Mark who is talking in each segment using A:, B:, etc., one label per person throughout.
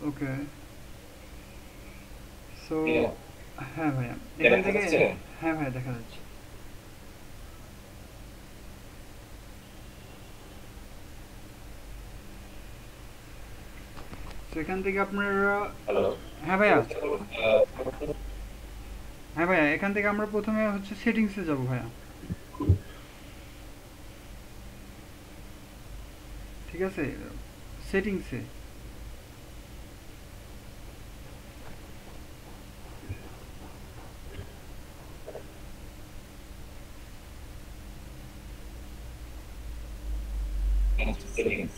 A: ওকে। So
B: Yeah,
A: হ্যাঁ ভাইয়া, এখান
B: দেখা
A: থেকে
B: যাচ্ছে।
A: হ্যাঁ ভাইয়া দেখা যাচ্ছে। সো এখান থেকে আপনারা
B: হ্যালো।
A: হ্যাঁ ভাইয়া, হ্যাঁ ভাইয়া, এখান থেকে আমরা প্রথমে হচ্ছে সেটিংসে যাব ভাইয়া। ঠিক আছে, সেটিংসে।
B: সেটিংস।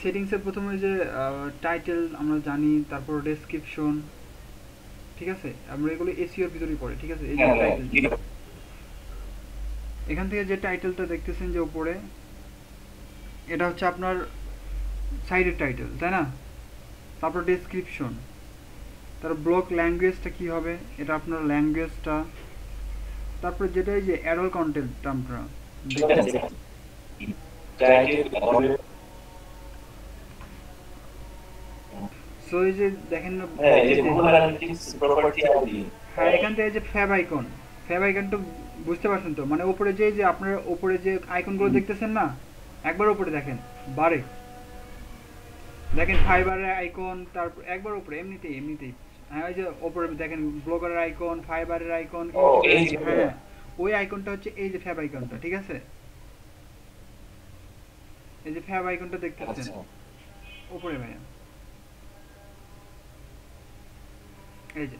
A: সেটিংসে প্রথমে যে টাইটেল আমরা জানি, তারপর ডেসক্রিপশন, ঠিক আছে, আমরা এগুলো এসইওর ভিতরেই পড়ে, ঠিক আছে। এই যে
B: হ্যাঁ, হ্যাঁ,
A: টাইটেল, এখান থেকে যে টাইটেলটা দেখতেছেন যে উপরে, এটা হচ্ছে আপনার সাইডের টাইটেল, তাই না? তারপর ডেসক্রিপশন, তার ব্লক ল্যাঙ্গুয়েজটা কি হবে, এটা আপনার ল্যাঙ্গুয়েজটা। তারপর যেটা এই যে অ্যাডাল কন্টেন্টটা আমরা দেখতেছি।
B: টাইটেল হবে।
A: সো এই যে দেখেন না,
B: হ্যাঁ, এই
A: এই
B: যে
A: যে
B: গুগল অ্যানালিটিক্স প্রপার্টি আইডি।
A: হ্যাঁ, এখান থেকে যে ফ্যাব আইকন, ফ্যাব আইকনটা বুঝতে পারছেন তো? মানে উপরে যে যে আপনার উপরে যে আইকনগুলো দেখতেছেন না, একবার উপরে দেখেন, বারে দেখেন ফাইবারের আইকন, তারপর একবার উপরে এমনিতেই এমনিতেই, হ্যাঁ ওই যে উপরে দেখেন ব্লগারের আইকন, ফাইবারের আইকন,
B: ও,
A: ইউটিউবের
B: এই যে
A: আইকন, হ্যাঁ ওই আইকনটা হচ্ছে এই যে ফ্যাব আইকনটা, ঠিক আছে। এই যে ফ্যাব আইকনটা দেখতেছেন
B: আচ্ছা,
A: উপরে ভাইয়া, এই যে,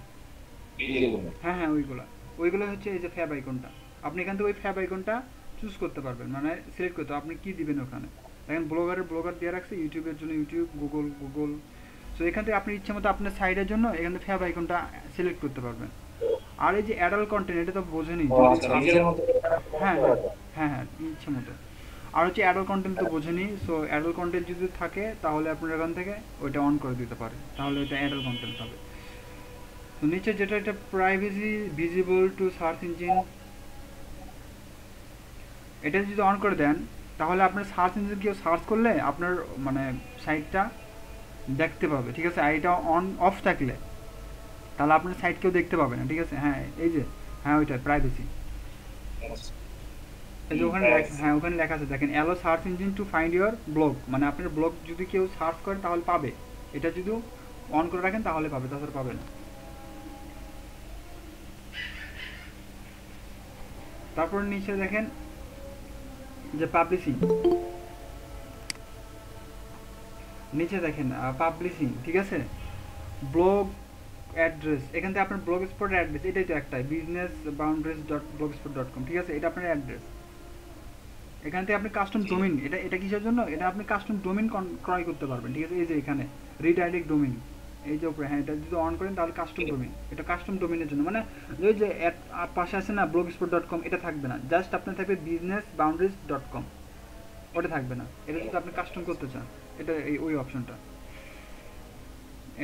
B: ভিডিওগুলো।
A: হ্যাঁ হ্যাঁ ওইগুলা, ওইগুলো হচ্ছে এই যে ফ্যাব আইকনটা। আপনি এখান থেকে ওই ফ্যাব আইকনটা চুজ করতে পারবেন, মানে সিলেক্ট করতে আপনি কি দিবেন ওখানে। দেখেন ব্লগারের ব্লগার দিয়ে রাখছে, ইউটিউবের জন্য ইউটিউব, গুগল গুগল। সো এখান থেকে আপনি ইচ্ছে মতো আপনার সাইডের জন্য এখান থেকে ফ্যাব আইকনটা সিলেক্ট করতে পারবেন। আর এই যে অ্যাডাল্ট কন্টেন্ট, এটা তো বোঝেনি
B: ও
A: যদি
B: আচ্ছা, নিজের মতো
A: হ্যাঁ হ্যাঁ হ্যাঁ হ্যাঁ ইচ্ছে মতো। আর হচ্ছে অ্যাডাল্ট কন্টেন্ট তো বোঝেনি, সো অ্যাডাল্ট কন্টেন্ট যদি থাকে তাহলে আপনার এখান থেকে ওইটা অন করে দিতে পারে, তাহলে এটা অ্যাডাল্ট কন্টেন্ট হবে। তো নিচে যেটা, এটা privacy visible to search engine, এটা যদি অন করে দেন তাহলে আপনার সার্চ ইঞ্জিন কেউ সার্চ করলে আপনার মানে সাইটটা দেখতে পাবে, ঠিক আছে। আর এটা অন অফ থাকলে তাহলে আপনার সাইট কেউ দেখতে পাবে না, ঠিক আছে। হ্যাঁ এই যে, হ্যাঁ ওইটা প্রাইভেসি, এই যে ওখানে
B: প্রাইভেসি।
A: হ্যাঁ ওখানে লেখা আছে দেখেন, allow search engine to find your blog, মানে আপনার ব্লগ যদি কেউ সার্চ করে তাহলে পাবে। এটা যদি অন করে রাখেন তাহলে পাবে, তাছাড়া পাবে না। তারপর নিচে দেখেন যে পাবলিশিং, নিচে দেখেন পাবলিশিং, ঠিক আছে। ব্লগ অ্যাড্রেস, এখান থেকে আপনার ব্লগ স্পট অ্যাড্রেস, এটাই তো একটাই, business boundaries dot blog spot dot com, ঠিক আছে, এটা আপনার অ্যাড্রেস। এখান থেকে আপনি কাস্টম ডোমিন, এটা এটা কিসের জন্য, এটা আপনি কাস্টম ডোমিন ক্রয় করতে পারবেন, ঠিক আছে। এই যে এখানে রিডাইরেক্ট ডোমিন, এই যে উপরে, হ্যাঁ এটা যদি অন করেন তাহলে কাস্টম ডোমিন, এটা কাস্টম ডোমিনের জন্য, মানে ওই যে পাশে আছে না ব্লগ স্পট ডট কম, এটা থাকবে না, জাস্ট আপনার থাকবে বিজনেস বাউন্ডারিজ ডট কম, ওটা থাকবে না। এটা যদি আপনি কাস্টম করতে চান, এটা এই ওই অপশনটা,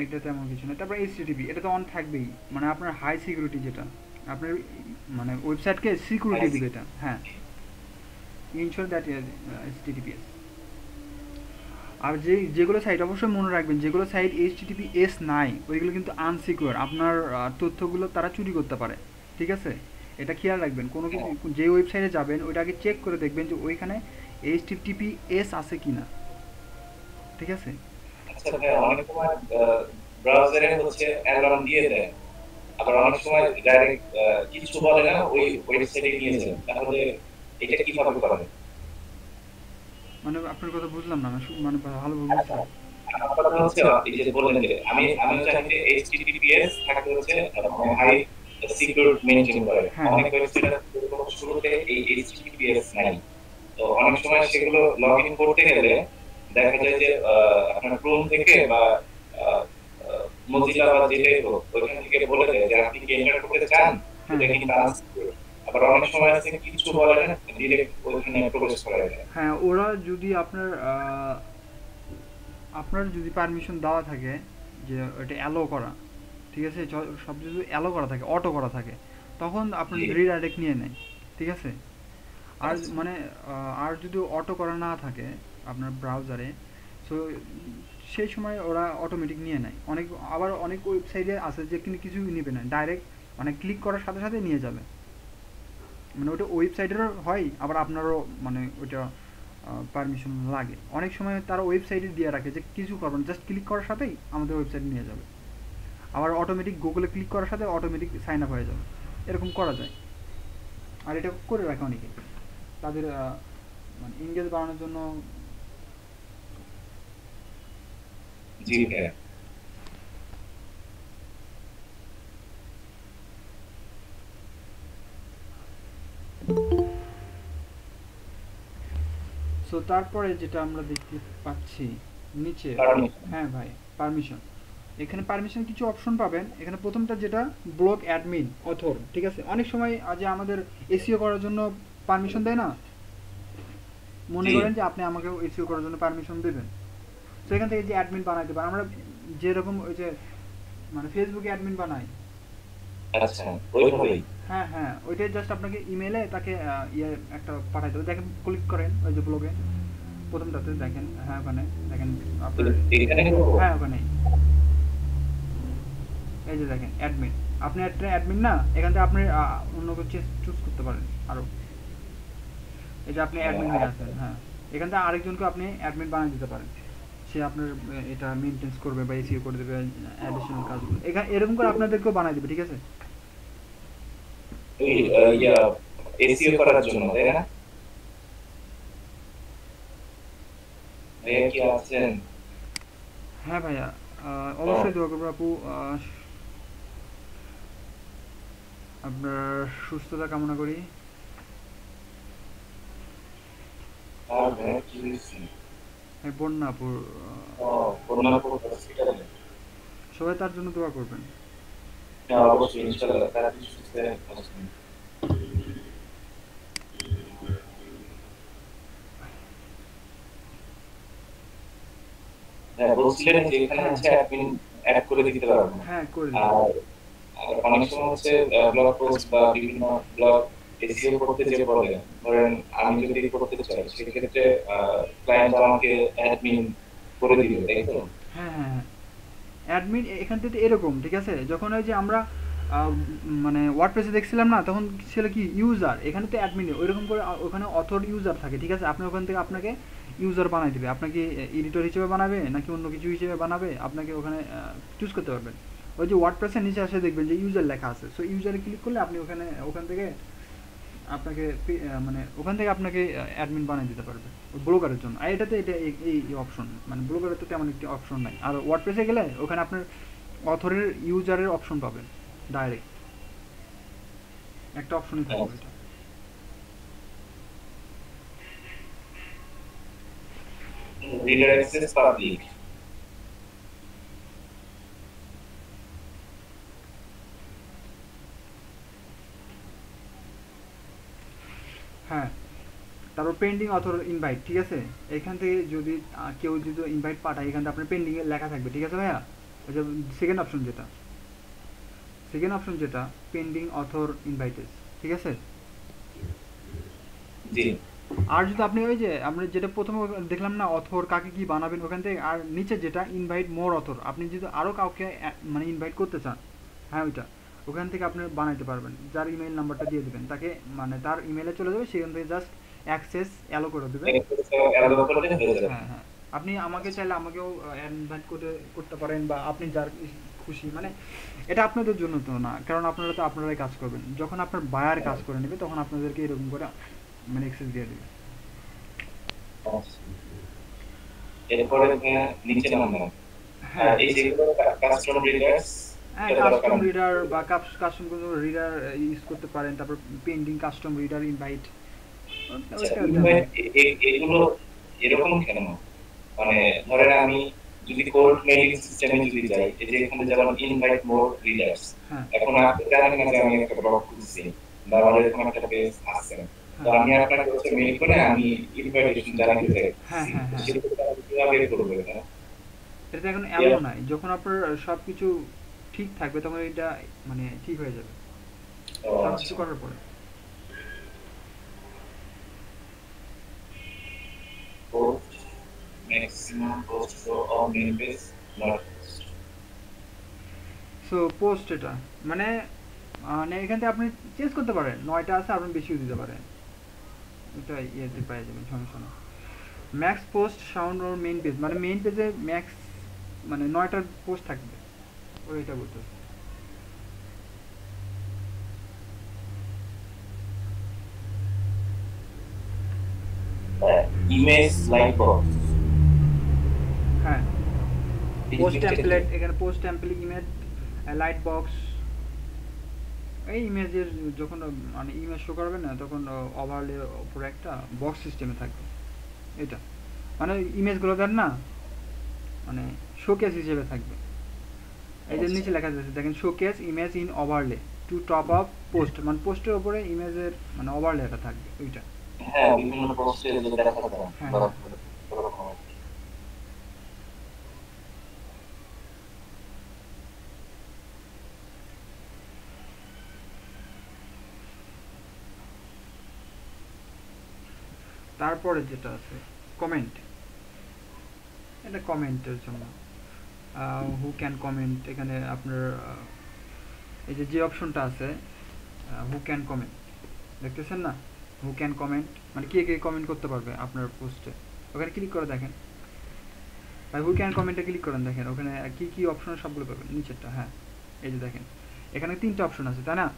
A: এটা তেমন কিছু না। তারপর এইচটিটিপি, এটা তো অন থাকবেই, মানে আপনার হাই সিকিউরিটি যেটা, আপনার মানে ওয়েবসাইটকে সিকিউরিটি দিবে এটা, হ্যাঁ, ইনশোর দ্যাট এইচটিটিপিএস। আর যেগুলো সাইট অবশ্যই মনে রাখবেন, যেগুলো সাইট এইচটিটিপিএস নাই ওইগুলো কিন্তু আনসিকিউর, আপনার তথ্যগুলো তারা চুরি করতে পারে, ঠিক আছে। এটা খেয়াল রাখবেন, কোনো কিছু যে ওয়েবসাইটে যাবেন ওইটা আগে চেক করে দেখবেন যে ওইখানে এইচটিটিপিএস আছে কি না, ঠিক আছে।
B: আচ্ছা ভাই, অনেক সময় ব্রাউজারে হচ্ছে অ্যালার্ম দিয়ে দেয়, আবার অনেক সময় ডাইরেক্ট কিছু বলে না, ওই ওয়েবসাইটে নিয়ে যায়। তাহলে এটা কিভাবে করা যায়?
A: মানে আপনার কথা বুঝলাম না, আমি মানে ভালোভাবে
B: আচ্ছা,
A: বুঝলাম।
B: আমার কথা হচ্ছে এই যে বললেন যে আমি চাই যে এইচটিটিপিএস থাকতে হচ্ছে মানে হাই সিকিউর মেইনটেইন করে।
A: হ্যাঁ হ্যাঁ
B: অনেক ওয়েবসাইট আছে যেগুলো শুরুতে এই এইচটিটিপিএস নাই। তো অনেক সময় সেগুলো লগ ইন করতে গেলে দেখা যায় যে আপনার ক্রোম থেকে বা মজিলা বা যেটাই হোক ওইখান থেকে বলে দেয় যে আপনি কি এন্টার করতে চান,
A: হ্যাঁ
B: এটা কিন্তু আনসিকিউর। আবার অনেক সময় আছে কিছু বলে না, ডিরেক্ট ওইখানে প্রবেশ করা যায়।
A: হ্যাঁ, ওরা যদি আপনার আপনার যদি পারমিশন দেওয়া থাকে যে ওটা অ্যালো করা, ঠিক আছে, সব যদি অ্যালো করা থাকে, অটো করা থাকে, তখন আপনার
B: জি।
A: রিডাইরেক্ট নিয়ে নেয়, ঠিক আছে। আর
B: আচ্ছা।
A: মানে আর যদি অটো করা না থাকে আপনার ব্রাউজারে, সো সেই সময় ওরা অটোমেটিক নিয়ে নেয়। আবার অনেক ওয়েবসাইটে আছে যে কিন্তু কিছুই নেবে না, ডাইরেক্ট মানে ক্লিক করার সাথে সাথে নিয়ে যাবে। মানে ওটা ওয়েবসাইটেরও হয়, আবার আপনারও মানে ওইটা পারমিশন লাগে। অনেক সময় তারা ওয়েবসাইটে দিয়ে রাখে যে কিছু করবেন, জাস্ট ক্লিক করার সাথেই আমাদের ওয়েবসাইটে নিয়ে যাবে। আবার অটোমেটিক গুগলে ক্লিক করার সাথে অটোমেটিক সাইন আপ হয়ে যাবে, এরকম করা যায়। আর এটা করে রাখে অনেকে তাদের মানে ইংরেজ বাড়ানোর জন্য।
B: জি ভাইয়া।
A: সো তারপরে যেটা আমরা দেখতে পাচ্ছি নিচে,
B: Permission.
A: হ্যাঁ ভাই, পারমিশন। এখানে পারমিশন কিছু অপশন পাবেন। এখানে প্রথমটা যেটা ব্লগ অ্যাডমিন অথর, ঠিক আছে। অনেক সময় আজ আমাদের এসইও করার জন্য পারমিশন দেয় না, মনে
B: জি
A: করেন যে আপনি আমাকে এসইও করার জন্য পারমিশন দেবেন, তো এখান থেকে যে অ্যাডমিন বানাইতে পারেন আমরা, যেরকম ওই যে মানে ফেসবুকে অ্যাডমিন বানাই।
B: আচ্ছা ওইভাবেই।
A: হ্যাঁ হ্যাঁ, ওইটাই জাস্ট আপনাকে ইমেলে তাকে ইয়ে একটা পাঠাইতে হবে। দেখেন ক্লিক করেন ওই যে ব্লগে প্রথমটাতে দেখেন, হ্যাঁ ওখানে দেখেন আপনার,
B: এখানে করবো?
A: হ্যাঁ ওখানেই এই যে দেখেন অ্যাডমিন। আপনি একটা অ্যাডমিন না, এখান থেকে আপনি অন্য কিছু চুজ করতে পারেন আরও। এই যে আপনি অ্যাডমিন হয়ে আছেন, হ্যাঁ, এখান থেকে আরেকজনকে আপনি অ্যাডমিন বানিয়ে দিতে পারেন। সে আপনার এটা মেনটেন্স করবে বা এসিও করে দেবে, অ্যাডিশনাল কাজগুলো এখানে এরকম করে আপনাদেরকেও বানিয়ে দেবে, ঠিক আছে।
B: ওই ইয়া এসইও করার জন্য তাই না? ভাইয়া কি আছেন?
A: হ্যাঁ ভাইয়া, অবশ্যই দোয়া করবো আপু, আপনার সুস্থতা কামনা করি।
B: আর ভাইয়া কি হয়েছে?
A: হ্যাঁ, বন্যা আপুর,
B: ও করোনাপুর হসপিটালে।
A: সবাই তার জন্য দোয়া করবেন।
B: হ্যাঁ অবশ্যই ইনশাআল্লাহ তারা সুস্থ আছেন। হ্যাঁ বলছিলেন যে এখানে
A: হ্যাঁ
B: হচ্ছে অ্যাডমিন অ্যাড করে দিতে পারবেন।
A: হ্যাঁ, করে দিতে
B: আর
A: পারেন।
B: আর অনেক সময় হচ্ছে ব্লগ পোস্ট বা বিভিন্ন ব্লগ এসইও করতে যে বলে, ধরেন আমি যদি করতে চাই সেক্ষেত্রে ক্লায়েন্ট আমাকে অ্যাডমিন করে দিবে তাই তো?
A: হ্যাঁ হ্যাঁ হ্যাঁ, অ্যাডমিন এখান থেকে এরকম, ঠিক আছে। যখন ওই যে আমরা মানে ওয়ার্ডপ্রেসে দেখছিলাম না, তখন ছিল কি ইউজার, এখানে তো অ্যাডমিন ওইরকম করে ওখানে অথর ইউজার থাকে, ঠিক আছে। আপনি ওখান থেকে আপনাকে ইউজার বানাই দেবে, আপনাকে এডিটর হিসেবে বানাবে নাকি অন্য কিছু হিসেবে বানাবে, আপনাকে ওখানে চুজ করতে পারবেন। ওই যে ওয়ার্ডপ্রেসের নিচে আসে দেখবেন যে ইউজার লেখা আছে, সো ইউজারে ক্লিক করলে আপনি ওখান থেকে আপনাকে মানে ওখান থেকে আপনাকে অ্যাডমিন বানিয়ে দিতে পারবে ব্লগারের জন্য। আর এটাতে এটা এই অপশন, মানে ব্লগারের তো তেমন একটি অপশন নাই। আর ওয়ার্ডপ্রেসে গেলে ওখানে আপনার অথরের ইউজারের অপশন পাবেন, ডাইরেক্ট একটা অপশনই থাকবে এটা।
B: Reader access public.
A: হ্যাঁ, তারপর পেন্ডিং অথর ইনভাইট, ঠিক আছে। এখান থেকে যদি কেউ যদি ইনভাইট পাঠায়, এখান থেকে আপনার পেন্ডিংয়ে লেখা থাকবে, ঠিক আছে ভাইয়া। ওই যে সেকেন্ড অপশন যেটা পেন্ডিং অথর ইনভাইটেস, ঠিক আছে।
B: জি
A: আর যদি আপনি ওই যে আমরা যেটা প্রথমে দেখলাম না অথর কাকে কি বানাবেন ওখান থেকে, আর নিচে যেটা ইনভাইট মোর অথর, আপনি যদি আরও কাউকে মানে ইনভাইট করতে চান, হ্যাঁ ওইটা ওখান থেকে আপনি বানাইতে পারবেন। যার ইমেল নাম্বারটা দিয়ে দেবেন তাকে, মানে তার ইমেলে চলে যাবে, সেখান থেকে জাস্ট অ্যাক্সেস অ্যালো করে দেবেন।
B: অ্যালাউ করলে হয়ে যাবে।
A: হ্যাঁ হ্যাঁ, আপনি আমাকে চাইলে আমাকেও ইনভাইট করতে পারেন, বা আপনি যার খুশি, মানে এটা আপনাদের জন্য তো না, কারণ আপনারা তো আপনারাই কাজ করবেন। যখন আপনার বায়ার কাজ করে নেবে তখন আপনাদেরকে এরকম করে মানে অ্যাক্সেস দিয়ে দেবে।
B: এরপরে নিচে নামবেন।
A: হ্যাঁ
B: এই যেগুলো কাস্টম রিডার্স,
A: হ্যাঁ, কাস্টম রিডার বা কাস্টম কোনো রিডার ইউজ করতে পারেন। তারপর পেন্ডিং কাস্টম রিডার ইনভাইট,
B: এগুলো এরকম কেন? মানে ধরেন আমি যদি কোল্ড মেইলিং সিস্টেমে যদি যাই, এই যে এখানে যেমন ইনভাইট মোর রিডার্স,
A: হ্যাঁ
B: এখন আপনি জানেন না যে আমি একটা ব্লগ খুলছি বা আমার এরকম একটা পেজ আছে, তো আমি আপনাকে হচ্ছে মেইল করে আমি ইনভাইটেশন জানাতে চাই,
A: হ্যাঁ হ্যাঁ হ্যাঁ,
B: সেটা কিভাবে করবো এটা?
A: এটা এখন অ্যালো নাই। যখন আপনার সব কিছু ঠিক থাকবে তখন এটা মানে ঠিক হয়ে যাবে
B: ও
A: সব কিছু
B: আচ্ছা।
A: করার পরে।
B: Post next maximum post row or main page not post.
A: So post এটা মানে মানে এখান থেকে আপনি চেঞ্জ করতে পারেন, 9টা আছে আপনি বেশিও দিতে পারেন, এটা ইয়েতে পেয়ে যাবেন, সমস্যা না। ম্যাক্স পোস্ট সাউন্ড ওর মেইন পেজ, মানে মেইন পেজে ম্যাক্স মানে 9টা পোস্ট থাকবে, ওইটা বলতেছে।
B: Image slide box.
A: হ্যাঁ, পোস্ট টেমপ্লেট, এখানে post template, image, light box, এই ইমেজের যখন মানে ইমেজ শো করবে না তখন ওভারলে উপরে একটা বক্স সিস্টেমে থাকবে, এটা মানে ইমেজগুলো দেন না মানে শোকেস হিসেবে থাকবে। এই যে নিচে লেখা যাচ্ছে দেখেন, showcase image in overlay to top of post, মানে পোস্টের উপরে ইমেজের মানে ওভারলেটা থাকবে ওইটা।
B: হ্যাঁ, বিভিন্ন পোস্টে যে দেখা যায়
A: হ্যাঁ,
B: বরাবর।
A: তারপরে যেটা আছে কমেন্ট, এটা কমেন্টের জন্য হু ক্যান কমেন্ট, এখানে আপনার এই যে অপশনটা আছে হু ক্যান কমেন্ট, দেখতেছেন না, হু ক্যান কমেন্ট মানে কে কে কমেন্ট করতে পারবে আপনার পোস্টে, ওখানে ক্লিক করে দেখেন ভাই, হু ক্যান কমেন্টে ক্লিক করেন, দেখেন ওখানে কি কি অপশন সবগুলো পাবেন নিচেরটা। হ্যাঁ, এই যে দেখেন এখানে 3টা অপশন আছে তাই না,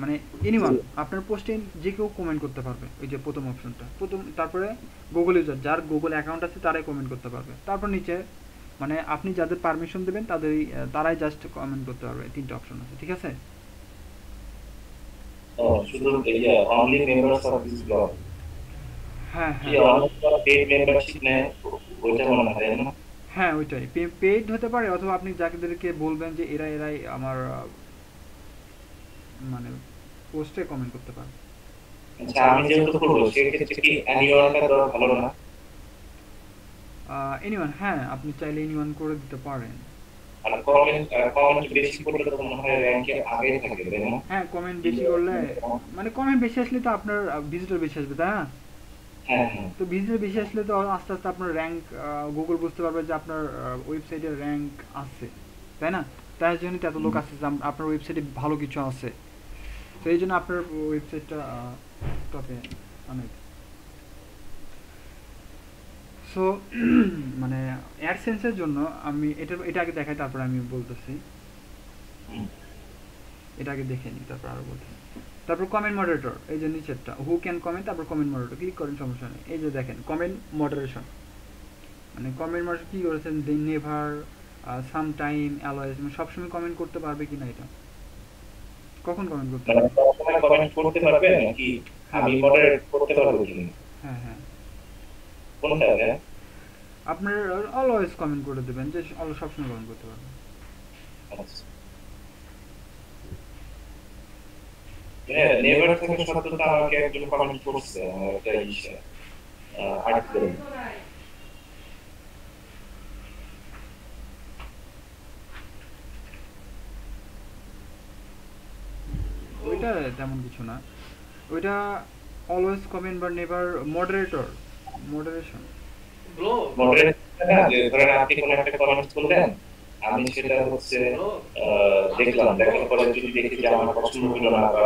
A: মানে এনিওয়ান আপনার পোস্টে যে কেউ কমেন্ট করতে পারবে, ওই যে প্রথম অপশনটা প্রথম, তারপরে গুগল ইউজার যার গুগল অ্যাকাউন্ট আছে তারাই কমেন্ট করতে পারবে, তারপর নিচে মানে আপনি যাদের পারমিশন দেবেন তাদেরই তারাই জাস্ট কমেন্ট করতে পারবে, 3টা অপশন আছে, ঠিক আছে।
B: শুধু এই only members of this blog,
A: হ্যাঁ
B: কি
A: হ্যাঁ
B: অনেক পেইড মেম্বারশিপ নেয়, ওইটা মনে হয় না?
A: হ্যাঁ, ওইটাই পেইড হতে পারে, অথবা আপনি যাদেরকে বলবেন যে এরাই আমার মানে পোস্টে কমেন্ট করতে পারে।
B: আচ্ছা, আমি যেহেতু করবো সেক্ষেত্রে কি অ্যানিওয়ালটা দেওয়া ভালো না?
A: এনিওয়ান, হ্যাঁ আপনি চাইলে এনিওয়ান করে দিতে পারেন।
B: আর কমেন্ট বেশি করলে তো মনে হয় র্যাঙ্কে আগে থাকে, তাই না?
A: হ্যাঁ, কমেন্ট বেশি করলে মানে কমেন্ট বেশি আসলে তো আপনার ভিজিটর বেশি আসবে তাই না,
B: হ্যাঁ হ্যাঁ।
A: তো ভিজিটর বেশি আসলে তো আস্তে আস্তে আপনার র্যাঙ্ক গুগল বুঝতে পারবে যে আপনার ওয়েবসাইটের র্যাঙ্ক আছে তাই না, তাই জন্য তো এত লোক আছে যে আপনার ওয়েবসাইটে ভালো কিছু আছে, তো এই জন্য আপনার ওয়েবসাইটটা টপে অনেক। সো মানে অ্যাডসেন্সের জন্য আমি এটা আগে দেখাই তারপর আমি বলতেছি, এটা আগে দেখে নিই তারপর আরো বলতেছি। তারপর কমেন্ট মডারেটর, এই যে নিচেরটা হু ক্যান কমেন্ট, তারপর কমেন্ট মডারেটর ক্লিক করেন, সমস্যা নেই। এই যে দেখেন কমেন্ট মডারেশন, মানে কমেন্ট মডারেশন কি করেছেন, দে নেভার, সাম টাইম, অ্যালওয়েজ, মানে সবসময় কমেন্ট করতে পারবে কিনা, এটা কখন কমেন্ট করতে পারবে,
B: সবসময় কমেন্ট করতে পারবে নাকি আমি মডারেট করতে পারবো কিনা?
A: হ্যাঁ হ্যাঁ,
B: কোনটা?
A: আপনার অলওয়েজ কমেন্ট করে দেবেন যে সবসময় কমেন্ট করতে পারবেন।
B: আচ্ছা, হ্যাঁ, নেভার থেকে শব্দটা আমাকে একজন কমেন্ট করছে আমার একটা ইসে আর্টিকেল।
A: ওইটা তেমন কিছু না, ওইটা অলওয়েজ কমেন্ট বা নেভার মডারেটর, মডারেশন।
B: মডারেট না, যে ধরেন আপনি কোনো একটা কমেন্ট করলেন, আমি সেটা হচ্ছে দেখলাম, দেখার পরে যদি দেখি যে আমার পছন্দ হলো না বা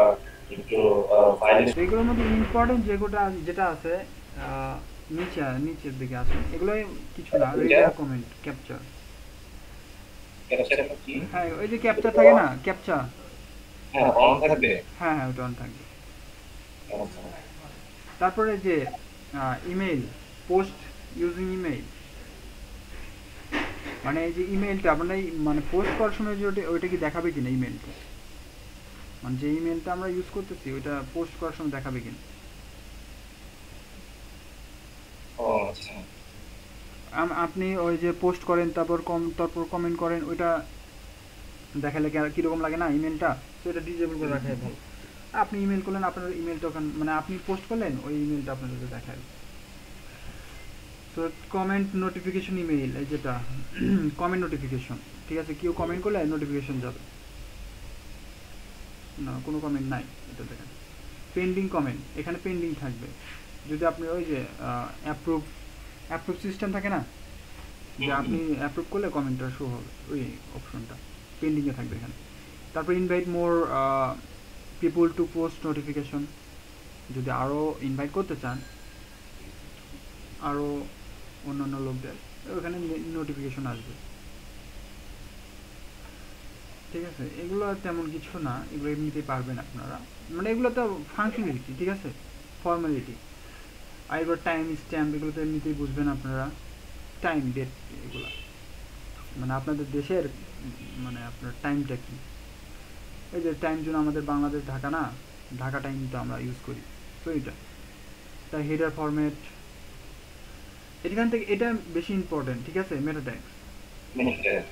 B: একটু ফাইলে,
A: এগুলোর মধ্যে ইম্পর্টেন্ট যেটা আছে নিচের দিকে আছে, এগুলো কিছু না, রিডার কমেন্ট ক্যাপচার,
B: ক্যাপচারটা কি?
A: হ্যাঁ ওই যে ক্যাপচার থাকে না, ক্যাপচার,
B: হ্যাঁ, অন থাকবে।
A: হ্যাঁ হ্যাঁ ওটা অন থাকবে।
B: আচ্ছা।
A: তারপরে যে ইমেইল, পোস্ট ইউজিং ইমেইল, মানে এই যে ইমেইলটা আপনার মানে পোস্ট করার সময় যে ওইটা কি দেখাবে কিনা ইমেইলটা, মানে যে ইমেইলটা আমরা ইউজ করতেছি ওইটা পোস্ট করার সময় দেখাবে কিনা।
B: ও আচ্ছা।
A: আপনি ওই যে পোস্ট করেন তারপর কমেন্ট করেন, ওইটা দেখালে কীরকম লাগে না ইমেলটা, তো এটা ডিজেবল করে রাখাই ভালো। আপনি ইমেল করলেন, আপনার ইমেলটা ওখানে মানে আপনি পোস্ট করলেন ওই ইমেলটা আপনাদেরকে দেখাবে। তো কমেন্ট নোটিফিকেশন ইমেইল, এই যেটা কমেন্ট নোটিফিকেশন, ঠিক আছে, কেউ কমেন্ট করলে নোটিফিকেশন যাবে না, কোনো কমেন্ট নাই এটা দেখেন। পেন্ডিং কমেন্ট, এখানে পেন্ডিং থাকবে, যদি আপনি ওই যে অ্যাপ্রুভ সিস্টেম থাকে না, যে আপনি অ্যাপ্রুভ করলে কমেন্টটা শো হবে, ওই অপশনটা পেন্ডিংয়ে থাকবে এখানে। তারপর invite more people to post notification, যদি আরও ইনভাইট করতে চান আরও অন্যান্য লোকদের, ওখানে নোটিফিকেশন আসবে। ঠিক আছে, এগুলো তেমন কিছু না, এগুলো এমনিতেই পারবেন আপনারা, মানে এগুলো তো ফাংশনালিটি, ঠিক আছে, ফর্মালিটি। আর এবার টাইম স্ট্যাম্প, এগুলো তো এমনিতেই বুঝবেন আপনারা, টাইম ডেট এগুলো, মানে আপনাদের দেশের মানে আপনার টাইমটা কি। এই যে টাইম জোন আমাদের বাংলাদেশ ঢাকা না, ঢাকা টাইম তো আমরা ইউজ করি, তো এটা তাই হেডার ফরম্যাট এখান থেকে এটা বেশি ইম্পর্টেন্ট, ঠিক আছে, মেটা ট্যাগ।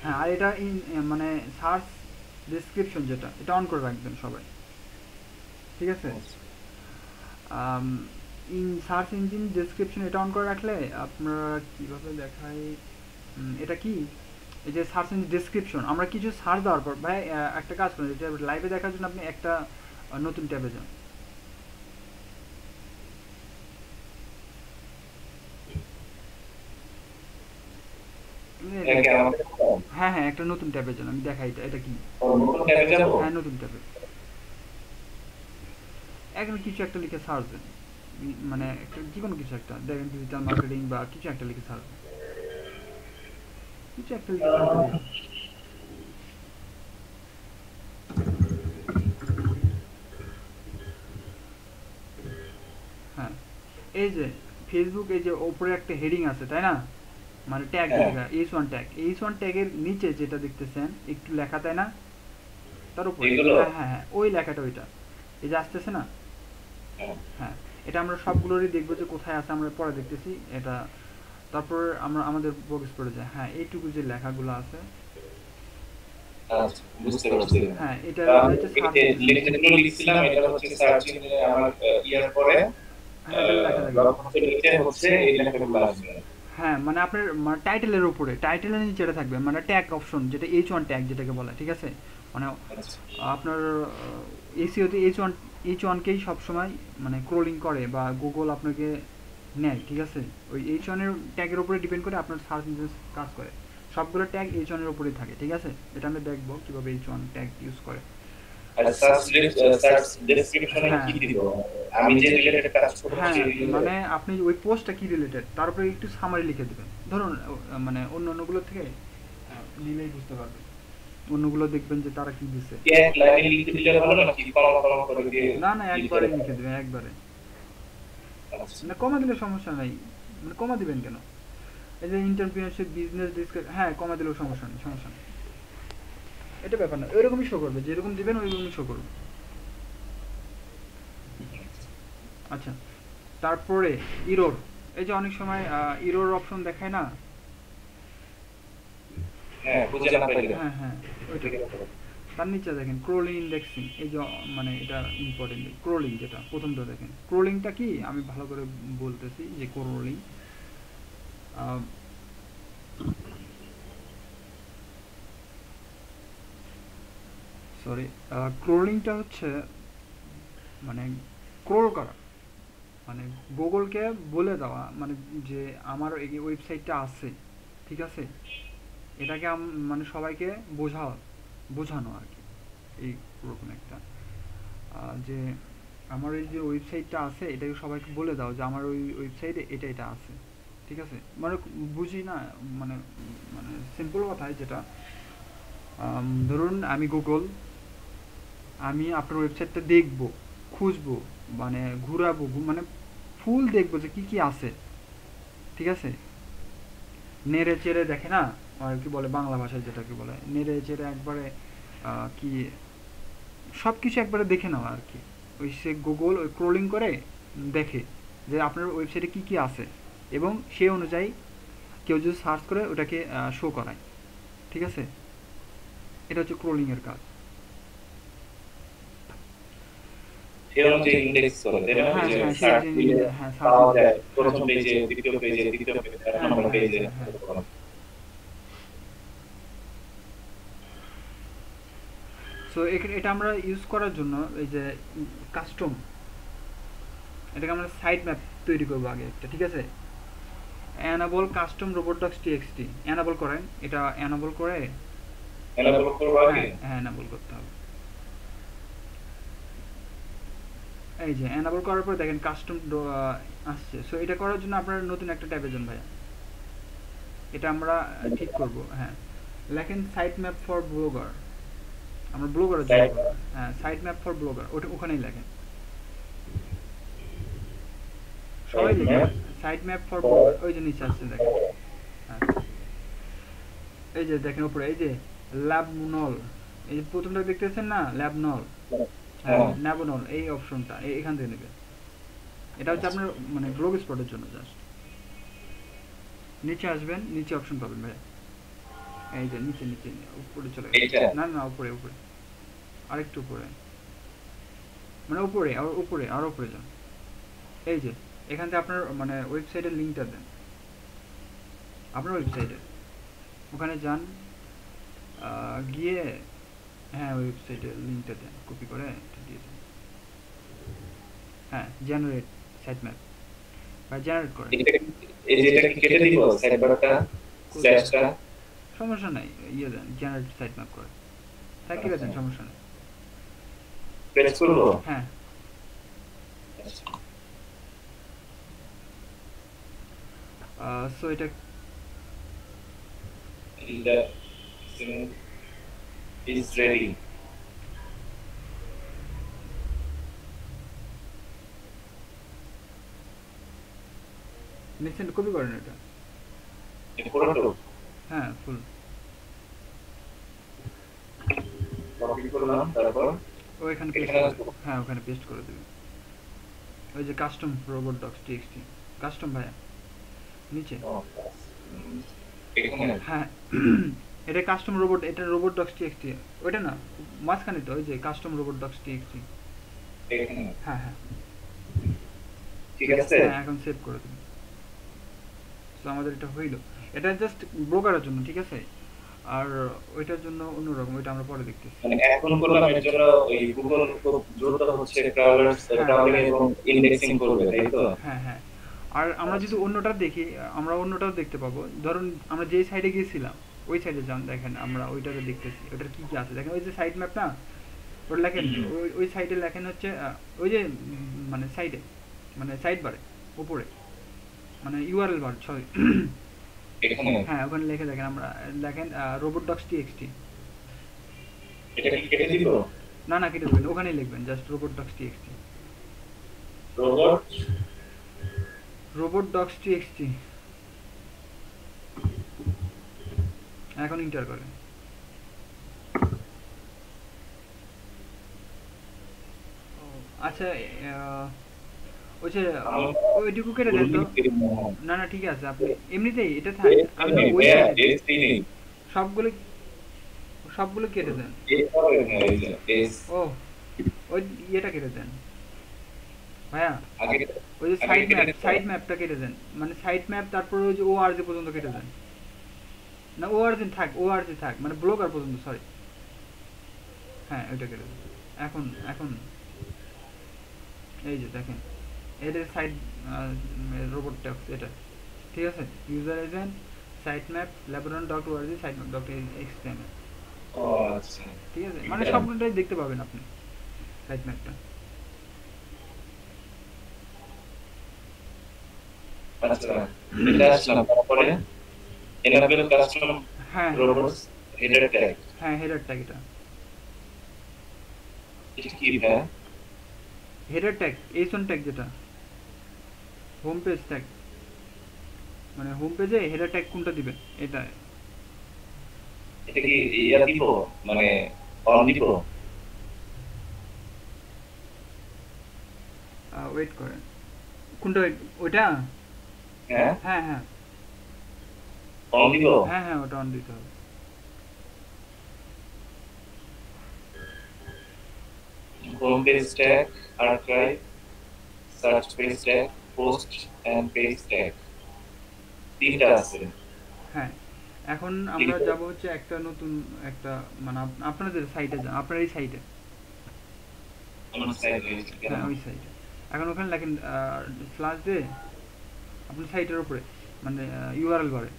A: হ্যাঁ, আর এটা মানে সার্চ ডেসক্রিপশন যেটা, এটা অন করে রাখবেন সবাই, ঠিক আছে। ইন সার্চ ইঞ্জিন ডেসক্রিপশন এটা অন করে রাখলে আপনারা কীভাবে দেখায়, এটা কি, এই যে সার্চ ইঞ্জিন ডেসক্রিপশন, আমরা কিছু সার্চ দেওয়ার পর ভাই একটা কাজ করেন, এটা লাইভে দেখার জন্য আপনি একটা নতুন ট্যাবে যান। হ্যাঁ হ্যাঁ, একটা নতুন ট্যাবে যান, আমি দেখাই এটা কি। হ্যাঁ, নতুন ট্যাবে এখন কিছু একটা লিখে সার্চ দেন, মানে একটা যে কোনো কিছু একটা দেখেন, ডিজিটাল মার্কেটিং বা কিছু একটা লিখে সার্চ দেন, কিছু একটা লিখে সার্চ দেন। হ্যাঁ, এই যে ফেসবুক, এই যে ওপরে একটা হেডিং আছে তাই না, মানে ট্যাগ লেখা H1 ট্যাগ, H1 ট্যাগের নিচে যেটা দেখতেছেন একটু লেখা তাই না, তার উপরে, হ্যাঁ হ্যাঁ হ্যাঁ, ওই লেখাটা ওইটা, এই যে আসতেছে না। হ্যাঁ, এটা আমরা সবগুলোরই দেখবো যে কোথায় আছে, আমরা পরে দেখতেছি এটা। তারপর আমরা আমাদের বক্স পড়ে যায়, হ্যাঁ এইটুকু যে লেখাগুলো আছে,
B: বুঝতে পারছি।
A: হ্যাঁ এটা
B: যেগুলো লিখছিলাম এটা হচ্ছে সার্চ ইঞ্জিনে আমার ইয়ার পরে নিচে হচ্ছে এই লেখাগুলো আসবে।
A: হ্যাঁ, মানে আপনার টাইটেলের উপরে, টাইটেলের নিচে এটা থাকবে, মানে ট্যাগ অপশন যেটা H1 ট্যাগ যেটাকে বলে, ঠিক আছে, মানে আপনার এসিওতে H1কেই সবসময় মানে ক্রোলিং করে বা গুগল আপনাকে নেয়, ঠিক আছে, ওই H1-এর ট্যাগের উপরে ডিপেন্ড করে আপনার সার্চ ইঞ্জিন কাজ করে, সবগুলো ট্যাগ H1-এর উপরেই থাকে, ঠিক আছে। এটা আমরা দেখবো কিভাবে H1 ট্যাগ ইউজ করে। হ্যাঁ, মানে আপনি ওই পোস্টটা কি রিলেটেড তার উপরে একটু সামারি লিখে দেবেন, ধরুন মানে অন্য অন্যগুলো থেকে নিলেই বুঝতে পারবেন, অন্যগুলো দেখবেন যে তারা কি দিছে। না না, একবারে লিখে দেবেন, একবারে, না কমা দিলে সমস্যা নাই, মানে কমা দিবেন কেন, এই যে এন্টারপ্রেনারশিপ বিজনেস ডিসকাস, হ্যাঁ কমা দিলেও সমস্যা নেই, সমস্যা নেই, এটা ব্যাপার না, ওইরকমই শো করবে, যেরকম দিবেন ওইরকমই শো করবে। আচ্ছা, তারপরে ইরোর, এই যে অনেক সময় ইরোর অপশন দেখায় না,
B: হ্যাঁ
A: হ্যাঁ ওইটা, তার নিচে দেখেন ক্রোলিং ইন্ডেক্সিং, এই যে মানে এটা ইম্পর্টেন্ট, ক্রোলিং যেটা প্রথমটা দেখেন, ক্রোলিংটা কি আমি ভালো করে বলতেছি যে ক্রোলিং সরি, ক্রোলিংটা হচ্ছে মানে ক্রোল করা, মানে গুগলকে বলে দেওয়া, মানে যে আমার এই ওয়েবসাইটটা আছে, ঠিক আছে, এটাকে মানে সবাইকে বোঝানো আর কি, এই রকম একটা যে আমার এই যে ওয়েবসাইটটা আছে এটাকে সবাইকে বলে দাও যে আমার ওই ওয়েবসাইটে এটা এটা আছে, ঠিক আছে, মানে বুঝি না, মানে মানে সিম্পল কথায় যেটা, ধরুন আমি গুগল, আমি আপনার ওয়েবসাইটটা দেখবো, খুঁজবো, মানে ঘুরাবো, মানে ফুল দেখবো যে কি কি আছে, ঠিক আছে, নেড়ে চেড়ে দেখে না, আর কি বলে বাংলা ভাষায় যেটাকে বলে নেড়ে চেড়ে একবারে কি সব কিছু একবারে দেখে নেওয়া আর কি, ওই সে গুগল ওই ক্রোলিং করে দেখে যে আপনার ওয়েবসাইটে কি কি আছে, এবং সেই অনুযায়ী কেউ যদি সার্চ করে ওটাকে শো করায়, ঠিক আছে, এটা হচ্ছে ক্রোলিংয়ের কাজ। সো এটা আমরা ইউজ করার জন্য এই যে কাস্টম, এটাকে আমরা সাইট ম্যাপ তৈরি করবো আগে একটা, ঠিক আছে, enable custom robot docs txt enable করেন, এটা enable করে
B: enable করব আগে।
A: হ্যাঁ enable করতে হবে। এই যে enable করার পর দেখেন কাস্টম আসছে। সো এটা করার জন্য আপনার নতুন একটা ট্যাবে যান ভাইয়া, এটা আমরা ঠিক করব। হ্যাঁ, লেখেন সাইট ম্যাপ ফর ব্লগার, আমরা ব্লগারের জন্য করব। হ্যাঁ, সাইট ম্যাপ ফর ব্লগার, ওটা ওখানেই লেখেন, সবাই লেখেন সাইট ম্যাপ ফর ব্লগার। ওই যে নিচে আসছে দেখেন, হ্যাঁ এই যে দেখেন উপরে এই যে ল্যাব নল, এই যে প্রথমটা দেখতেছেন না ল্যাব নল, হ্যাঁ ল্যাবনল, এই অপশনটা এখান থেকে নেবে। এটা হচ্ছে আপনার মানে ব্লগ স্পটের জন্য জাস্ট। নিচে আসবেন, নিচে অপশন পাবেন ভাই, এই যে নিচে নিচে উপরে চলে গেছে, না না উপরে উপরে আরেকটু উপরে, মানে উপরে আর উপরে আর উপরে যান। এই যে এখান থেকে আপনার মানে ওয়েবসাইটের লিঙ্কটা দেন, আপনার ওয়েবসাইটে ওখানে যান, গিয়ে হ্যাঁ ওয়েবসাইটের লিঙ্কটা দেন, কপি করে এটা দিয়ে দেন। হ্যাঁ জেনারেট সাইট ম্যাপ বা জেনারেট করেন।
B: এই যে এটা কি কেটে দিব সাইড বারটা স্ল্যাশটা?
A: সমস্যা নাই, ইয়ে দেন জেনারেট সাইট ম্যাপ করে থাকি দেন, সমস্যা নেই।
B: প্রেস করব?
A: হ্যাঁ সো এটা
B: is ready.
A: নিচে কপি করেন এটা,
B: পুরোটা
A: হ্যাঁ ফুল
B: কপি করলাম, তারপর
A: ওইখানে পেস্ট, হ্যাঁ ওখানে পেস্ট করে দেবেন। ওই যে custom robot dots TXT, custom ভাইয়া নিচে, হ্যাঁ এটা কাস্টম রোবট, এটা রোবট ডক্স টিএক্সটি, ওইটা না মাঝখানে তো ওই যে কাস্টম রোবট ডক্স টিএক্সটি, হ্যাঁ হ্যাঁ
B: ঠিক আছে।
A: হ্যাঁ এখন সেভ করে দেবেন। তো আমাদের এটা হইলো, এটা জাস্ট ব্রোকারের জন্য, ঠিক আছে। আর ওইটার জন্য অন্যরকম, ওইটা আমরা পরে দেখতেছি।
B: মানে এখন করলাম এর জন্য ওই গুগল খুব দ্রুত হচ্ছে ক্রাউলার্স ক্রাউলিং এবং ইন্ডেক্সিং করবে, তাই তো?
A: হ্যাঁ হ্যাঁ। আর আমরা যদি অন্যটা দেখি, আমরা অন্যটাও দেখতে পাবো। ধরুন আমরা যেই সাইডে গিয়েছিলাম ওই সাইডে যান, দেখেন আমরা ওইটাতে দেখতেছি ওইটার কি কি আছে দেখেন। ওই যে সাইড ম্যাপ না, ওটা লেখেন ওই সাইডে লেখেন হচ্ছে ওই যে মানে সাইডে মানে সাইড বারে উপরে মানে ইউআরএল বার, সরি হ্যাঁ ওখানে লিখে দেখেন, আমরা লেখেন রোবট ডক্স টিএক্সটি।
B: এটা কি কেটে দিব?
A: না না কেটে দেবেন, ওখানেই লিখবেন just robot dots TXT, robot dots TXT. এখন এন্টার করেন। আচ্ছা ওই যে ওইটুকু কেটে দেন তো। না না ঠিক আছে, আপনি এমনিতেই এটা থাক, আপনি ওই সবগুলো সবগুলো কেটে দেন। ও ওই ইয়েটা কেটে দেন ভাইয়া, ওই যে সাইড ম্যাপটা কেটে দেন, মানে সাইড ম্যাপ, তারপরে ওই যে ও আর জি পর্যন্ত কেটে দেন। না ও আর জি থাক, ও আর জি থাক, মানে ব্লগার পর্যন্ত, সরি হ্যাঁ ওইটা কেটে দেন। এখন এখন এই যে দেখেন এটা সাইড রোবট ট্যাক্স, এটা ঠিক আছে। User agent site map Lebanon dot ORG site map dot XML,
B: আচ্ছা
A: ঠিক আছে। মানে সবগুলোটাই দেখতে পাবেন আপনি সাইট ম্যাপটা।
B: আচ্ছা এটা আসলাম, তারপরে enable custom
A: হ্যাঁ
B: robots header tag,
A: হ্যাঁ হেডার ট্যাগ,
B: এটা কি ভাই?
A: হেডার ট্যাগ এইসন ট্যাগ, যেটা হোম পেজ ট্যাগ, মানে হোম পেজে হেডার ট্যাগ কোনটা দিবেন এটা।
B: এটা কি ইয়া দিব মানে অন দিব?
A: ওয়েট করেন, কোনটা ওইটা?
B: হ্যাঁ
A: হ্যাঁ হ্যাঁ
B: অন দিব।
A: হ্যাঁ হ্যাঁ ওটা অন দিতে হবে।
B: Home page tag, archive, search page tag, post and page tag, তিনটা আছে।
A: হ্যাঁ এখন আমরা যাব হচ্ছে একটা নতুন একটা, মানে আপনাদের সাইটে যান, আপনার এই সাইটে,
B: আমার সাইটে
A: হ্যাঁ ওই সাইটে। এখন ওখানে লেখেন স্ল্যাশ দিয়ে আপনার সাইটের উপরে মানে ইউআরএল বারে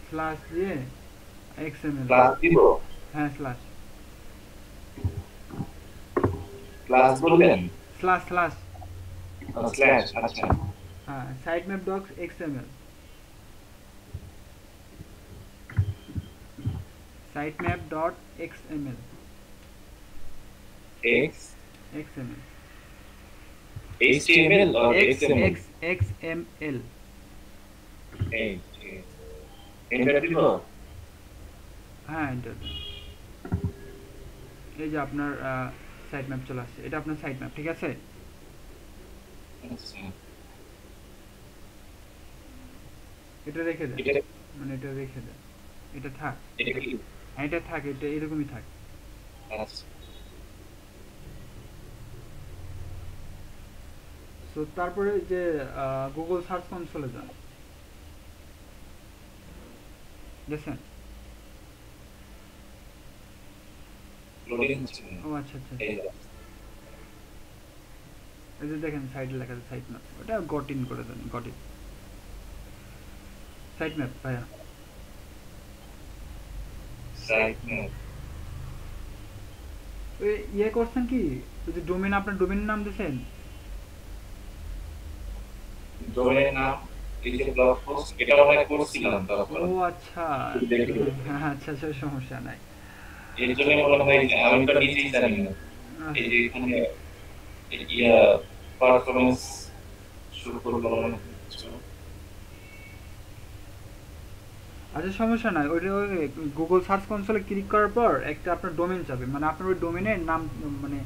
A: স্ল্যাশ দিয়ে এক্সএমএল।
B: ক্লাস দিব,
A: হ্যাঁ স্ল্যাশ
B: ক্লাস বললেন,
A: স্ল্যাশ স্ল্যাশ
B: স্ল্যাশ, আচ্ছা
A: হ্যাঁ site map dots XML, site map dot XML,
B: X
A: XML
B: HTML or
A: X
B: XML,
A: X XML.
B: Enter দিব।
A: হ্যাঁ এন্টার। এই যে আপনার সাইট ম্যাপ চলে আসছে, এটা আপনার সাইট ম্যাপ, ঠিক আছে।
B: আচ্ছা
A: এটা রেখে দেন,
B: এটা
A: মানে এটা রেখে দেন, এটা থাক,
B: এটা কি?
A: হ্যাঁ এটা থাক, এটা এরকমই থাক।
B: আচ্ছা
A: সো তারপরে যে গুগল সার্চ কনসোলে যান, দেখছেন?
B: লোডিং হচ্ছে না।
A: ও আচ্ছা আচ্ছা,
B: এই যে,
A: এই যে দেখেন সাইডে লেখা আছে সাইট ম্যাপ, ওটা গট ইন করে দেন, গট ইন সাইট ম্যাপ ভাইয়া।
B: সাইট ম্যাপ
A: ওই ইয়ে করছেন কি, ওই যে ডোমেন, আপনার ডোমেনের নাম দিয়েছেন?
B: ডোমেইন নাম, এই যে ব্লগ পোস্ট, এটা আমরা করছিলাম তারপর
A: ও আচ্ছা,
B: দেখি।
A: হ্যাঁ আচ্ছা আচ্ছা, সমস্যা নাই।
B: এর জন্য মনে হয় যে আমি তো নিজেই জানি না, এই যে এখানে ইয়া পারফরম্যান্স শুরু করবো মনে হচ্ছে।
A: আচ্ছা সমস্যা নাই, ওইটা ওই গুগল সার্চ কনসোলে ক্লিক করার পর একটা আপনার ডোমেন যাবে, মানে আপনার ওই ডোমেনের নাম, মানে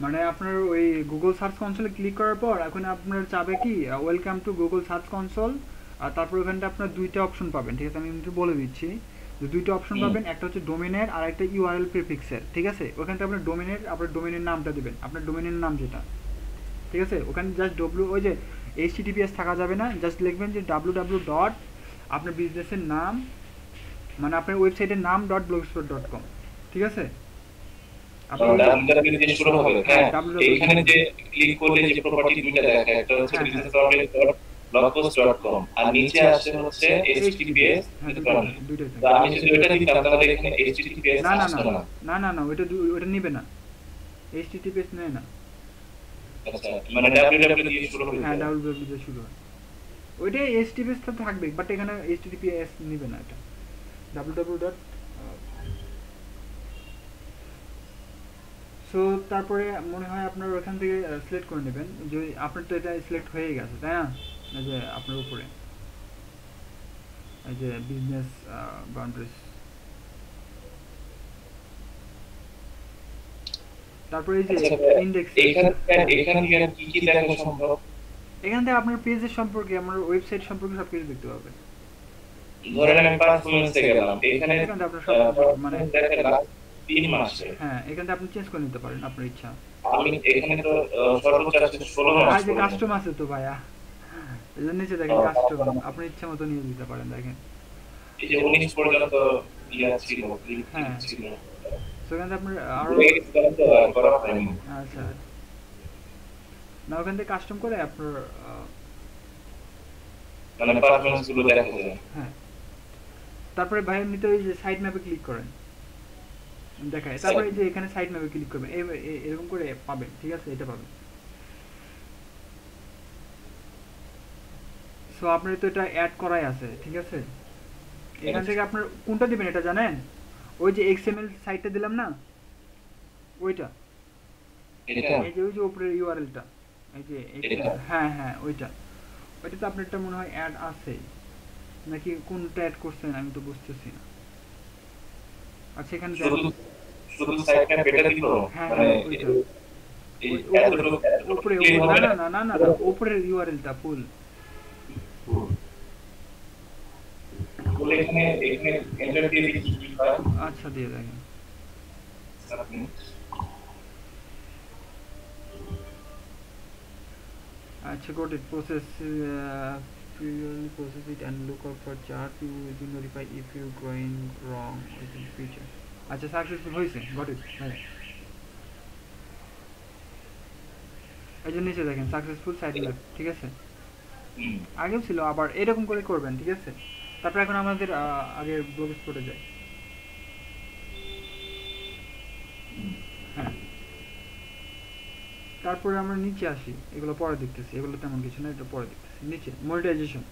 A: মানে আপনার ওই গুগল সার্চ কনসোলে ক্লিক করার পর এখন আপনার চাবে কি welcome to Google search console, আর তারপর ওখানটা আপনার দুইটা অপশন পাবেন, ঠিক আছে। আমি একটু বলে দিচ্ছি যে দুইটা অপশন পাবেন, একটা হচ্ছে ডোমেনের আর একটা ইউআরএল প্রিফিক্সের, ঠিক আছে। ওখানটা আপনার ডোমেনের, আপনার ডোমেনের নামটা দিবেন, আপনার ডোমেনের নাম যেটা, ঠিক আছে। ওখানে জাস্ট ডব্লিউ, ওই যে এইচটিটিপিএস থাকা যাবে না, জাস্ট লিখবেন যে www ডট আপনার বিজনেসের নাম, মানে আপনার ওয়েবসাইটের নাম ডট ব্লগস্পট ডট কম, ঠিক আছে। আপনার
B: www দিয়ে শুরু হবে, হ্যাঁ।
A: www
B: এখানে যে ক্লিক করলে যে প্রপার্টি দুটো দেখায়, একটা হচ্ছে
A: হ্যাঁ,
B: business.blogpost.com আর নিচে আসে হচ্ছে https
A: হ্যাঁ দুইটাই
B: তো
A: থাকে।
B: আমি যদি ওটা দিতাম তাহলে এখানে https
A: না না না
B: আসতো না।
A: না না না, ওইটা নিবে না, এইচটিটিপিএস নেয় না।
B: আচ্ছা, মানে www দিয়ে শুরু হবে।
A: হ্যাঁ www দিয়ে শুরু হয়, ওইটা এইচটিটিপিএস তো থাকবে, বাট এখানে এইচটিটিপিএস নিবে না, এটা www ডট। সো তারপরে মনে হয় আপনার ওখান থেকে সিলেক্ট করে নেবেন, যে আপনার তো এটা সিলেক্ট হয়ে গেছে তাই না, এই যে আপনার উপরে এই যে বিজনেস বাউন্ডারিজ, তারপরে এই যে ইন্ডেক্স,
B: এখানে কি কি দেখা সম্ভব?
A: এখান থেকে আপনার পেজের সম্পর্কে, আমার ওয়েবসাইট সম্পর্কে সবকিছু দেখতে পাবেন।
B: ধরেন আমি পারফরম্যান্সে গেলাম, এখানে
A: এখান থেকে আপনার সব মানে
B: দেখা লাস্ট 3 মাসে
A: হ্যাঁ, এখান থেকে আপনি চেঞ্জ করে নিতে পারেন আপনার ইচ্ছা।
B: আমি এখানে তো সর্বোচ্চ আছে 16 মাস
A: আর যে
B: পর্যন্ত।
A: কাস্টম আছে তো ভাইয়া, এই যে নিচে দেখেন কাস্টম, আপনার ইচ্ছা মতো নিয়ে দিতে পারেন, দেখেন
B: এই যে 19 পর্যন্ত ইয়া ছিল,
A: হ্যাঁ।
B: ছিল
A: সেখান থেকে আপনার আরো
B: করা হয়নি।
A: আচ্ছা না, ওখান থেকে কাস্টম করে আপনার
B: মানে পারফরম্যান্স গুলো দেখা যায়।
A: হ্যাঁ। তারপরে ভাই এমনিতে ওই যে সাইট ম্যাপে ক্লিক করেন, দেখায়, তারপরে এই যে এখানে সাইট ম্যাপে ক্লিক করবেন, এরকম করে পাবেন, ঠিক আছে, এটা পাবেন। সো আপনার তো এটা অ্যাড করাই আছে, ঠিক আছে। এখান থেকে আপনার কোনটা দিবেন এটা জানেন, ওই যে এক্সএমএল সাইটটা দিলাম না, ওইটা,
B: এটা
A: এই যে ওই যে উপরের ইউআরএলটা, এই যে হ্যাঁ হ্যাঁ ওইটা, ওইটা তো আপনার একটা মনে হয় অ্যাড আছে নাকি, কোনটা অ্যাড করছেন আমি তো বুঝতেছি না। আচ্ছা এখানে
B: শুধু সাইট ম্যাপ এটা দিব,
A: হ্যাঁ
B: মানে
A: হ্যাঁ ওইটা,
B: এই
A: উপরে না না না না না না, উপরের ইউআরএলটা ফুল,
B: বলে এখানে এন্টার দিয়ে কি কি হয়।
A: আচ্ছা দিয়ে দেখেন। আচ্ছা got it, process periodically process it and look out for chart you will notify if you going wrong with the future. আচ্ছা সাকসেসফুল হয়েছে, got it, হ্যাঁ এই যে নিচে দেখেন সাকসেসফুল সাইট লেফট, ঠিক আছে?
B: হুম।
A: আগেও ছিল, আবার এরকম করে করবেন, ঠিক আছে? তারপর এখন আমাদের আগের ব্লগ স্পটে যাই। হ্যাঁ, তারপরে আমরা নিচে আসি, এগুলো পরে দেখতেছি, এগুলো তেমন কিছু না, এটা পরে দেখতেছি। নিচে মনিটাইজেশন।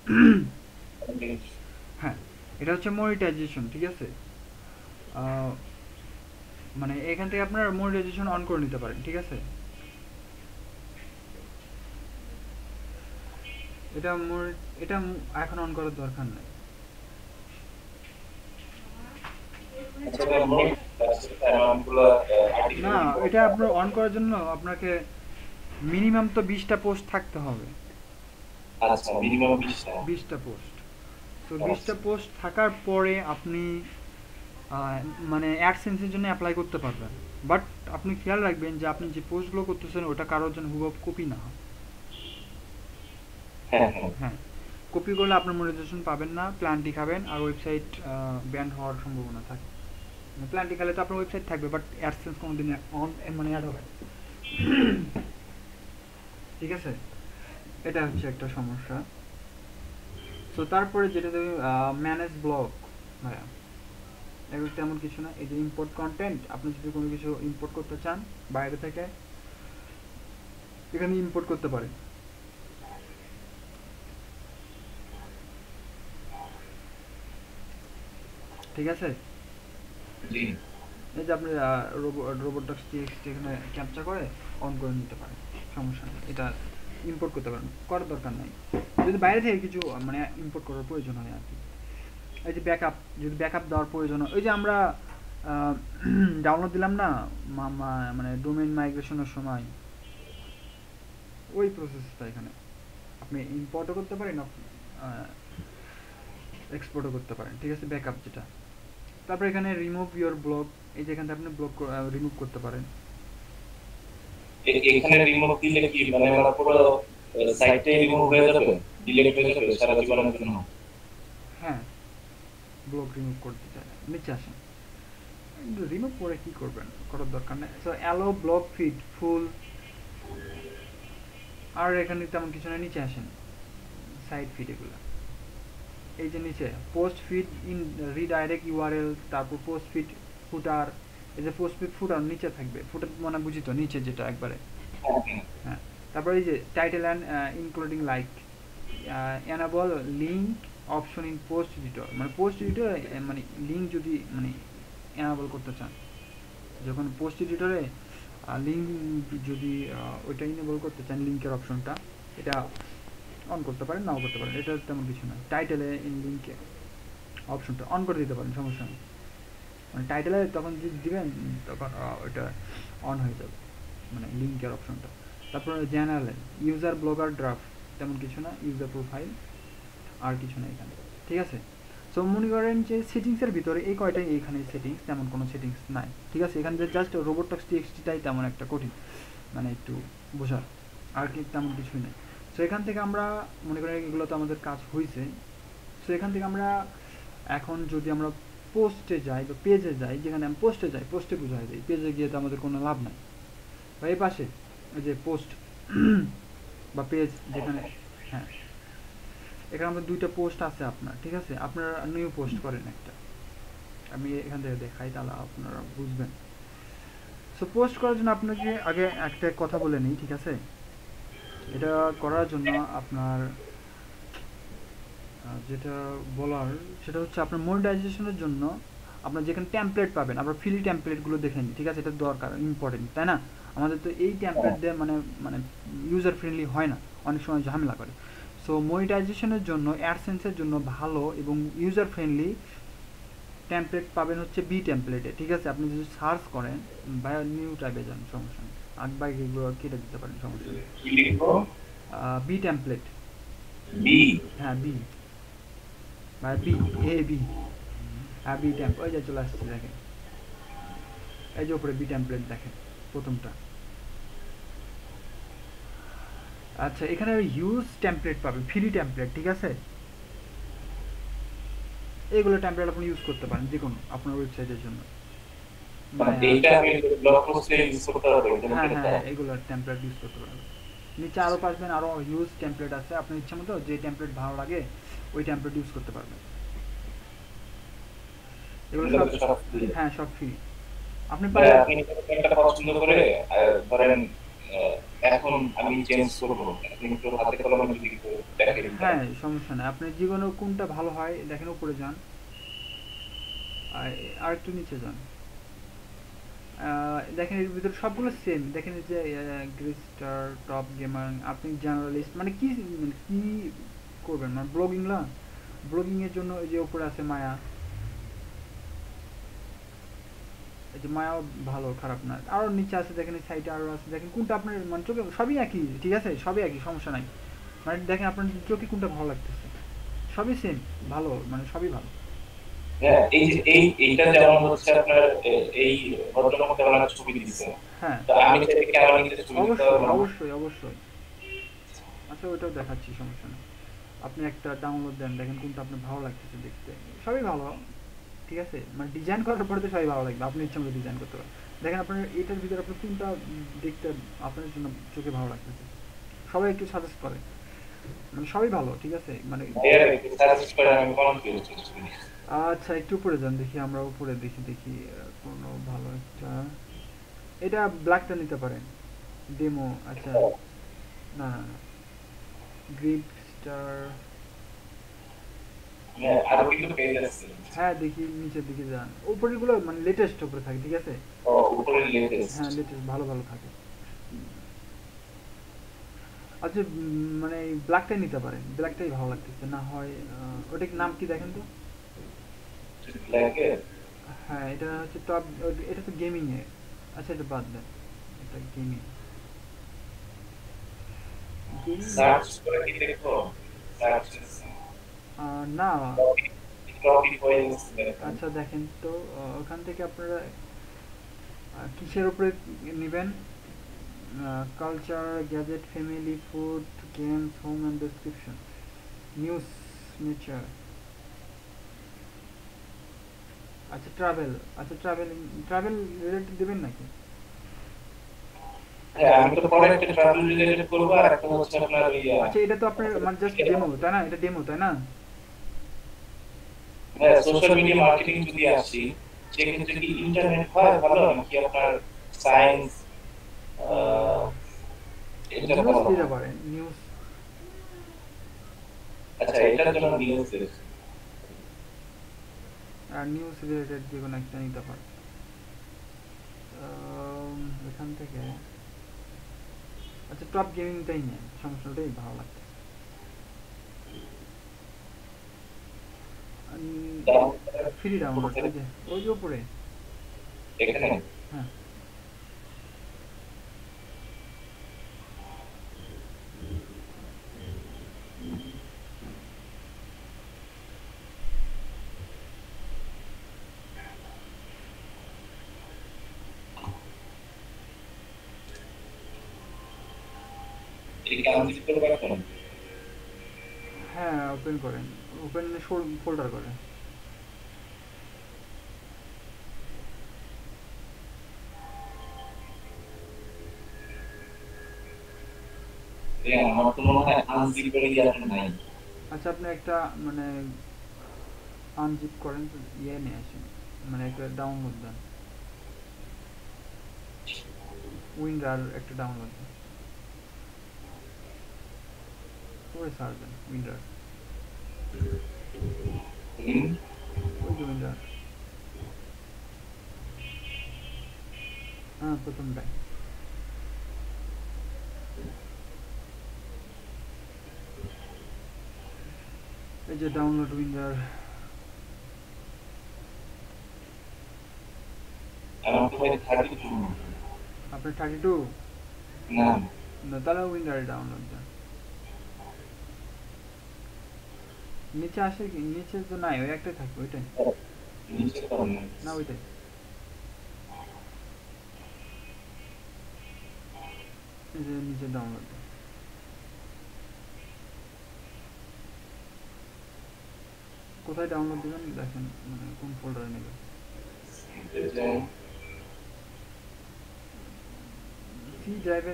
A: হ্যাঁ, এটা হচ্ছে মনিটাইজেশন, ঠিক আছে? আহ, মানে এখান থেকে আপনার মনিটাইজেশন অন করে নিতে পারেন, ঠিক আছে? এটা এটা এখন অন করার দরকার নেই।
B: আচ্ছা, তাহলে মোট অ্যামাউন্টগুলো
A: না,
B: আর্টিকেল
A: এটা আপনার অন করার জন্য আপনাকে মিনিমাম তো 20টা পোস্ট থাকতে হবে।
B: আচ্ছা, মিনিমাম 20টা।
A: 20টা পোস্ট। তো
B: আচ্ছা।
A: 20টা পোস্ট থাকার পরে আপনি মানে অ্যাডসেন্সের জন্য অ্যাপ্লাই করতে পারবেন। বাট আপনি খেয়াল রাখবেন যে আপনি যে পোস্টগুলো করতেছেন ওটা কারোর জন্য হুবহু কপি না হয়।
B: হ্যাঁ, হ্যাঁ।
A: হ্যাঁ, কপি করলে আপনার মনিটাইজেশন পাবেন না, প্ল্যানটি খাবেন, আর ওয়েবসাইট ব্যান হওয়ার সম্ভাবনা থাকে। প্ল্যানটি খেলে তো আপনার ওয়েবসাইট থাকবে, বাট অ্যাডসেন্স কোনোদিন অন মানে অ্যাড হবে না। ঠিক আছে, এটা হচ্ছে একটা সমস্যা। সো তারপরে যেটা দেবে ম্যানেজ ব্লগ। ভাইয়া এগুলো তেমন কিছু না। এই যে ইম্পোর্ট কন্টেন্ট, আপনি যদি কোনো কিছু ইম্পোর্ট করতে চান বাইরে থেকে, এখানে ইম্পোর্ট করতে পারেন। ঠিক আছে,
B: জি।
A: এই যে আপনি robots.txt এখানে ক্যাপচার করে অন করে নিতে পারেন, সমস্যা নেই। এটা ইম্পোর্ট করতে পারেন, করার দরকার নাই যদি বাইরে থেকে কিছু মানে ইম্পোর্ট করার প্রয়োজন হয় আর কি। এই যে ব্যাকআপ, যদি ব্যাকআপ দেওয়ার প্রয়োজন হয়, ওই যে আমরা ডাউনলোড দিলাম না মানে ডোমেইন মাইগ্রেশনের সময়, ওই প্রসেসটা এখানে আপনি ইম্পোর্টও করতে পারেন, এক্সপোর্টও করতে পারেন, ঠিক আছে? ব্যাকআপ যেটা। তারপর এখানে রিমুভ ইওর ব্লগ, এই যে এখান থেকে আপনি ব্লগ রিমুভ করতে পারেন।
B: এখানে রিমুভ দিলে কি মানে আমার পুরো সাইটটাই রিমুভ হয়ে যাবে, ডিলিট হয়ে যাবে সারা জীবনের জন্য?
A: হ্যাঁ, ব্লগ রিমুভ করতে চাই, নিচে আসেন। রিমুভ করে কি করবেন, করার দরকার নেই। সো অ্যালো ব্লগ ফিড ফুল, আর এখানে তেমন কিছু না, নিচে আসেন সাইড ফিড এগুলো। এই যে নিচে post feed in redirect URL, তারপর পোস্ট ফিড ফুটার। এই যে পোস্ট ফিড ফুটার নিচে থাকবে, ফুটার মানে বুঝি তো, নিচে যেটা একবারে। হ্যাঁ, তারপর এই যে title and including like, enable link option in post editor, মানে পোস্ট এডিটর মানে লিঙ্ক যদি মানে এনাবল করতে চান, যখন পোস্ট এডিটরে লিঙ্ক যদি ওইটা ইনেবল করতে চান, লিঙ্কের অপশনটা, এটা অন করতে পারেন, নাও করতে পারেন, এটা তেমন কিছু না। টাইটেলে ইন লিঙ্কে অপশনটা অন করে দিতে পারেন, সমস্যা নেই। মানে টাইটেলে তখন যদি দিবেন তখন ওইটা অন হয়ে যাবে, মানে লিঙ্কের অপশনটা। তারপর জেনারেল ইউজার ব্লগার ড্রাফট, তেমন কিছু না, ইউজার প্রোফাইল, আর কিছু না এখানে, ঠিক আছে? সো মনে করেন যে সেটিংসের ভিতরে এই কয়টাই এইখানে সেটিংস, তেমন কোনো সেটিংস নাই, ঠিক আছে? এখানে জাস্ট robots.txt-টাই তেমন একটা কঠিন, মানে একটু বোঝার, আর কি তেমন কিছুই নেই। সো এখান থেকে আমরা মনে করেন এগুলো তো আমাদের কাজ হয়েছে। সো এখান থেকে আমরা এখন যদি আমরা পোস্টে যাই বা পেজে যাই, যেখানে আমি পোস্টে যাই, পোস্টে বোঝাই দিই, পেজে গিয়ে তো আমাদের কোনো লাভ নাই। বা এই পাশে ওই যে পোস্ট বা পেজ যেখানে, হ্যাঁ, এখানে আমাদের দুইটা পোস্ট আছে আপনার, ঠিক আছে? আপনারা নিউ পোস্ট করেন একটা, আমি এখান থেকে দেখাই তাহলে আপনারা বুঝবেন। সো পোস্ট করার জন্য আপনাকে আগে একটা কথা বলে নিই, ঠিক আছে? এটা করার জন্য আপনার যেটা বলার সেটা হচ্ছে আপনার মনিটাইজেশনের জন্য আপনার যেখানে টেমপ্লেট পাবেন, আপনার ফ্রি টেমপ্লেটগুলো দেখে নিন, ঠিক আছে? এটা দরকার, ইম্পর্টেন্ট, তাই না? আমাদের তো এই টেমপ্লেট দিয়ে মানে মানে ইউজার ফ্রেন্ডলি হয় না, অনেক সময় ঝামেলা করে। সো মনিটাইজেশনের জন্য, অ্যাডসেন্সের জন্য ভালো এবং ইউজার ফ্রেন্ডলি টেমপ্লেট পাবেন হচ্ছে বি টেমপ্লেটে, ঠিক আছে? আপনি যদি সার্চ করেন বা নিউ টাইপে যান, সমস্যা নেই, আগ এগুলো কেটে দিতে পারেন, সমস্যা নেই।
B: কি লিখবো?
A: B template,
B: B.
A: হ্যাঁ বি, বা বি, এ বি, হ্যাঁ বি টেম্প, ওই যে চলে আসছে দেখেন, এই যে উপরে বি টেমপ্লেট দেখেন প্রথমটা। আচ্ছা, এখানে ইউজ টেমপ্লেট পাবেন, ফ্রি টেমপ্লেট, ঠিক আছে? এইগুলো টেমপ্লেট আপনি ইউজ করতে পারেন যে কোনো আপনার ওয়েবসাইটের জন্য।
B: মানে এইটা আমি ব্লগ পোস্টে ইউজ করতে পারবো,
A: হ্যাঁ হ্যাঁ, এগুলো টেমপ্লেট ইউজ করতে পারবেন। নিচে আরও পাবেন, আরও ইউজ টেমপ্লেট আছে, আপনার ইচ্ছা মতো যে টেমপ্লেট ভালো লাগে ওই টেমপ্লেট ইউজ করতে পারবেন। এগুলো
B: এগুলো
A: সব,
B: তো সব free।
A: হ্যাঁ সব ফ্রি। আপনি
B: ভাই
A: পারলে,
B: আপনি একটা পছন্দ করে ধরেন আহ, এখন আমি চেঞ্জ করবো, আপনি একটু হাতে কলমে যদি একটু দেখে দিতেন।
A: হ্যাঁ সমস্যা নেই, আপনার জীবনে কোনটা ভালো হয় দেখেন, উপরে যান, আর একটু নিচে যান, দেখেন এর ভিতরে সবগুলো সেম, দেখেন এই যে গ্রিস্টার, টপ গেমার, আপনি জার্নালিস্ট, মানে কি, মানে কি করবেন, মানে ব্লগিং না, ব্লগিং এর জন্য এই যে উপরে আছে মায়া, এই যে মায়াও ভালো, খারাপ না। আরও নিচে আছে দেখেন, এই সাইডে আরও আছে, দেখেন কোনটা আপনার মানে চোখে, সবই একই, ঠিক আছে সবই একই, সমস্যা নাই। মানে দেখেন আপনার চোখে কোনটা ভালো লাগতেছে, সবই সেম, ভালো, মানে সবই ভালো।
B: হ্যাঁ, এই যে এইটা যেমন হচ্ছে আপনার এই ভদ্রলোক যেমন একটা ছবি দিচ্ছে,
A: হ্যাঁ
B: তো আমি চাইলে ক্যামেরা নিতে ছবি দিতে
A: অবশ্যই
B: পারবো না?
A: অবশ্যই অবশ্যই। আচ্ছা ওইটাও দেখাচ্ছি, সমস্যা নেই। আপনি একটা ডাউনলোড দেন, দেখেন কোনটা আপনার ভালো লাগতেছে দেখতে, সবই ভালো, ঠিক আছে, মানে ডিজাইন করার পরে তো সবই ভালো লাগবে, আপনি ইচ্ছা মতো ডিজাইন করতে পারেন। দেখেন আপনার এটার ভিতরে আপনার কোনটা দেখতে আপনার জন্য চোখে ভালো লাগতেছে, সবাই একটু সাজেস্ট করে, মানে সবই ভালো, ঠিক আছে মানে।
B: ভাইয়া একটু সাজেস্ট করেন, আমি কনফিউজ হচ্ছি।
A: আচ্ছা একটু উপরে যান, দেখি আমরা উপরে দেখি দেখি কোনো ভালো একটা, এটা ব্ল্যাকটা নিতে পারেন, ডেমো, আচ্ছা না না না, গ্রিড স্টার,
B: হ্যাঁ, আরো কিন্তু পেজ আছে।
A: হ্যাঁ দেখি নিচের দিকে যান, উপরেরগুলো মানে লেটেস্ট উপরে থাকে, ঠিক আছে,
B: ও, উপরে লেটেস্ট।
A: হ্যাঁ লেটেস্ট ভালো ভালো থাকে। আচ্ছা মানে ব্ল্যাকটাই নিতে পারেন, ব্ল্যাকটাই ভালো লাগতেছে, না হয় ওটার নাম কি দেখেন তো।
B: লাগে।
A: হ্যাঁ এটা হচ্ছে টপ, এটা তো গেমিং এ, আচ্ছা এটা বাদ দেন, এটা গেমিং, গেমিং
B: সার্চ করে কি দেখো? সার্চ
A: না,
B: কপি পয়েন্টস দেখেন।
A: আচ্ছা দেখেন তো, ওখান থেকে আপনারা কিসের উপরে নেবেন, culture, gadget, family, food, games, home and description, news, nature, আচ্ছা ট্রাভেল, আচ্ছা ট্রাভেলিং, ট্রাভেল রিলেটেড দেবেন নাকি?
B: হ্যাঁ, আমি তো পরে একটা ট্রাভেল রিলেটেড করবো, আর একটা হচ্ছে আপনার
A: আচ্ছা এটা তো আপনার মানে জাস্ট ডেমো তাই না, এটা ডেমো তাই না?
B: হ্যাঁ, সোশ্যাল মিডিয়া মার্কেটিং যদি আসি, সেক্ষেত্রে কি ইন্টারনেট হয় ভালো, নাকি আপনার সায়েন্স এটা
A: নিউজ
B: ভালো
A: দিতে
B: হয়?
A: পারেন, নিউজ,
B: আচ্ছা, এটার জন্য নিউজ।
A: আর নিউজ রিলেটেড যে কোনো একটা নিতে পারেন। এখান থেকে আচ্ছা টপ গেমিংটাই নেন, সমস্যাটাই ভালো লাগছে। ফ্রি ডাউনলোড, ওই যে উপরে,
B: এখানে
A: হ্যাঁ
B: এই আনজিপ করবো এখন।
A: হ্যাঁ ওপেন করেন, ওপেন ফোল্ডার করেন।
B: আমার তো মনে হয় আনজিপ করে গিয়ে এখন নাই।
A: আচ্ছা আপনি একটা মানে আনজিপ করেন তো, ইয়ে নিয়ে আসেন, মানে একটা ডাউনলোড দেন, উইন্ডার একটা ডাউনলোড দেন, করে সার্চ দেন উইন্ডার,
B: হুম,
A: ওই যে উইন্ডার, হ্যাঁ প্রথমটাই, এই যে ডাউনলোড উইন্ডার।
B: আমার তো ভাই 32।
A: আপনার 32,
B: না,
A: না তাহলে উইন্ডারে ডাউনলোড দেন। নিচে আসে কি, নিচে তো নাই, ওই একটাই থাকবে ওইটাই,
B: নিচে তো নেই।
A: না ওইটাই, এই যে নিচে ডাউনলোড দেন, কোথায় ডাউনলোড দেবেন দেখেন, মানে কোন ফোল্ডারে নেবেন।
B: এই যে
A: সি ড্রাইভে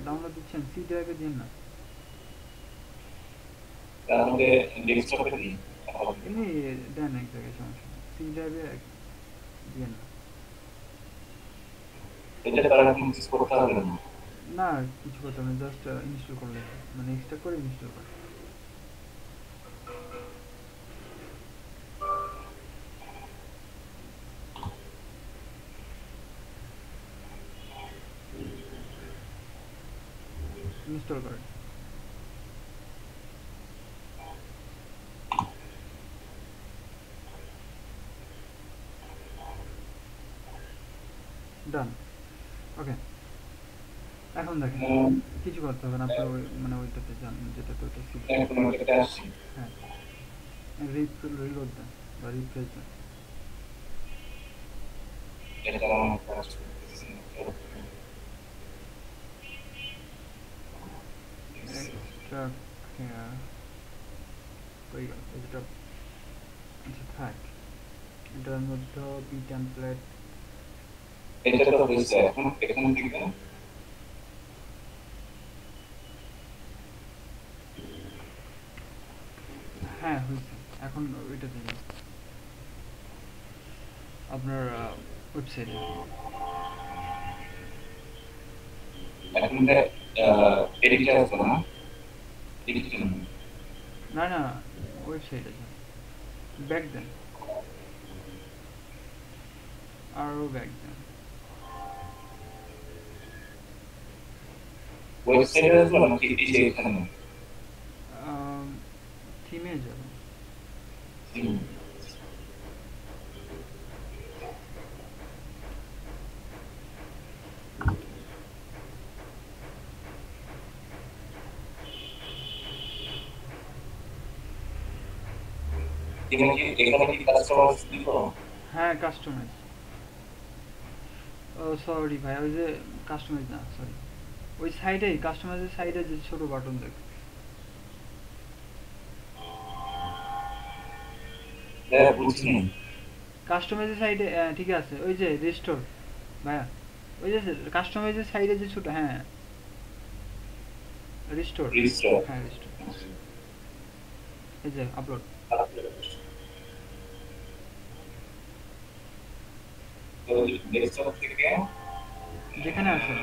A: ডাউনলোড দিচ্ছেন, সি ড্রাইভে দিন না,
B: তার মধ্যে ডেস্কটপে কি
A: এমনি দেন এক জায়গায়, সমস্যা নেই, সি ড্রাইভে দিয়েন না।
B: এটা তারা এখন কিছু করতে হবে না।
A: না কিছু করতে হবে না, জাস্ট ইনস্টল করলে হবে। মানে এক্সট্রা করে ইনস্টল করে। ইনস্টল করেন। ডান। ওকে, এখন দেখেন কিছু করতে হবে না, আপনার ওই মানে ওইটাতে যান যেটাতে ওইটা সিলেক্ট।
B: এখন ওইটাতে আসছি।
A: হ্যাঁ, রিলোড দেন বা রিফ্রেশ দেন।
B: এটা আমার কাজ করতেছে না।
A: এক্সট্রা হেয়ার কই গেল এটা? আচ্ছা থাক, এটার মধ্যে বি টেমপ্লেট।
B: এটা তো হয়েছে, এখন এখান থেকে
A: হ্যাঁ হয়েছে, এখন ওইটাতে যান, আপনার ওয়েবসাইটে।
B: এখন এডিটর আছে না, এডিটর
A: না না, ওয়েবসাইটে যান, ব্যাক দেন, আরও ব্যাক দেন।
B: ওয়েবসাইটে আসবো নাকি এই যে এখানে
A: থিমে যাবেন।
B: এখানে কি কাস্টমার দিব?
A: হ্যাঁ কাস্টমাইজ, ও সরি ভাই, ওই যে কাস্টমাইজ না, সরি, ওই সাইডেই কাস্টমাইজের সাইডে যে ছোট বাটন দেখ,
B: হ্যাঁ বুঝিনি।
A: কাস্টমাইজের সাইডে ঠিক আছে, ওই যে রিস্টোর ভাইয়া, ওই যে কাস্টমাইজের সাইডে যে ছোট, হ্যাঁ রিস্টোর,
B: রেজিস্টার
A: হ্যাঁ রিস্টোর, এই যে আপলোড।
B: তো ডেস্কটপ থেকে
A: যেখানে আছেন,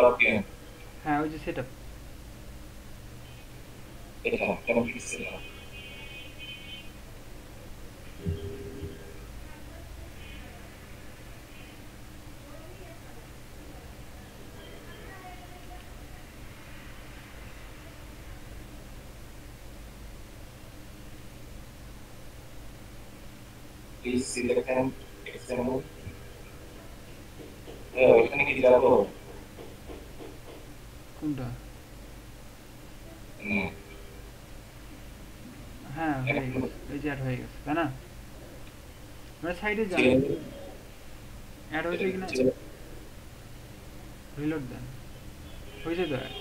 B: ওকে
A: হ্যাঁ ওই যে সেট আপ,
B: এটা কেমন কিছু না। Please select and example. ওইখানে কি যাবো?
A: কোনটা?
B: না
A: হ্যাঁ হয়ে গেছে, এই যে অ্যাড হয়ে গেছে, তাই না? মানে সাইডে যান, অ্যাড হয়েছে কিনা রিলোড দেন, হয়েছে তো add।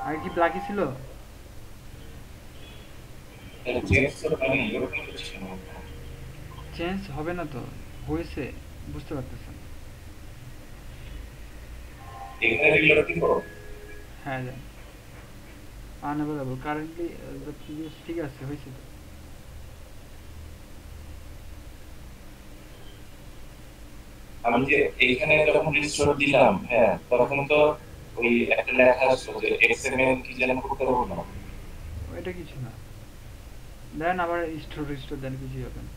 A: আগে কি ব্ল্যাকই ছিল?
B: চেঞ্জ তো পানি এরকম কিছু না।
A: চেঞ্জ হবে না তো, হয়েছে, বুঝতে পারতেছেন?
B: এখানে রিলোড দিব।
A: হ্যাঁ দেন, আনঅ্যাভেলেবল কারেন্টলি দ্য প্রিভিয়াস, ঠিক আছে হয়েছে তো।
B: আমি যে এইখানে যখন রেজিস্টার দিলাম, হ্যাঁ তখন তো ওই একটা লেখা আসলো যে এক্সএমএল কি যেন করতে পারবো না।
A: এটা কিছু না, দেন আবার স্টোর রিস্টোর দেন, কিছুই হবে না।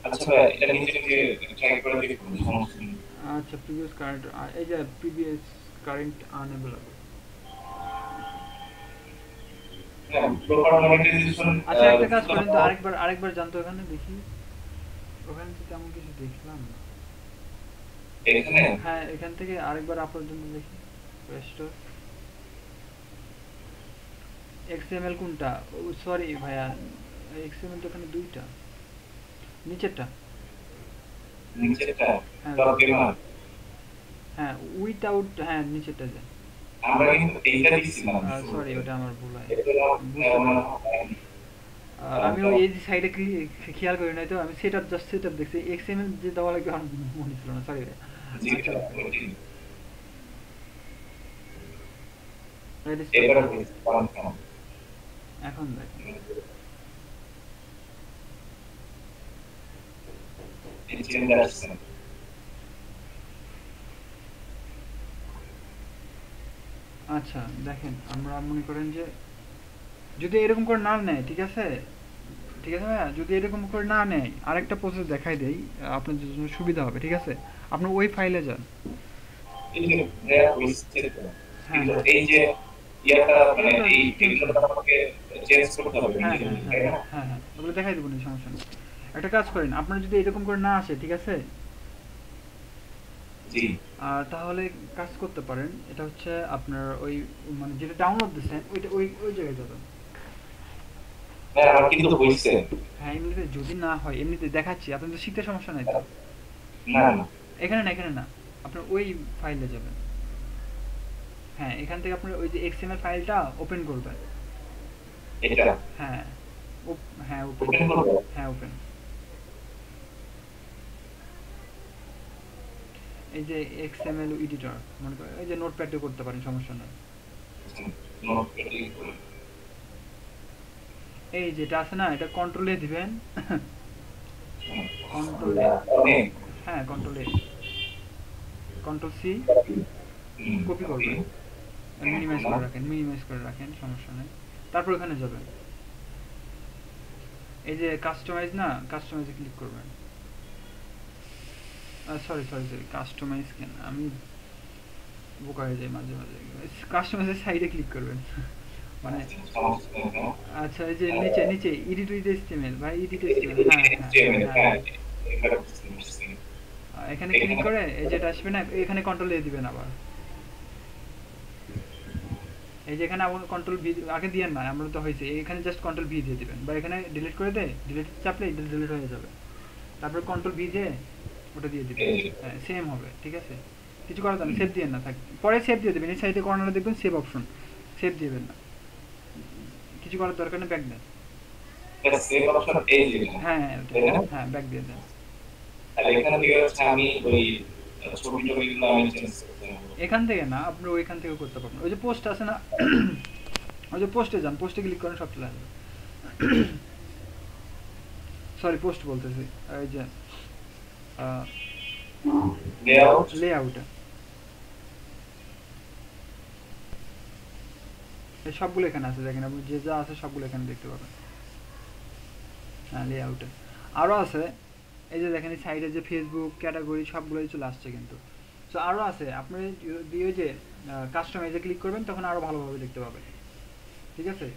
B: আচ্ছা ভাই এটা নিজে নিজে ট্রাই করে দেখুন, সমস্যা নেই।
A: আচ্ছা প্রিভিয়াস কারেন্ট, এই যে প্রিভিয়াস কারেন্ট আনঅ্যাভেলেবল।
B: হ্যাঁ প্রপার মনিটাইজেশন।
A: আচ্ছা একটা কাজ করেন তো, আরেকবার জানতো ওখানে দেখি, ওখানে তো তেমন কিছু দেখলাম না।
B: এখানে
A: হ্যাঁ এখান থেকে আরেকবার আপলোড জন্য দেখি, রেস্টোর এক্সএমএল কোনটা? সরি ভাইয়া, এক্সএমএল তো ওখানে দুইটা, নিচেরটা।
B: নিচেরটা
A: হ্যাঁ
B: ডট গেমার।
A: হ্যাঁ উইথআউট, হ্যাঁ নিচেরটা যান,
B: আমরা কিন্তু এইটা দিছিলাম
A: সরি,
B: শুরুতে,
A: ওটা আমার ভুল হয়,
B: এটা
A: বুঝতে
B: মনে
A: পারছি।
B: হয়
A: আমিও
B: তো
A: এই যে সাইডে খেয়াল করি নাই তো, আমি জাস্ট সেট আপ দেখছি, এক্সএমএল যে দেওয়া লাগবে আমার মনে ছিল না, সরি।
B: জি
A: আচ্ছা ওকে,
B: ওইটাই।
A: রেজিস্টার
B: এবারে
A: হ্যাঁ।
B: হয়েছে কারণ কেমন
A: এখন দেখেন,
B: এই চেঞ্জ আসছে।
A: আচ্ছা দেখেন, আমরা মনে করেন যে যদি এরকম করে না নেয়, ঠিক আছে, ঠিক আছে ভাইয়া, যদি এরকম করে না নেয় আরেকটা প্রসেস দেখাই দেই, আপনার জন্য সুবিধা হবে, ঠিক আছে। আপনার ওই ফাইলে যান।
B: এই যে ভাইয়া হয়েছে তো,
A: হ্যাঁ
B: কিন্তু
A: হ্যাঁ,
B: এই যে ইয়াটা মানে
A: ওটা
B: এই
A: চেঞ্জ
B: এগুলো
A: করে,
B: তো আমাকে চেঞ্জ করতে হবে
A: হ্যাঁ
B: নিজে
A: হ্যাঁ
B: নিজে,
A: হ্যাঁ
B: তাই না?
A: হ্যাঁ হ্যাঁ, ওগুলো দেখাই দেবো না, সমস্যা নেই। একটা কাজ করেন, আপনার যদি এরকম করে না আসে, ঠিক আছে,
B: জি
A: আর তাহলে কাজ করতে পারেন, এটা হচ্ছে আপনার ওই মানে যেটা ডাউনলোড দিচ্ছেন ওইটা ওই ওই জায়গায় যাবেন।
B: হ্যাঁ আমার কিন্তু হয়েছে।
A: হ্যাঁ, এমনিতে যদি না হয়, এমনিতে দেখাচ্ছি, আপনাদের শিখতে সমস্যা নাই তো।
B: না না
A: এখানে না, এখানে না, আপনার ওই ফাইলে যাবেন। হ্যাঁ, এখান থেকে আপনার ওই যে এক্সএমএল ফাইলটা ওপেন করবেন।
B: এটা
A: হ্যাঁ, হ্যাঁ ওপেন,
B: ওপেন করবো।
A: হ্যাঁ ওপেন। এই যে এক্সএমএল এডিটর, মনে করেন এই যে নোটপ্যাডে করতে পারেন, সমস্যা নেই।
B: নোট পেটি করে।
A: এই যেটা আছে না, এটা কন্ট্রোলে দিবেন। কন্ট্রোলে,
B: আল্লাহ, অনেক
A: হ্যাঁ কন্ট্রোলে, কন্ট্রোল সি, কপি
B: ওকে
A: করবেন, মিনিমাইজ করে রাখেন, মিনিমাইজ করে রাখেন, সমস্যা নেই। তারপর ওখানে যাবেন, এই যে কাস্টমাইজ না, কাস্টমাইজে ক্লিক করবেন। সরি সরি সরি, কাস্টমাইজ কেন, আমি বোকা হয়ে যাই মাঝে মাঝে। কাস্টমাইজের সাইডে ক্লিক করবেন। মানে
B: সমস্যা নেই, হ্যাঁ।
A: আচ্ছা, এই যে নিচে নিচে এডিট উইথ এইচটিএমএল, ভাই এডিট এইচটিএমএল, হ্যাঁ হ্যাঁ হ্যাঁ
B: হ্যাঁ
A: হ্যাঁ।
B: এবার বুঝতে পারছি।
A: এখানে ক্লিক
B: এখানে
A: করে এই যেটা আসবে না, এখানে কন্ট্রোল দিয়ে দিবেন আবার। এই যে এখানে আমার কন্ট্রোল ভি আগে দিয়েন না, আমরা তো হয়েছে, এখানে জাস্ট কন্ট্রোল ভি দিয়ে দিবেন, বা এখানে ডিলিট করে দে, ডিলিট চাপলে এটা ডিলিট হয়ে যাবে। তারপর কন্ট্রোল ভি দিয়ে ওটা দিয়ে দিবেন।
B: এই যে
A: হ্যাঁ সেম হবে, ঠিক আছে। কিছু করার জন্য সেভ দিয়ে না থাক, পরে সেভ দিয়ে দেবেন, এই সাইডে কর্নারে দেখবেন সেভ অপশন, সেভ দিবেন না, কিছু করার দরকার নেই, ব্যাক দেন।
B: এটা সেভ অপশন এই যে,
A: হ্যাঁ হ্যাঁ ওটা,
B: তাই না?
A: হ্যাঁ ব্যাক দিয়ে দেন।
B: আর এখান থেকে হচ্ছে আমি ওই ছবি টবিগুলো আমি চেঞ্জ করতে হবে।
A: এখান থেকে না, আপনি ওইখান থেকেও করতে পারবেন, ওই যে পোস্ট আছে না, ওই যে পোস্টে যান, পোস্টে ক্লিক করেন, সব চলে আসবে। সরি, পোস্ট বলতেছি, ওই যে
B: লেআউট
A: লেআউটে, এই সবগুলো এখানে আছে, দেখেন আপনি যে যা আছে সবগুলো এখানে দেখতে পাবেন। হ্যাঁ লেআউটে আরও আছে, এই যে দেখেন এই সাইডে যে ফেসবুক ক্যাটাগরি সবগুলোই চলে আসছে কিন্তু। সো আরও আছে, আপনি যদি ওই যে কাস্টমাইজে ক্লিক করবেন তখন আরও ভালোভাবে দেখতে পাবেন, ঠিক আছে।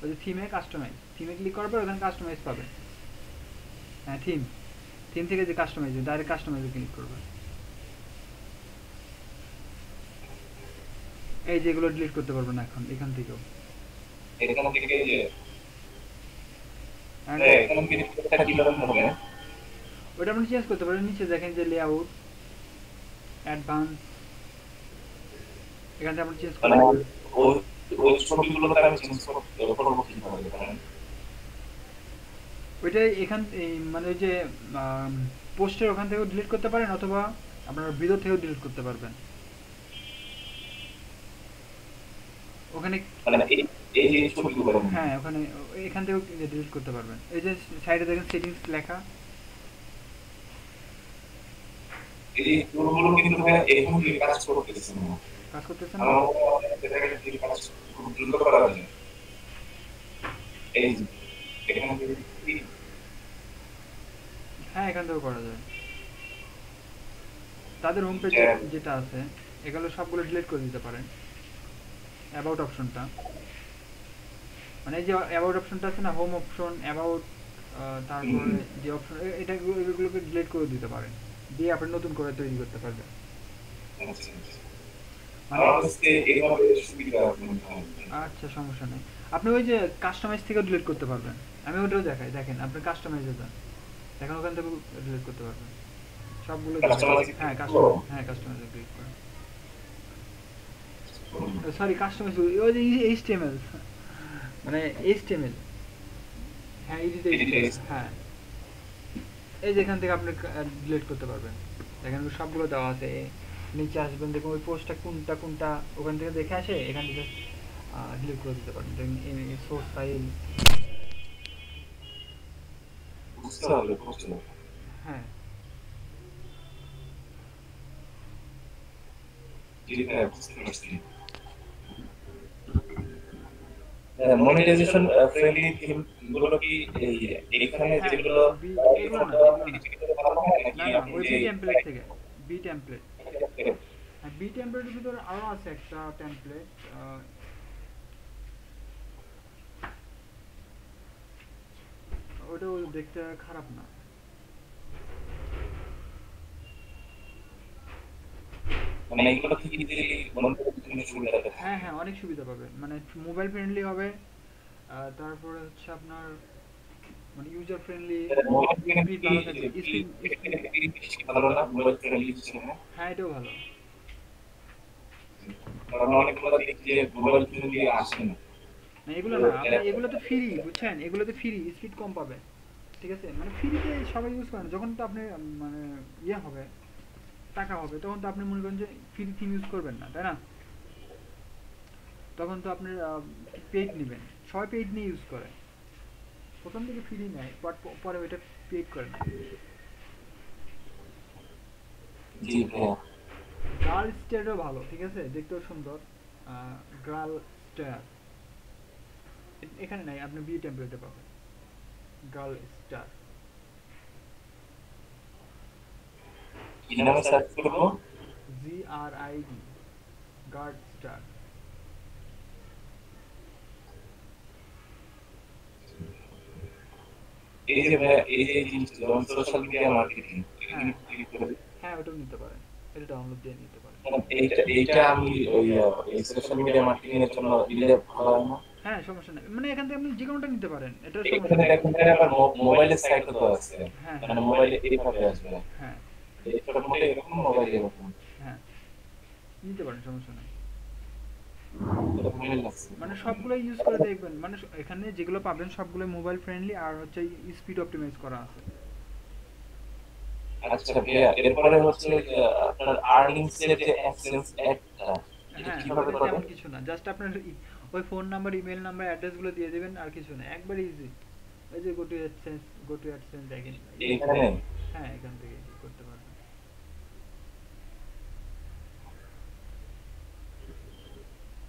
A: ওই যে থিমে কাস্টমাইজ, থিমে ক্লিক করার পর ওখানে কাস্টমাইজ পাবেন। হ্যাঁ থিম, থিম থেকে যে কাস্টমাইজ, ডাইরেক্ট কাস্টমাইজে ক্লিক করবেন। এই যেগুলো ডিলিট করতে পারবেন এখন এখান থেকেও।
B: এখান থেকে যে
A: And
B: এখান থেকে এটা কিভাবে হবে?
A: ওটা আপনি চেঞ্জ করতে পারেন, নিচে দেখেন যে লেআউট, অ্যাডভান্স, এখান থেকে আপনি চেঞ্জ
B: মানে
A: করতে পারেন।
B: ওই ওই ছবিগুলোকে আমি চেঞ্জ করবো কিভাবে? কারণ
A: ওইটা এখান মানে ওই যে পোস্টের ওখান থেকেও ডিলিট করতে পারেন, অথবা আপনার ভিডিও থেকেও ডিলিট করতে পারবেন ওখানে।
B: মানে এই যে ছবিগুলো,
A: হ্যাঁ ওখানে, এখান থেকেও ডিলিট করতে পারবেন। এই যে সাইডে দেখেন সেটিংস লেখা,
B: এই টুলগুলো কিন্তু ভাই এখন যে কাজ করতেছে না।
A: কাজ করতেছে না।
B: আমার মনে হয় এটাকে যদি কাজ খুব দ্রুত করা যায়। এই যে এখানে যদি
A: হ্যাঁ এখান থেকেও করা যায়। তাদের হোম পেজে যেটা আছে এগুলো সবগুলো ডিলিট করে দিতে পারেন। অ্যাবাউট অপশনটা, মানে এই যে অ্যাবাউট অপশনটা আছে না, হোম অপশন, অ্যাবাউট, তারপরে যে অপশন, এটা এগুলোকে ডিলিট করে দিতে পারেন, দিয়ে আপনি নতুন করে তৈরি করতে পারবেন। মানে
B: আমার কাছে এইভাবে সুবিধা মনে হয়।
A: আচ্ছা সমস্যা নেই, আপনি ওই যে কাস্টমাইজ থেকেও ডিলিট করতে পারবেন। আমি ওটাও দেখাই, দেখেন আপনি কাস্টমাইজে যান, দেখেন ওখান থেকে ডিলিট করতে পারবেন সবগুলো। হ্যাঁ কাস্টমাইজ, হ্যাঁ কাস্টমাইজে ক্লিক করেন। সরি কাস্টমাইজ, ওই যে এইচটিএমএল, মানে এইচটিএমএল, হ্যাঁ এডিট এইচটিএমএল, হ্যাঁ এই যে এখান থেকে আপনি ডিলিট করতে পারবেন, দেখেন সবগুলো দেওয়া আছে, নিচে আসবেন দেখুন ওই পোস্টটা কোনটা কোনটা ওখান থেকে দেখে আসে এখান থেকে ডিলিট করে দিতে পারেন, দেখুন সোর্স ফাইল,
B: বুঝতে পারলে বুঝতে
A: হ্যাঁ
B: জি ভাই বুঝতে পারছি। মনিটাইজেশন ফ্রেন্ডলি থিম গুলো কি এই এইখানে
A: হ্যাঁ
B: যেগুলো
A: বি,
B: এই
A: এগুলো না
B: ফোনটা
A: এগুলো না,
B: বানানো হয় নাকি
A: না না
B: আপনি
A: ওই
B: যে
A: বি টেমপ্লেট থেকে, বি টেমপ্লেট, হ্যাঁ বি টেমপ্লেটের ভিতরে আরও আছে একটা টেমপ্লেট, ওটাও দেখতে খারাপ না।
B: মানে এগুলো থেকে ইজিলি মনিটাইজেশনের সুবিধা পাচ্ছে।
A: হ্যাঁ হ্যাঁ অনেক সুবিধা পাবেন, মানে মোবাইল ফ্রেন্ডলি হবে, তারপরে হচ্ছে আপনার মানে user friendly,
B: mobile friendly
A: speed
B: কি
A: ভালো থাকবে, স্পিড স্পিড,
B: ভালো না মোবাইল ফ্রেন্ডলি হিসেবে?
A: হ্যাঁ এটাও ভালো।
B: কারণ অনেকগুলো দেখি যে মোবাইল ফ্রেন্ডলি আসে না।
A: না এগুলো না, আপনি এগুলো তো ফ্রি বুঝছেন, এগুলো তো ফ্রি, স্পিড কম পাবে, ঠিক আছে, মানে ফ্রিতে সবাই ইউজ করে না, যখন তো আপনি মানে ইয়ে হবে, টাকা হবে, তখন তো আপনি মনে করেন যে ফ্রি থিম ইউজ করবেন না, তাই না, তখন তো আপনি পেইড নেবেন, সবাই পেইড নিয়ে ইউজ করে, প্রথম থেকে ফ্রি নেয় বাট পরে ওইটা পেইড করে না।
B: জি ভাইয়া।
A: গার্ল স্টারও ভালো, ঠিক আছে, দেখতেও সুন্দর, গার্ল স্টার এখানে নাই, আপনি বি টেমপ্লেটে পাবেন গার্ল স্টার,
B: কি নামে সার্চ করবো?
A: GRID, guard star.
B: এই যে ভাইয়া এই যে জিনিসটা যেমন সোশ্যাল মিডিয়া মার্কেটিং,
A: হ্যাঁ হ্যাঁ ওটাও নিতে পারেন, এটা ডাউনলোড দিয়ে নিতে পারেন।
B: এইটা এইটা আমি ওই এই সোশ্যাল মিডিয়া মার্কেটিং এর জন্য দিলে ভালো হয় না?
A: হ্যাঁ সমস্যা নেই, মানে এখান থেকে আপনি যে কোনোটা নিতে পারেন, এটা সমস্যা
B: এখানে
A: নেই।
B: দেখেন যে আমার মোবাইলের সাইটও তো আছে,
A: হ্যাঁ হ্যাঁ
B: মানে মোবাইলে এইভাবে আসবে,
A: হ্যাঁ
B: এই ছোট মোটো এরকম মোবাইল এরকম
A: হ্যাঁ নিতে পারেন, সমস্যা নেই।
B: এটা ভালো লাগছে।
A: মানে সবগুলো ইউজ করে দেখবেন, মানে এখানে যেগুলো পাবেন সবগুলো মোবাইল ফ্রেন্ডলি আর হচ্ছে স্পিড অপটিমাইজ করা আছে।
B: আচ্ছা ভাইয়া এরপরে হচ্ছে যে আপনার আর্নিংস এর যে অ্যাডসেন্স অ্যাডটা এটা
A: হ্যাঁ
B: কিভাবে
A: ওটা
B: করে?
A: তেমন কিছু না, জাস্ট আপনার ওই ফোন নাম্বার, ইমেল নাম্বার, অ্যাড্রেসগুলো দিয়ে দেবেন, আর কিছু না, একবার ইজি। ওই যে গো টু অ্যাডসেন্স দেখেন,
B: এইখানে
A: হ্যাঁ এখান থেকে করতে পারবেন,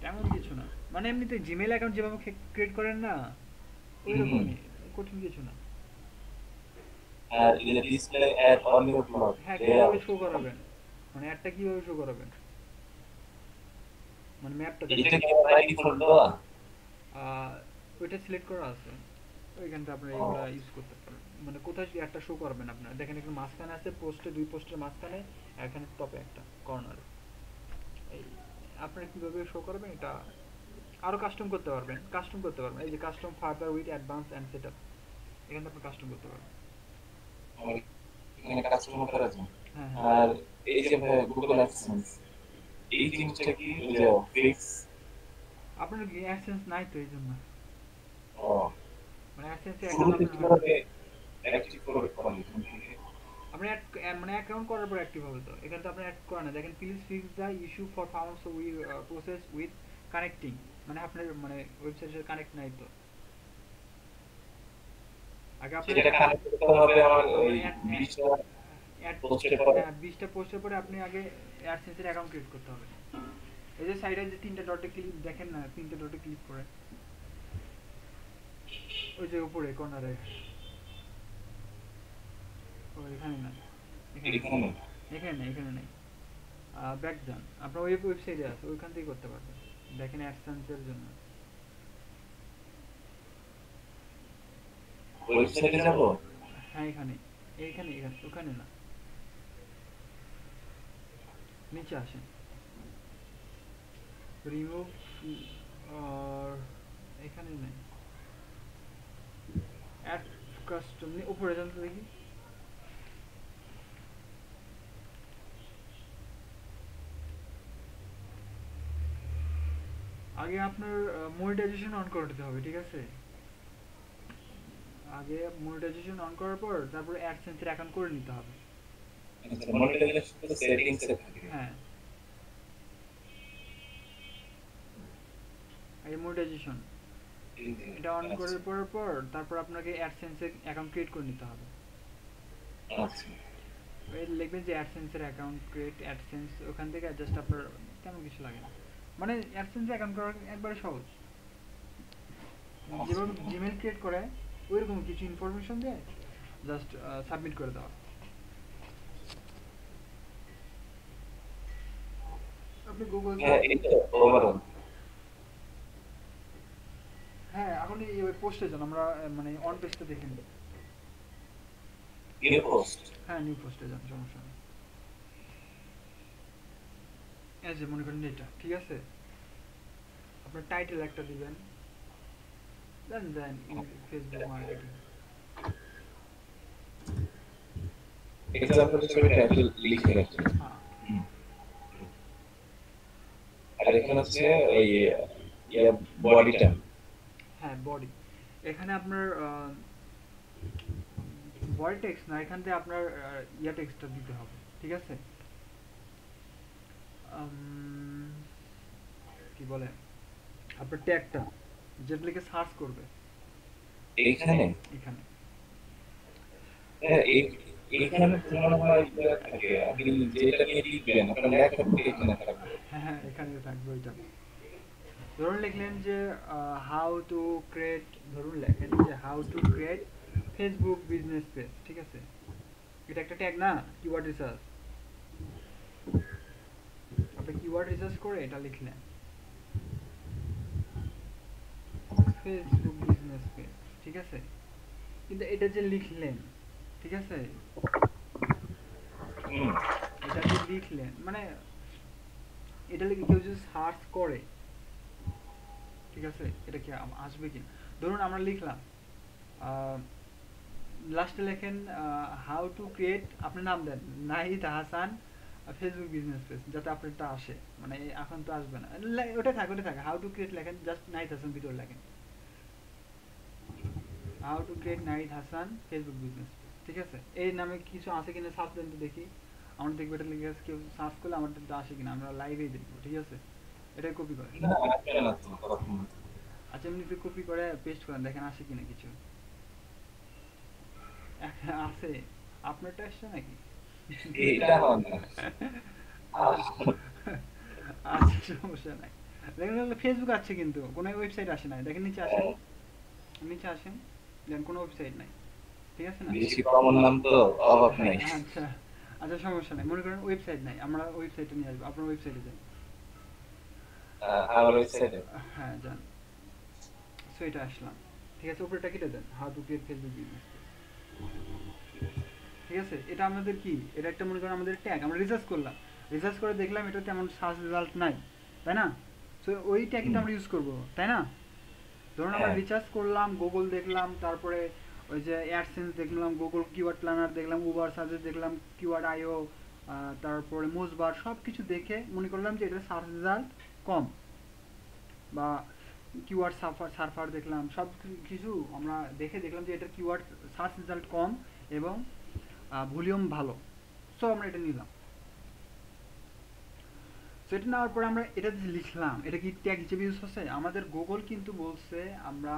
A: তেমন কিছু না, মানে এমনিতে জিমেল অ্যাকাউন্ট যেভাবে ক্রিয়েট করেন না, ওই
B: হুম,
A: রকমই, কঠিন কিছু না।
B: আর এই যে display ad on your blog
A: হ্যাঁ কিভাবে
B: লেআউট
A: শো করাবেন, মানে অ্যাডটা কিভাবে শো করাবেন, মানে ম্যাপটা
B: এটা
A: দেখেন,
B: কি বাই ডিফল্ট দেওয়া?
A: ওইটা সিলেক্ট করা আছে, ওইখানটা আপনার
B: ও
A: এগুলা ইউজ করতে পারেন, মানে কোথায় অ্যাডটা শো করবেন আপনার দেখেন, এখানে মাঝখানে আছে পোস্টে, দুই পোস্টের মাঝখানে, এখানে টপে একটা কর্নারে, এই আপনার কিভাবে শো করবেন এটা আরো কাস্টম করতে পারবেন, এই যে custom further with advance and setup, এখানে আপনি কাস্টম করতে পারবেন।
B: আমার এখানে কাস্টমার করা যায়।
A: হ্যাঁ হ্যাঁ
B: আর এই যে গুগল অ্যাডসেন্স এই জিনিসটা কি ওই যে ফিক্স?
A: আপনার অ্যাডসেন্স নাই তো এই জন্য,
B: ও
A: মানে অ্যাডসেন্সে অ্যাকাউন্ট
B: শুরুতে
A: আপনার হয় না,
B: কিভাবে অ্যাক্টিভ করবে করা
A: আপনি মানে অ্যাকাউন্ট করার পর অ্যাক্টিভ হবে, তো এখানে তো আপনি অ্যাড করেন না, দেখেন please fix the issue for found so we process with connecting, মানে আপনার মানে ওয়েবসাইটের সাথে কানেক্ট নাই তো, আগে আপনার
B: সেটা কানেক্ট করতে হবে আমার ওই
A: মানে
B: 20টা
A: অ্যাড,
B: পোস্টের পরে।
A: হ্যাঁ 20টা পোস্টের পরে আপনি আগে অ্যাডসেন্সের অ্যাকাউন্ট ক্রিয়েট করতে হবে, এই যে সাইডে যে তিনটা ডটে ক্লিক দেখেন না, তিনটা ডটে ক্লিক করে, ওই যে উপরে কর্নারে, ও এখানে না, এখানে
B: এখানে
A: এখানে নেই, এখানে নেই, ব্যাক যান, আপনার ওয়েবসাইটে আছে, ওইখান থেকে করতে পারবেন, দেখেন অ্যাডসেন্সের জন্য,
B: ওয়েবসাইটে যাব।
A: হ্যাঁ এখানে, এখানে ওখানে না, নিচে আসেন, রিমুভ, আর এখানে নেই, অ্যাড কাস্টম উপরে যান তো দেখি, আগে আপনার মনিটাইজেশন অন করে দিতে হবে, ঠিক আছে? আগে মনিটাইজেশন অন করার পর তারপর অ্যাডসেন্সের অ্যাকাউন্ট করে নিতে হবে।
B: আচ্ছা, মনিটাইজেশন তো সেটিংস এ থাকে।
A: হ্যাঁ, আগে মনিটাইজেশন এটা অন করে
B: আচ্ছা
A: পড়ার পর তারপর আপনাকে অ্যাডসেন্সের অ্যাকাউন্ট ক্রিয়েট করে নিতে হবে।
B: আচ্ছা।
A: এই লিখবেন যে অ্যাডসেন্সের অ্যাকাউন্ট ক্রিয়েট অ্যাডসেন্স, ওখান থেকে জাস্ট আপনার তেমন কিছু লাগে না, মানে অ্যাডসেন্সের অ্যাকাউন্ট করা একবারে সহজ।
B: আচ্ছা।
A: যেভাবে জিমেল ক্রিয়েট করে ওইরকম কিছু ইনফরমেশন দিয়ে জাস্ট সাবমিট করে দেওয়া। আপনি গুগল
B: হ্যাঁ, এই তো ওভারঅল।
A: হ্যাঁ, এখন এই ওই পোস্টে যান, আমরা মানে অন পেজটা দেখে নিই।
B: You post.
A: হ্যাঁ, নিউ পোস্টে যান, সমস্যা নেই। এই যে মনে করেন এটা ঠিক আছে, আপনার টাইটেল একটা দিবেন, দেন দেন ফেসবুক মার্কেটিং।
B: এক্সাম্পল হিসেবে টাইটেল লিখে রাখবেন।
A: হ্যাঁ
B: হুম। আর এখানে হচ্ছে ওই ইয়া বডিটা।
A: হ্যাঁ, বডি। এখানে আপনার বডি টেক্সট না, এখান থেকে আপনার ইয়া টেক্সটটা দিতে হবে, ঠিক আছে? উম, কি বলে আপনার ট্যাগটা যেটা লিখে সার্চ করবে
B: এইখানে
A: এখানে।
B: হ্যাঁ, এইখানে তো মনে হয় ইয়া থাকে, আপনি যেটা নিয়ে লিখবেন আপনার লেখাটা এখানে থাকবে।
A: হ্যাঁ হ্যাঁ, এখানে থাকবে ওইটা। ধরুন লিখলেন যে হাউ টু ক্রিয়েট, ধরুন লেখেন যে how to create Facebook business page, ঠিক আছে? এটা একটা ট্যাগ না, কিওয়ার্ড রিসার্চ। আপনি কিওয়ার্ড রিসার্চ করে এটা লিখলেন ফেসবুক বিজনেস পেজ, ঠিক আছে? কিন্তু এটা যে লিখলেন, ঠিক আছে,
B: হুম।
A: এটা যে লিখলেন মানে এটা লিখে কেউ যদি সার্চ করে, ঠিক আছে, এটা কি আসবে কি? ধরুন আমরা লিখলাম লাস্টে লেখেন হাউ টু ক্রিয়েট, আপনি নাম দেন Nahid Hasan Facebook business page, যাতে আপনারটা আসে, মানে এখন তো আসবে না, ওটা থাকে, ওটা থাকে, হাউ টু ক্রিয়েট লেখেন, জাস্ট নাহিদ হাসান ভিতরে লেখেন how to create Nahid Hasan Facebook business page, ঠিক আছে? এই নামে কিছু আছে কিনা সার্চ দেন তো দেখি, আমরা দেখবো এটা লিখে কেউ সার্চ করলে আমারটা আসে কিনা, আমরা লাইভেই দেখবো, ঠিক আছে? এটাই কপি করেন।
B: না, আসবে না তো তখন।
A: আচ্ছা, এমনিতে কপি করে পেস্ট করেন, দেখেন আসে কিনা কিছু। আছে, আপনারটা আসছে নাকি?
B: এটা আমার না।
A: আচ্ছা, সমস্যা নাই। দেখেন ফেসবুক আছে কিন্তু কোনো ওয়েবসাইট আসে নাই, দেখেন নিচে আসেন, নিচে আসেন, দেখেন কোনো ওয়েবসাইট নাই, ঠিক আছে না?
B: বেশি কমন নাম তো, অভাব নাই।
A: আচ্ছা আচ্ছা, সমস্যা নাই, মনে করেন ওয়েবসাইট নাই, আমরা ওয়েবসাইটে নিয়ে আসবো, আপনার ওয়েবসাইটে যান।
B: আমার ওয়েবসাইটে
A: হ্যাঁ যান, সো এটা আসলাম, ঠিক আছে? উপরেটা কেটে দেন how to create Facebook business, ঠিক আছে? এটা আমাদের কি, এটা একটা মনে করেন আমাদের ট্যাগ, আমরা রিসার্চ করলাম, রিসার্চ করে দেখলাম এটা তেমন সার্চ রেজাল্ট নাই, তাই না? সো ওই ট্যাগটা আমরা ইউজ করব, তাই না? ধরুন আমরা
B: হ্যাঁ।
A: রিসার্চ করলাম, গুগল দেখলাম, তারপরে ওই যে অ্যাডসেন্স দেখলাম, গুগল কিওয়ার্ড প্ল্যানার দেখলাম, উবার সাজেস্ট দেখলাম, কিওয়ার্ড আইও, তারপরে মোজবার, সব কিছু দেখে মনে করলাম যে এটা সার্চ রেজাল্ট কম, বা কিওয়ার্ড সার্ফার দেখলাম, সব কিছু আমরা দেখে দেখলাম যে এটার কিওয়ার্ড সার্চ রেজাল্ট কম এবং ভলিউম ভালো, সো আমরা এটা নিলাম। সো এটা নেওয়ার পরে আমরা এটা যে লিখলাম, এটা কি ট্যাগ হিসেবে ইউজ হচ্ছে? আমাদের গুগল কিন্তু বলছে আমরা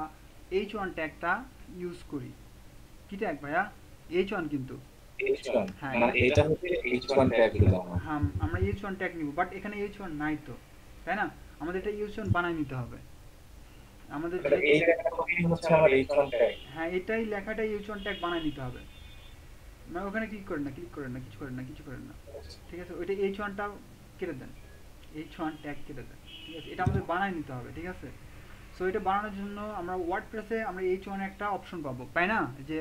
A: H1 ট্যাগটা ইউজ করি। কি ট্যাগ ভাইয়া? H1 কিন্তু।
B: H1
A: হ্যাঁ
B: মানে এটা হচ্ছে H1 ট্যাগ দিলাম।
A: হ্যাঁ, আমরা H1 ট্যাগ নিব, বাট এখানে H1 নাই তো, তাই না? আমাদের এটা H1 বানাই নিতে হবে। আমাদের
B: তাহলে
A: যে
B: এই লেখাটা কি হচ্ছে আমার H1 ট্যাগ।
A: হ্যাঁ, এটাই লেখাটাই H1 ট্যাগ বানাই নিতে হবে। মানে ওখানে ক্লিক করেন না, ক্লিক করেন না, কিছু করেন না, কিছু করেন না, ঠিক আছে? ওইটা H1টা কেটে দেন, H1 ট্যাগ কেটে দেন, ঠিক আছে? এটা আমাদের বানাই নিতে হবে, ঠিক আছে? সো এটা বানানোর জন্য আমরা ওয়ার্ডপ্রেসে আমরা H1 একটা অপশন পাবো, তাই না? যে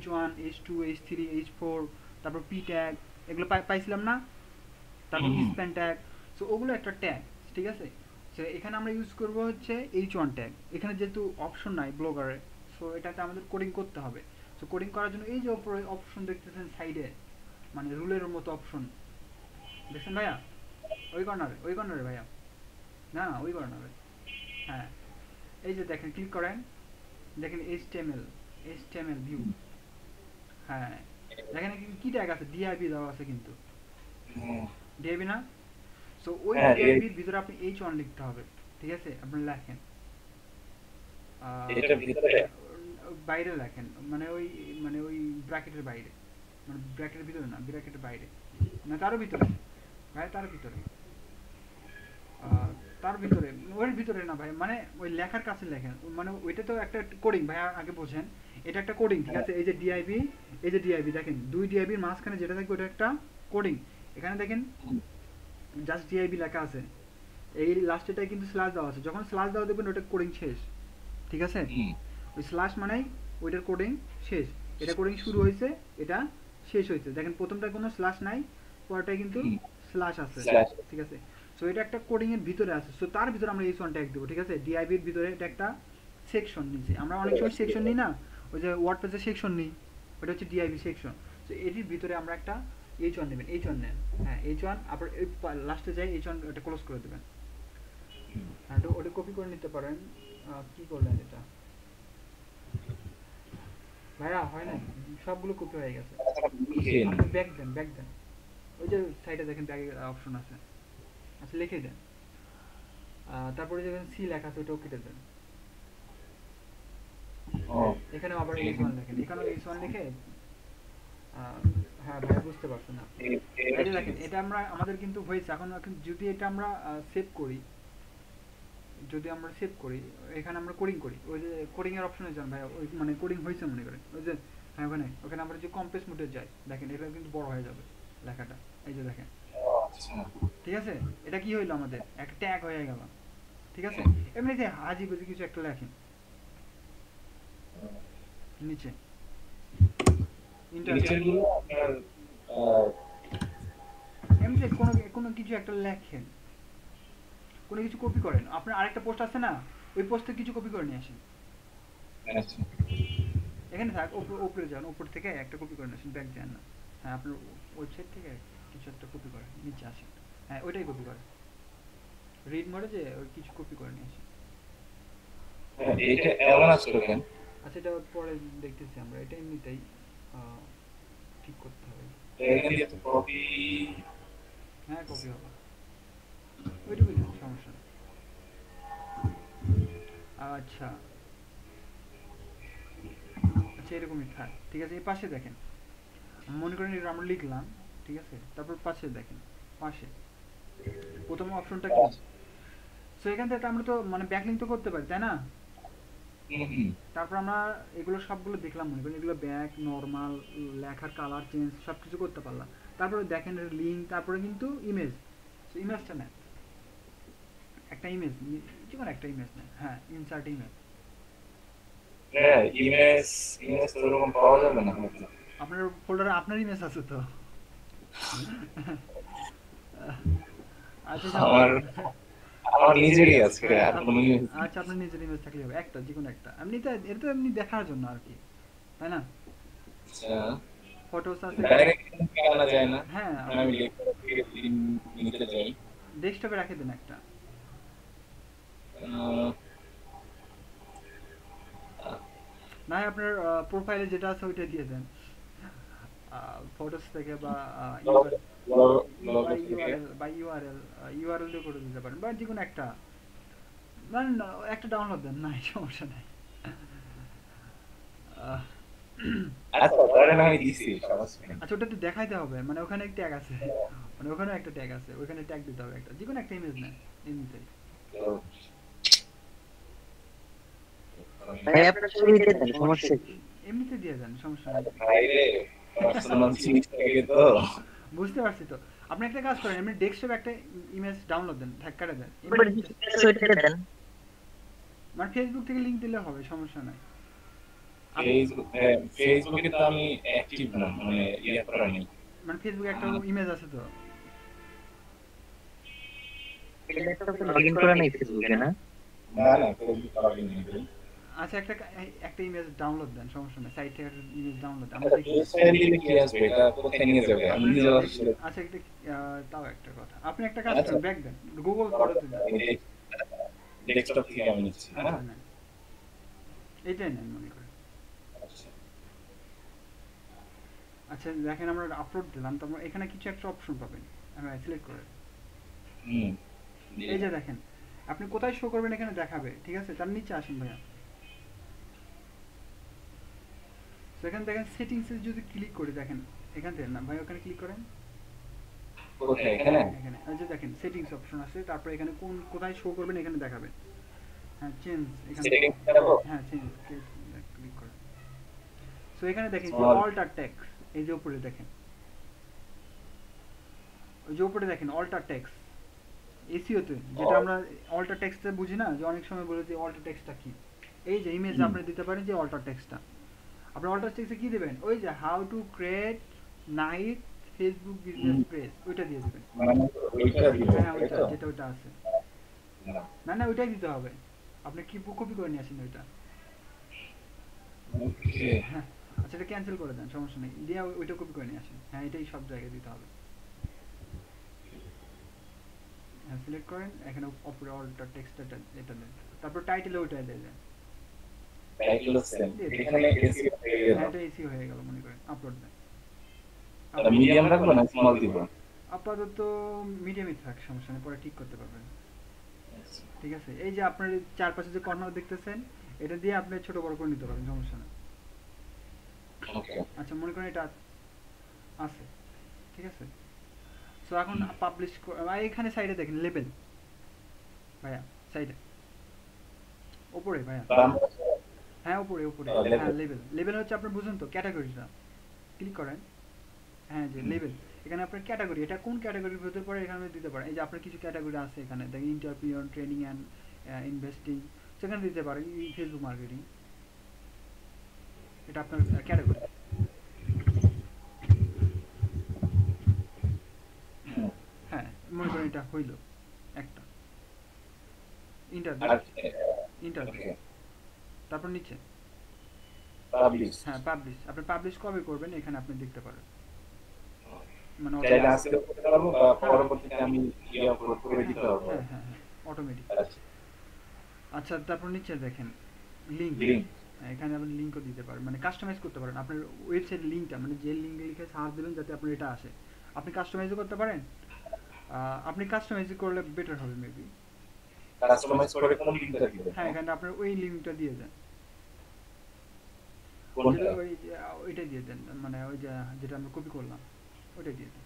A: H1 H2 H3 H4, তারপর P ট্যাগ, এগুলো পাইছিলাম না? তারপর স্প্যান ট্যাগ, সো ওগুলো একটা ট্যাগ, ঠিক আছে? সো এখানে আমরা ইউজ করব হচ্ছে H1 ট্যাগ। এখানে যেহেতু অপশন নাই ব্লগারে, সো এটাতে আমাদের কোডিং করতে হবে। সো কোডিং করার জন্য এই যে উপরে অপশন দেখতেছেন সাইডে, মানে রুলের মতো অপশন দেখছেন ভাইয়া? ওই কর্নারে, ওই কর্নারে ভাইয়া, না না ওই কর্নারে, হ্যাঁ, এই যে দেখেন ক্লিক করেন, দেখেন এইচটিএমএল ভিউ। হ্যাঁ, দেখেন কি ট্যাগ আছে, ডিআইবি দেওয়া আছে কিন্তু,
B: হুম,
A: ডিআইবি না? সো ওই
B: হ্যাঁ
A: ডিআইবির ভিতরে আপনি এইচ ওয়ান লিখতে হবে, ঠিক আছে? আপনি লেখেন
B: এটার ভিতরে।
A: বাইরে লেখেন, মানে ওই, মানে ওই ব্র্যাকেটের বাইরে, মানে ব্র্যাকেটের ভিতরে না, ব্র্যাকেটের বাইরে, না তারও ভিতরে ভাই, তার ভিতরে, তার ভিতরে, ওর ভিতরে না ভাই, মানে ওই লেখার কাছে লেখেন, মানে ওইটা তো একটা কোডিং ভাই, আগে বোঝেন, এটা একটা কোডিং, ঠিক আছে? এই যে ডিআইবি, এই যে ডিআইবি দেখেন, দুই ডিআইবির মাঝখানে যেটা থাকবে ওটা একটা কোডিং। এখানে দেখেন জাস্ট ডিআইবি লেখা আছে, এই লাস্টেটাই কিন্তু স্ল্যাশ দেওয়া আছে, যখন স্ল্যাশ দেওয়া দেবেন ওটা কোডিং শেষ, ঠিক আছে?
B: হুম,
A: ওই স্ল্যাশ মানেই ওইটার কোডিং শেষ, এটা কোডিং শুরু হয়েছে, এটা শেষ হয়েছে। দেখেন প্রথমটা কোনো স্ল্যাশ নাই, পরটায় কিন্তু
B: হুম,
A: স্ল্যাশ আছে,
B: স্ল্যাশ।
A: ঠিক আছে? সো এটা একটা কোডিং এর ভিতরে আছে, সো তার ভিতরে আমরা এইচ ওয়ান ট্যাগ দেবো, ঠিক আছে? ডিআইবির ভিতরে এটা একটা সেকশন নিচে, আমরা অনেক সময় সেকশন নিই না, ওই যে ওয়ার্ড পেজের সেকশন নিই, ওটা হচ্ছে ডিআইবি সেকশন। সো এটির ভিতরে আমরা একটা এইচ ওয়ান নেবেন, এইচ ওয়ান নেন, হ্যাঁ এইচ ওয়ান, আবার লাস্টে যাই এইচ ওয়ান এটা ক্লোজ করে দেবেন। হ্যাঁ, তো ওটা কপি করে নিতে পারেন। কি করলেন এটা ভাইয়া? হয় না, সবগুলো কপি হয়ে গেছে।
B: লিখে নিই।
A: আপনি ব্যাক দেন, ব্যাক দেন, ওই যে সাইডে দেখেন ব্যাগের অপশন আছে, আচ্ছা লিখে দেন। তারপরে যেখানে সি লেখা আছে ওটাও কেটে দেন।
B: ও,
A: এখানে আবার এইচ ওয়ান লেখেন, এখানেও এইচ ওয়ান লিখে, আহ, হ্যাঁ ভাই বুঝতে পারছেন আপনি। এই যে দেখেন এটা আমরা, আমাদের কিন্তু হয়েছে, এখন এখন যদি এটা আমরা সেভ করি, যদি আমরা সেভ করি, এখানে আমরা কোডিং করি, ওই যে কোডিং এর অপশনে যান ভাই, ওই মানে কোডিং হয়েছে মনে করেন, ওই যে হ্যাঁ ওখানে, ওখানে আমরা যে কম্প্রেস মোডে যাই, দেখেন এটা কিন্তু বড় হয়ে যাবে লেখাটা, এই যে দেখেন,
B: আচ্ছা।
A: ঠিক আছে? এটা কি হইলো, আমাদের একটা ট্যাগ হয়ে গেল, ঠিক আছে? এমনিতে হাজি বুঝি কিছু একটা লেখেন নিচে, ইন্টার,
B: নিচের গুলো আপনার আহ,
A: এমনিতে কোনো কোনো কিছু একটা লেখেন, কোনো কিছু কপি করেন, আপনার আরেকটা পোস্ট আছে না, ওই পোস্টে কিছু কপি করে নিয়ে আসেন,
B: আচ্ছা।
A: এখানে থাক, উপরে যান, উপর থেকে একটা কপি করে নিয়ে আসেন, ব্যাক যান না, হ্যাঁ আপনার ওয়েবসাইট থেকে কিছু একটা কপি করেন, নিচে আসেন, হ্যাঁ ওইটাই কপি করেন, রিড মোডে যে ওই কিছু কপি করে নিয়ে আসেন।
B: হ্যাঁ, এটা এমন আসলো কেন?
A: আচ্ছা এটা পরে দেখতেছি আমরা, এটা এমনিতেই আহ, ঠিক করতে হবে।
B: এখানে দিয়ে কপি।
A: হ্যাঁ কপি হবে, ওইটুকুই না, সমস্যা নেই। আচ্ছা, আচ্ছা এরকমই থাক, ঠিক আছে? এই পাশে দেখেন, মনে করেন এটা আমরা লিখলাম, ঠিক আছে? তারপর পাশে দেখেন, পাশে প্রথম অপশনটা কি? সো এখান থেকে আমরা তো মানে ব্যাকলিঙ্ক তো করতে পারি, তাই না?
B: হুম, হুম।
A: তারপর আমরা এগুলো সবগুলো দেখলাম, মনে করেন এগুলো ব্যাক, নর্মাল, লেখার কালার চেঞ্জ সব কিছু করতে পারলাম। তারপরে দেখেন লিঙ্ক, তারপরে কিন্তু ইমেজ, সো ইমেজটা নেন, একটা ইমেজ, যে কোনো একটা ইমেজ নেন, হ্যাঁ ইনসার্ট ইমেজ।
B: হ্যাঁ, ইমেজ, ইমেজ তো ওরকম পাওয়া যাবে না হয়তো।
A: আপনার ফোল্ডারে আপনার ইমেজ আছে তো? আচ্ছা
B: আমার
A: সমস্যা,
B: আমার নিজেরই আছে,
A: হ্যাঁ
B: আর কোনো ইমেজ নেই।
A: আচ্ছা আপনার নিজের ইমেজ থাকলে হবে, একটা যে কোনো একটা, এমনিতে এটা তো এমনি দেখার জন্য আর কি, তাই না?
B: আচ্ছা,
A: ফটোস আছে,
B: ডাইরেক্ট আনা যায় না?
A: হ্যাঁ
B: মানে
A: আপনি
B: আমি লেখাটা থেকে নিতে চাই।
A: ডেস্কটপে রেখে দেন একটা,
B: আহ,
A: না হয় আপনার প্রোফাইলে যেটা আছে ওইটা দিয়ে দেন, ফটোস থেকে বা
B: লগো থেকে।
A: ইউআরএল, ইউআরএল দিয়ে করে দিতে পারেন, বা যে কোনো একটা, মানে একটা ডাউনলোড দেন, নাই সমস্যা নাই। আহ,
B: আচ্ছা, ধরেন আমি দিছি, সমস্যা নেই।
A: আচ্ছা ওটা তো দেখাইতে হবে, মানে ওখানে একটা ট্যাগ আছে, মানে ওখানেও একটা ট্যাগ আছে, ওখানে ট্যাগ দিতে হবে একটা, যে কোনো একটা ইমেজ নেন এমনিতেই,
B: তো,
C: ভাই আপনার ছবি দিয়ে দেন, সমস্যা কি?
A: এমনিতে দিয়ে দেন, সমস্যা নেই।
B: বাইরে পার্সোনাল জিনিস থাকে তো।
A: বুঝতে পারছি তো, আপনি একটা কাজ করেন, এমনি ডেস্কটপে একটা ইমেজ ডাউনলোড দেন, ট্যাগ করে দেন
C: এবার
A: এমনিতে,
C: ছবিটা দেন।
A: মানে ফেসবুক থেকে লিংক দিলে হবে, সমস্যা নাই।
B: ফেসবুক, হ্যাঁ, ফেসবুকে তো আমি অ্যাক্টিভ না, মানে ইয়ে করা নেই।
A: মানে ফেসবুকে একটা ইমেজ আছে তো?
C: ল্যাপটপে লগইন করা নেই ফেসবুকে না?
B: না না, ফেসবুক লগইন নেই ভাই।
A: আচ্ছা একটা একটা ইমেজ ডাউনলোড দেন, সমস্যা নেই, সাইট থেকে ইমেজ ডাউনলোড আমরা
B: আচ্ছা,
A: দেখি।
B: প্রোফাইল দিলে কি আসবে? এটা কোথায় নিয়ে যাবে? আমি নিজে আসলে
A: আচ্ছা একটা তাও একটা কথা, আপনি একটা কাজ করেন, ব্যাক দেন, গুগল ফটোতে দেন,
B: ডেস্কটপ থেকে আমি নিচ্ছি, হ্যাঁ?
A: আচ্ছা নেন, এইটাই নেন মনে করেন।
B: আচ্ছা।
A: আচ্ছা দেখেন আমরা আপলোড দিলাম, তারপর এখানে কিছু একটা অপশন পাবেন, আমরা সিলেক্ট করে
B: হুম।
A: এই যে দেখেন আপনি কোথায় শো করবেন এখানে দেখাবে, ঠিক আছে? তার নিচে আসুন ভাইয়া, তো এখানে দেখেন সেটিংসে যদি ক্লিক করি, দেখেন এখান থেকে না ভাই, ওখানে ক্লিক করেন,
B: কোথায় এখানে?
A: এখানে এই যে দেখেন সেটিংস অপশন আছে, তারপর এখানে কোথায় শো করবেন এখানে দেখাবে। হ্যাঁ চেঞ্জ, এখানে
B: সেটিংস দেখাবো?
A: হ্যাঁ চেঞ্জ ক্লিক করেন। সো এখানে দেখেন যে
B: Small.
A: অল্টার টেক্সট, এই যে উপরে দেখেন, ওই যে উপরে দেখেন অল্টার টেক্সট এসইওতে, যেটা আমরা অল্টার টেক্সটে বুঝি না, যে অনেক সময় বলে যে অল্টার টেক্সটটা কি, এই যে ইমেজ আপনি দিতে পারেন যে অল্টার টেক্সটটা, আপনি অল্টার টেক্সটে কি দেবেন, ওই যে how to create night Facebook business page, ওইটা দিয়ে দেবেন।
B: মানে ওইটা দিব,
A: হ্যাঁ
B: তাই
A: ওইটা,
B: তো?
A: যেটা ওইটা আছে,
B: না।
A: না না ওইটাই দিতে হবে, আপনি কি কপি করে নিয়ে আসেন ওইটা।
B: ওকে।
A: হ্যাঁ আচ্ছা এটা ক্যান্সেল করে দেন, সমস্যা নেই, দিয়ে ওইটা কপি করে নিয়ে আসেন। হ্যাঁ এটাই সব জায়গায় দিতে হবে। হ্যাঁ সিলেক্ট করেন, এখানে উপরে অল্টার টেক্সটটা এটা দেন, তারপর টাইটেলে ওইটাই দিয়ে দেন।
B: Title same. এখানে এসি হয়ে
A: হ্যাঁ
B: গেল।
A: এটা এসি হয়ে গেল মনে করেন, আপলোড দেন।
B: তাহলে মিডিয়াম রাখবো না স্মল দিব?
A: আপাতত মিডিয়ামই থাক, সমস্যা নেই, পরে ঠিক করতে পারবেন। ঠিক আছে, এই যে আপনার চারপাশে যে কর্নার দেখতেছেন, এটা দিয়ে আপনি ছোট বড় করে নিতে পারেন, সমস্যা নেই।
B: ওকে।
A: আচ্ছা মনে করেন এটা আছে, ঠিক আছে। সো এখন পাবলিশ, এখানে সাইডে দেখেন লেবেল ভাইয়া, সাইডে উপরে ভাইয়া, হ্যাঁ উপরে উপরে,
B: label.
A: হ্যাঁ লেবেল, লেবেল হচ্ছে আপনার বুঝুন তো ক্যাটাগরিটা, ক্লিক করেন, হ্যাঁ যে লেবেল, এখানে আপনার ক্যাটাগরি, এটা কোন ক্যাটাগরির ভিতরে পড়ে এখানে দিতে পারেন। এই যে আপনার কিছু ক্যাটাগরি আছে এখানে দেখেন, ইন্টারপ্রিনিয়র, ট্রেনিং অ্যান্ড ইনভেস্টিং, সেখানে দিতে পারেন ফেসবুক মার্কেটিং, এটা আপনার ক্যাটাগরি। হ্যাঁ মনে করেন এটা হইল একটা ইন্টারভিউ, ইন্টারভিউ,
B: ওকে।
A: তারপর নিচে
B: পাবলিশ।
A: হ্যাঁ পাবলিশ, আপনি পাবলিশ কবে করবেন এখানে আপনি দেখতে পারেন, মানে
B: চাইলে আজকে করতে পারবো বা
A: হ্যাঁ।
B: পরবর্তীতে আমি ইয়ে আপলোড করে দিতে পারবো।
A: হ্যাঁ হ্যাঁ হ্যাঁ অটোমেটিক।
B: আচ্ছা।
A: আচ্ছা তারপর নিচে দেখেন লিঙ্ক,
B: লিংক।
A: এখানে আপনি লিঙ্কও দিতে পারেন, মানে কাস্টমাইজ করতে পারেন আপনার ওয়েবসাইট লিঙ্কটা, মানে যে লিঙ্ক লিখে সার্চ দেবেন যাতে আপনার এটা আসে, আপনি কাস্টমাইজও করতে পারেন। আপনি কাস্টমাইজ করলে বেটার হবে মেবি।
B: কাস্টমাইজ করে কোন লিংকটা দিবেন?
A: হ্যাঁ এখানে আপনার ওই লিঙ্কটা দিয়ে দেন,
B: কোনটা?
A: যেটা ওই ওইটাই দিয়ে দেন, মানে ওই যে যেটা আমরা কপি করলাম ওইটাই দিয়ে দেন।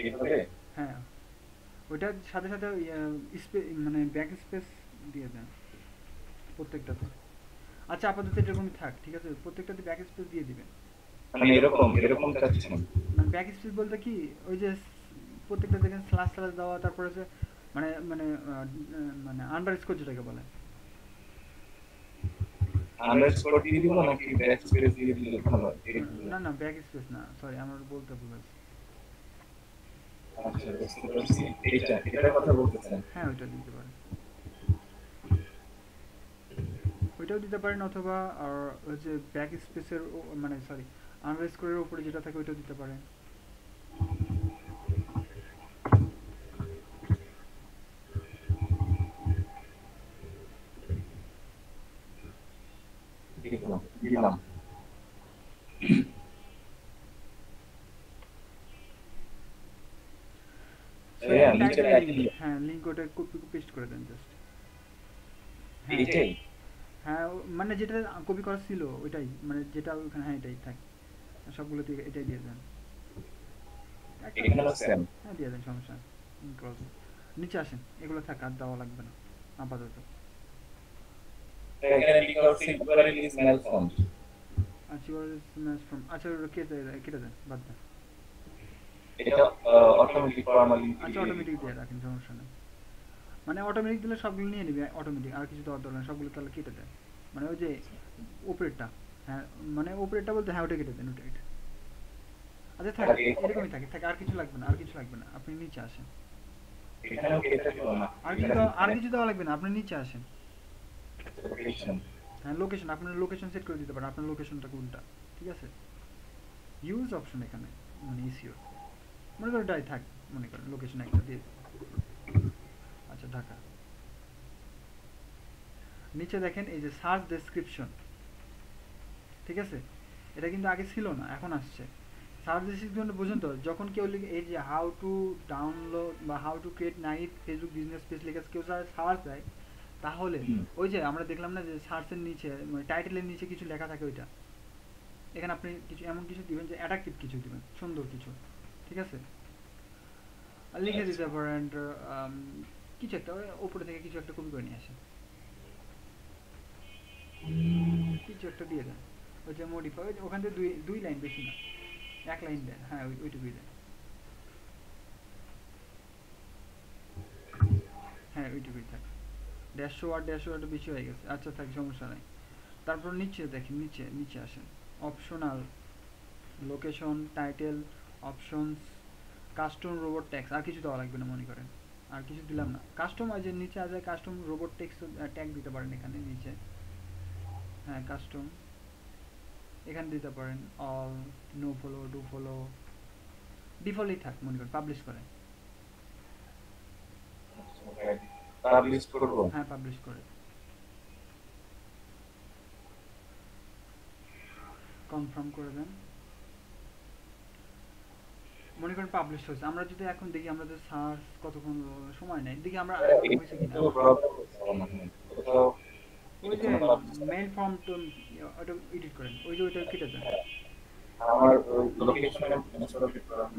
B: এইভাবে?
A: হ্যাঁ ওইটার সাথে সাথে মানে ব্যাক স্পেস দিয়ে দেন প্রত্যেকটাতে। আচ্ছা আপাতত এরকমই থাক, ঠিক আছে, প্রত্যেকটাতে ব্যাক স্পেস দিয়ে দিবেন।
B: মানে এরকম চাচ্ছেন?
A: মানে ব্যাক স্পেস বলতে কি, ওই যে প্রত্যেকটা দেখেন স্ল্যাশ স্ল্যাশ দেওয়া, তারপরে যে মানে মানে মানে আন্ডারস্কোর যেটাকে বলে।
B: আন্ডারস্কোর দিয়ে দিব নাকি ব্যাক স্পেস দিয়ে দিলে ভালো হয়?
A: না না ব্যাক স্পেস না, সরি আমার বলতে ভুল হয়েছে।
B: আচ্ছা বুঝতে পারছি। এটার কথা বলতেছেন?
A: হ্যাঁ ওইটা দিতে পারেন, ওইটাও দিতে পারেন, অথবা আর ওই যে ব্যাক স্পেসের মানে সরি আন্ডারস্কোরের উপরে যেটা থাকে ওইটাও দিতে পারেন।
B: দিলাম।
A: হ্যাঁ লিঙ্ক ওটা কপি পেস্ট করে দেন জাস্ট।
B: এইটাই?
A: হ্যাঁ মানে যেটা কপি করা ছিল ওইটাই, মানে যেটা ওখানে, হ্যাঁ এটাই থাক, সবগুলোতে এটাই দিয়ে দেন।
B: এখানেও সেম?
A: হ্যাঁ দিয়ে দেন, সমস্যা নেই। নিচে আসেন, এগুলো থাক, আর দেওয়া লাগবে না আপাতত।
B: এখানে লিখা আছে ইকুয়ালি ইজ মেল ফন্ট।
A: আচ্ছা আচ্ছা কেটে দেন, বাদ দেন।
B: এটা অটোমেটিক ফরমালি।
A: আচ্ছা অটোমেটিক দিয়ে রাখেন, সমস্যা নেই, মানে অটোমেটিক দিলে সবগুলো নিয়ে নেবে অটোমেটিক, আর কিছু দেওয়ার দরকার নেই, সবগুলো তাহলে কেটে দেন, মানে ওই যে উপরেরটা, হ্যাঁ মানে উপরেরটা বলতে হ্যাঁ ওটা কেটে দেন, ওটা এটা। আচ্ছা থাক, এরকমই থাকে থাকে, আর কিছু লাগবে না, আর কিছু লাগবে না, আপনি নিচে আসেন।
B: এখানেও কেটে দিব না?
A: আর কিছু দেওয়া লাগবে না, আপনি নিচে আসেন।
B: লোকেশন।
A: হ্যাঁ লোকেশন, আপনার লোকেশন সেট করে দিতে পারেন, আপনার লোকেশনটা কোনটা, ঠিক আছে। ইউজ অপশন এখানে, মানে ইসিও মনে করেন এটাই থাক, মনে করেন লোকেশন একটা দিয়ে দিন। আচ্ছা আচ্ছা ঢাকা। নিচে দেখেন এই যে সার্চ ডেসক্রিপশন, ঠিক আছে, এটা কিন্তু আগে ছিল না, এখন আসছে। সার্চ ডেসক্রিপশন বুঝুন তো, যখন কেউ লিখে এই যে হাউ টু ডাউনলোড বা how to create night Facebook business page লিখে কেউ সার্চ দেয়, তাহলে ওই যে আমরা দেখলাম না যে সার্চের নিচে মানে টাইটেলের নিচে কিছু লেখা থাকে, ওইটা এখানে আপনি কিছু এমন কিছু দিবেন যে অ্যাট্রাকটিভ কিছু দিবেন, সুন্দর কিছু, ঠিক আছে। আর লিখে দিতে পারেন কিছু একটা ওপরে থেকে কিছু একটা কপি করে নিয়ে আসেন, কিছু একটা দিয়ে দেন, ওই যে মডিফাই, ওখান থেকে দুই লাইন, বেশি না, এক লাইন দেন, হ্যাঁ ওইটুকুই দেন, হ্যাঁ ওইটুকুই থাক। ড্যাশওয়ার্ড বেশি হয়ে গেছে, আচ্ছা থাক, সমস্যা নাই। তারপর নিচে দেখেন, নিচে নিচে আসেন, optional, location, title, options, custom robot tags, আর কিছু দেওয়া লাগবে না মনে করেন, আর কিছু দিলাম না। কাস্টম যে নিচে আছে কাস্টম রোবট ট্যাক্স ট্যাগ দিতে পারেন এখানে নিচে, হ্যাঁ কাস্টম এখানে দিতে পারেন, all, no follow, do follow, ডিফল্টই থাক মনে করেন, পাবলিশ করেন,
B: পাবলিশ করব।
A: হ্যাঁ পাবলিশ করে কনফার্ম করে দেন, মনে করেন পাবলিশ হয়েছে। আমরা যদি এখন দেখি, আমরা তো সার্চ কতক্ষণ সময় নেই, দেখি আমরা আরেকবার হয়েছে কিনা। ওই যে মেইল ফর্ম তো ওটা এডিট করেন, ওই যে ওইটা কেটে দেন।
B: আমার লোকেশন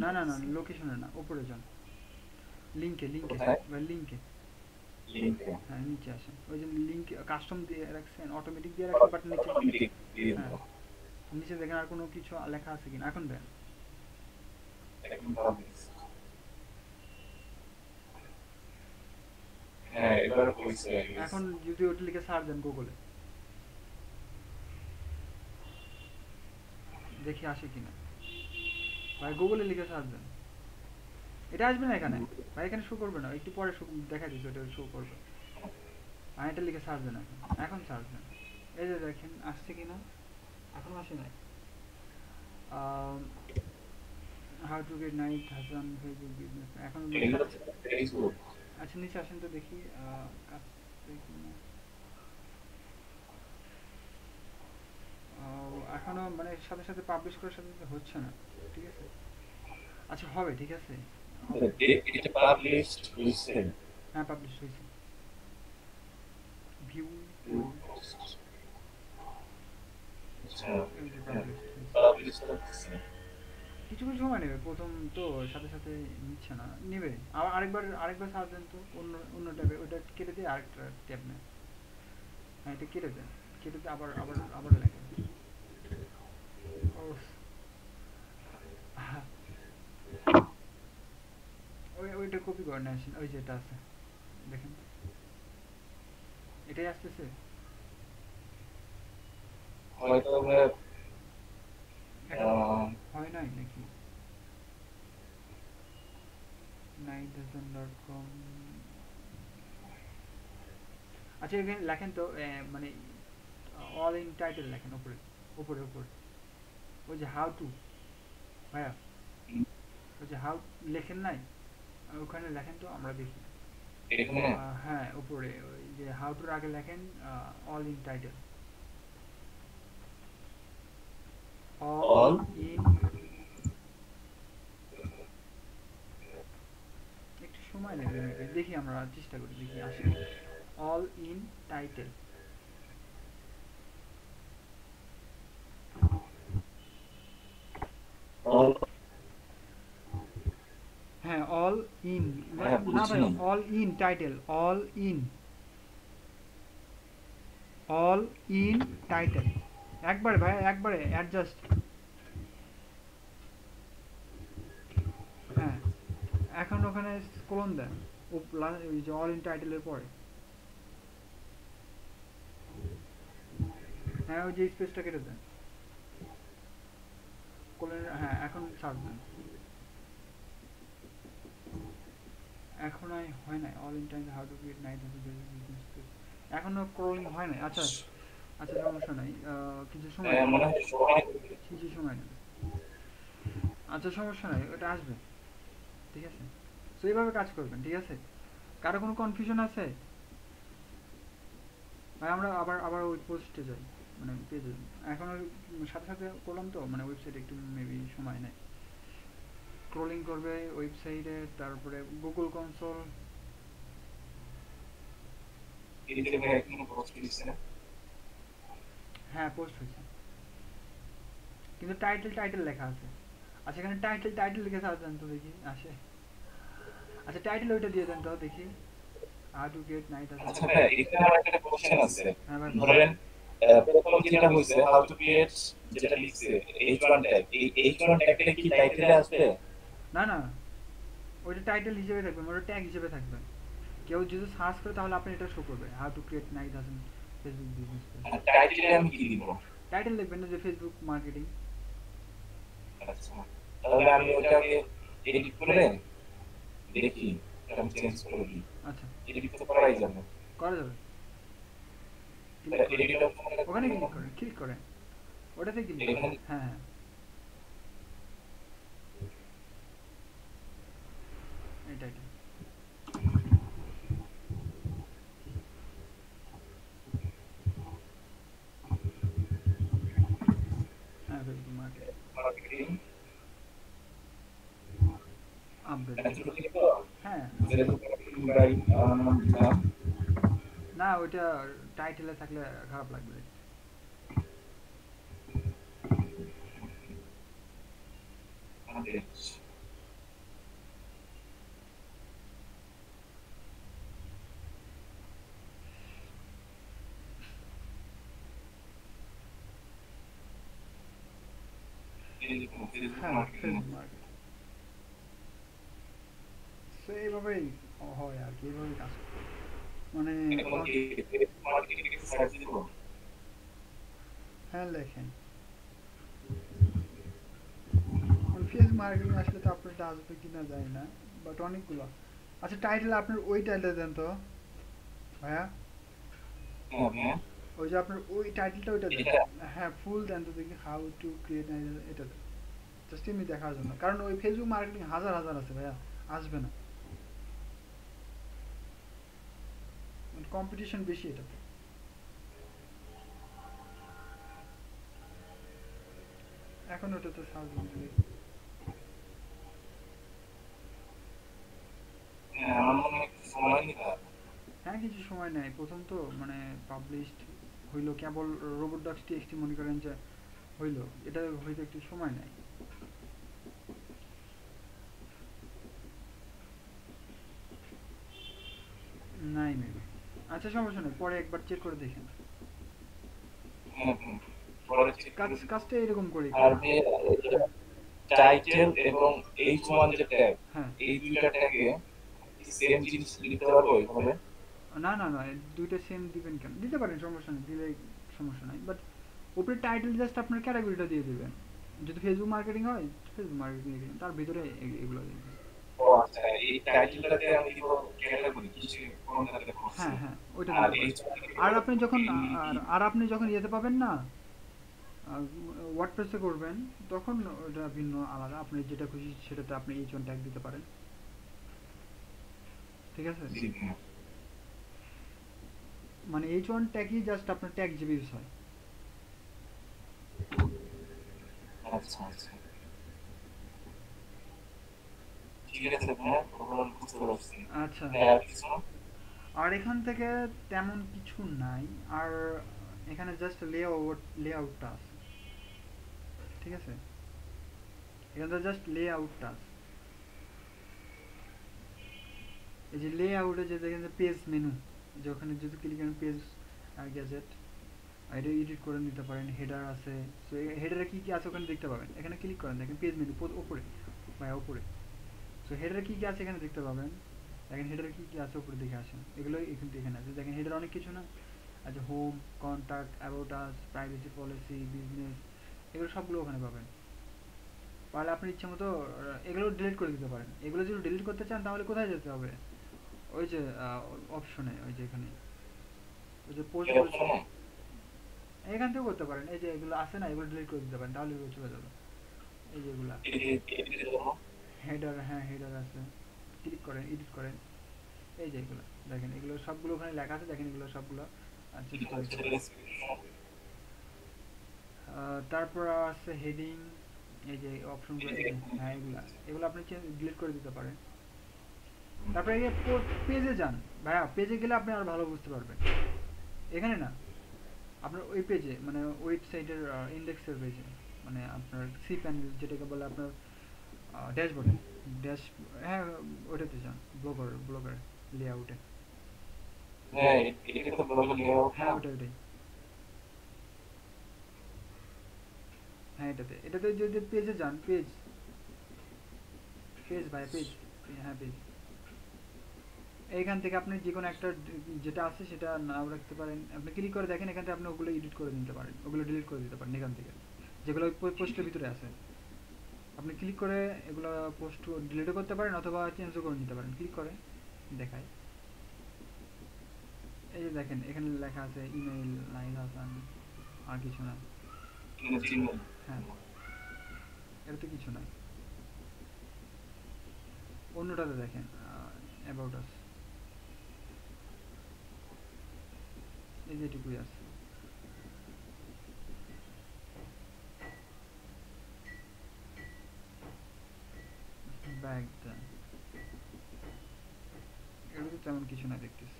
A: না না না, লোকেশনে না, উপরে যান, লিঙ্কে বা লিঙ্কে, হ্যাঁ নিচে আসেন, ওই যে লিঙ্ক কাস্টম দিয়ে রাখছেন, অটোমেটিক দিয়ে রাখছেন, বাট নিচে, হ্যাঁ নিচে দেখেন আর কোনো কিছু লেখা আছে কিনা, এখন দেন।
B: হ্যাঁ এবার হইছে।
A: এখন যদি ওটা লিখে সার্চ দেন গুগলে, দেখি আসে কিনা। ভাই গুগলে লিখে সার্চ দেন, এটা আসবে না এখানে ভাই, এখানে শো করবে না, একটু পরে দেখা দিচ্ছে, ওটা শো করবে। আর এটা লিখে সার্চ দেন, এখন সার্চ দেন, এই যে দেখেন আসছে কিনা, এখনো আসে নাই। How to get night Hasan Facebook business, এখন আচ্ছা নিচে আসেন তো দেখি, এখনো মানে সাথে সাথে পাবলিশ করার সাথে সাথে হচ্ছে না, ঠিক আছে, আচ্ছা হবে, ঠিক আছে হবে,
B: এটা পাবলিশড হইছে।
A: হ্যাঁ পাবলিশ হয়েছে, ভিউ,
B: আচ্ছা
A: এই যে পাবলিশ হয়েছে।
B: পাবলিশ করতেছে।
A: কিছু কিছু সময় নেবে, প্রথম তো সাথে সাথে নিচ্ছে না, নেবে। আরেকবার সার্চ দেন তো, অন্য ট্যাবে, ওটা কেটে দিয়ে আরেকটা ট্যাব নেন, হ্যাঁ এটা কেটে দেন, কেটে দিয়ে আবার আবার আবার লেখেন। ওইটা কপি করে নিয়ে আসেন, ওই যেটা আছে দেখেন, এটাই আসতেছে,
B: হয়তো আমরা
A: এখন হয় নাই নাকি, night.com, আচ্ছা এখানে লেখেন তো মানে অল ইন টাইটেল লেখেন, উপরে উপরে উপরে, ওই যে হাউ টু, ভাইয়া ওই যে হাউ লেখেন নাই, ওখানে লেখেন তো, আমরা দেখি।
B: এখানে
A: হ্যাঁ উপরে ওই যে হাউ টুর আগে লেখেন all in title, all in, একটু সময় নেবে, দেখি আমরা চেষ্টা করি, দেখি আসে, অল ইন টাইটেল,
B: অল,
A: হ্যাঁ অল ইন,
B: হ্যাঁ
A: না ভাই
B: বুঝছি।
A: All in title, all in, all in title, একবারে ভাই একবারে অ্যাডজাস্ট, হ্যাঁ এখন ওখানে কোলন দেন, ওই যে অল ইন টাইটেলের পরে, হ্যাঁ ওই যে স্পেসটা কেটে দেন, কোলন, হ্যাঁ এখন সার্চ দেন, এখন হয় নাই, all in time how to create night business page, এখনো ক্রলিং হয় নাই, আচ্ছা আচ্ছা সমস্যা নাই, কিছু সময় নেবে,
B: মনে হয় সময়
A: কিছু সময় নেবে, আচ্ছা সমস্যা নাই, ওটা আসবে, ঠিক আছে। তো এইভাবে কাজ করবেন, ঠিক আছে। কারো কোনো কনফিউশন আছে? ভাই আমরা আবার আবার ওই পোস্টে যাই, মানে পেজে। এখন ওই সাথে সাথে করলাম তো, মানে ওয়েবসাইটে একটু মেবি সময় নেয়, স্ক্রলিং করবে ওয়েবসাইটে, তারপরে গুগল কনসোল।
B: এই যে ভাই এখন পোস্ট দিচ্ছে না।
A: হ্যাঁ পোস্ট হয়েছে, কিন্তু টাইটেল টাইটেল লেখা আছে। আচ্ছা এখানে টাইটেল টাইটেল লিখে আছে, দেন তো দেখি আসে। আচ্ছা টাইটেল ওইটা দিয়ে দেন তো দেখি, হাউ টু গেট নাইট আছে।
B: আচ্ছা ভাই এখানে আমার একটা কোশ্চেন আছে।
A: হ্যাঁ ভাই বলেন।
B: ধরেন প্রথম যেটা হইছে হাউ টু ক্রিয়েট, যেটা লিখছে H1 ট্যাগ, এই H1 ট্যাগটা কি টাইটেলে আসবে?
A: না না, ওইটা টাইটেল হিসেবে থাকবে, ওটা ট্যাগ হিসেবে থাকবে। কেউ যদি সার্চ করে তাহলে আপনি এটা শো করবে, হাউ টু ক্রিয়েট নাইট আছেন ফেসবুক বিজনেস পেজ।
B: আর টাইটেলে আমি কি দিব?
A: টাইটেল লিখবেন না যে ফেসবুক মার্কেটিং।
B: আচ্ছা তাহলে আমি ওটাকে এডিট করে দেখি, আমি চেঞ্জ করে দিই।
A: আচ্ছা
B: এডিট তো করাই যাবে।
A: করা যাবে, ক্লিক করেন,
B: এডিট অপশনে
A: ওখানে ক্লিক করেন, ক্লিক করেন, ওটাতে ক্লিক করেন।
B: এখানে
A: হ্যাঁ হ্যাঁ এই টাইটেল। হ্যাঁ ফেসবুক মার্কেটিং
B: মার্কেটিং
A: আপডেট।
B: এতটুকু লিখব,
A: হ্যাঁ
B: যেটা বাই নাম
A: না, ওইটা টাইটেলে থাকলে খারাপ লাগবে।
B: আপডেট। এই যে ফেসবুক
A: হ্যাঁ
B: মার্কেটিং
A: ফেসবুক মার্কেটিং। সো এইভাবেই হয় আর কি, এইভাবেই কাজ করে। মানে
B: এখন কি ফেসবুক মার্কেটিং এর সার্চ দিব?
A: হ্যাঁ লেখেন, ফেসবুক মার্কেটিং আসলে তো আপনার এটা আসবে কিনা যায় না, বাট অনেকগুলো। আচ্ছা টাইটেল আপনার ওই টাইটেল দেন তো ভাইয়া,
B: হ্যাঁ হ্যাঁ
A: ওই যে আপনার ওই টাইটেলটা ওইটা দেন।
B: এটা
A: হ্যাঁ ফুল দেন তো দেখি, হাউ টু ক্রিয়েট, এটা দেন জাস্ট এমনি দেখার জন্য, কারণ ওই ফেসবুক মার্কেটিং হাজার হাজার আছে ভাইয়া, আসবে না, কম্পিটিশন বেশি এটাতে। এখন ওটাতে সার্চ দিলে
B: আমার মনে হয় একটু সময় নিতে হবে।
A: হ্যাঁ কিছু সময় নেয়, প্রথম তো মানে পাবলিশড হইলো কেবল রোবট ডক্স টিএক্সটি মনে করেন যে হইলো, এটা হইতে একটু সময় নেয়। নাই মেবি, আচ্ছা সমস্যা নেই, পরে একবার চেক করে দেখেন।
B: হ্যাঁ হ্যাঁ পরে চেক
A: কাজ
B: করে।
A: কাজটা এরকম করেই
B: আর
A: করেন।
B: যে টাইটেল এবং H1 যে ট্যাগ,
A: হ্যাঁ
B: এই দুইটা ট্যাগে সেম জিনিস লিখতে পারবো এভাবে?
A: না না না, দুইটা সেম দিবেন কেন, দিতে পারেন সমস্যা নেই, দিলে সমস্যা নাই, বাট উপরে টাইটেল জাস্ট আপনার ক্যাটাগরিটা দিয়ে দিবেন। যদি ফেসবুক মার্কেটিং হয় ফেসবুক মার্কেটিং লিখে দিন, তার ভিতরে এগুলো দিবেন।
B: ও আচ্ছা, এই টাইটেলটাতে আমি দিব ক্যাটাগরি, কিসে কোন জায়গাতে করছি।
A: হ্যাঁ হ্যাঁ ওইটা
B: আর
A: দিতে পারেন।
B: H1
A: আর আপনি যখন
B: কি?
A: আর আপনি যখন ইয়েতে পাবেন না, ওয়ার্ডপ্রেসে করবেন, তখন ওটা ভিন্ন আলাদা, আপনি যেটা খুশি সেটাতে আপনি H1 ট্যাগ দিতে পারেন, ঠিক আছে?
B: জি, হ্যাঁ।
A: মানে H1 ট্যাগই জাস্ট আপনার ট্যাগ হিসেবে ইউজ হয়।
B: আচ্ছা আচ্ছা ঠিক আছে ভাইয়া, ওভারঅল বুঝতে পারছি।
A: আচ্ছা
B: হ্যাঁ আর কিছু?
A: আর এখান থেকে তেমন কিছু নাই, আর এখানে জাস্ট লেআউটটা আছে, ঠিক আছে? এখানে জাস্ট লেআউটটা আছে, এই যে লেআউটে যে দেখেন পেজ মেনু, যে ওখানে যদি ক্লিক করেন পেজ গ্যাজেট, এটা এডিট করে নিতে পারেন, হেডার আছে, সো হেডারে কি কি আছে ওখানে দেখতে পাবেন, এখানে ক্লিক করেন দেখেন পেজ মেনু উপরে, ভাই উপরে, সো হেডারে কি কি আছে এখানে দেখতে পাবেন, দেখেন হেডারে কি কি আছে উপরে দেখে আসেন, এগুলো এখানে আছে, দেখেন হেডার অনেক কিছু না, আচ্ছা home, contact, about us, privacy policy, business, এগুলো সবগুলো ওখানে পাবেন। পারলে আপনি ইচ্ছে মতো এগুলো ডিলিট করে দিতে পারেন, এগুলো যদি ডিলিট করতে চান তাহলে কোথায় যেতে হবে, ওই যে অপশনে, ওই যে এখানে ওই যে পোস্ট
B: এই অপশনে?
A: এখান থেকেও করতে পারেন, এই যে এগুলো আছে না, এগুলো ডিলিট করে দিতে পারেন, তাহলে এগুলো চলে যাবে। এই যে এগুলা
B: এডিটের জন্য?
A: হেডার, হ্যাঁ হেডার আছে, ক্লিক করেন, এডিট করেন, এই যে এগুলো দেখেন, এগুলো সবগুলো ওখানে লেখা আছে, দেখেন এগুলো সবগুলো চেঞ্জ করে দিতে পারেন। তারপর আছে হেডিং, এই যে অপশনগুলো, এই যে হ্যাঁ এগুলো এগুলো আপনি ডিলিট করে দিতে পারেন। তারপরে এই যে পেজে যান ভাইয়া, পেজে গেলে আপনি আরো ভালো বুঝতে পারবেন। এখানে না, আপনার ওই পেজে মানে ওয়েবসাইটের ইন্ডেক্সের পেজে, মানে আপনার সি প্যানেল যেটাকে বলে আপনার ড্যাশবোর্ডে, ড্যাশ, হ্যাঁ ওইটাতে যান, ব্লগার লেআউটে।
B: হ্যাঁ, এটা তো ব্লগের লেআউট
A: হ্যাঁ
B: না?
A: ওটাই, হ্যাঁ এটাতে এটাতে যদি পেজে যান, পেজ পেজ ভাই পেজ, হ্যাঁ পেজ, এইখান থেকে আপনি যে কোনো একটা যেটা আছে সেটা নাও রাখতে পারেন, আপনি ক্লিক করে দেখেন, এখান থেকে আপনি ওগুলো এডিট করে নিতে পারেন, ওগুলো ডিলিট করে দিতে পারেন এখান থেকে, যেগুলো পোস্টের ভিতরে আছে। আপনি ক্লিক করে এগুলো পোস্ট ডিলিটও করতে পারেন অথবা চেঞ্জও করে নিতে পারেন, ক্লিক করে দেখায়। এই যে দেখেন এখানে লেখা আছে ইমেইল নাহিদ হাসান, আর কিছু না। হ্যাঁ, এটা তো কিছু নাই। অন্যটাতে দেখেন অ্যাবাউট আস, এই যে এটুকুই আছে। ব্যাগ দেন, এগুলো তো তেমন কিছু না দেখতেছি,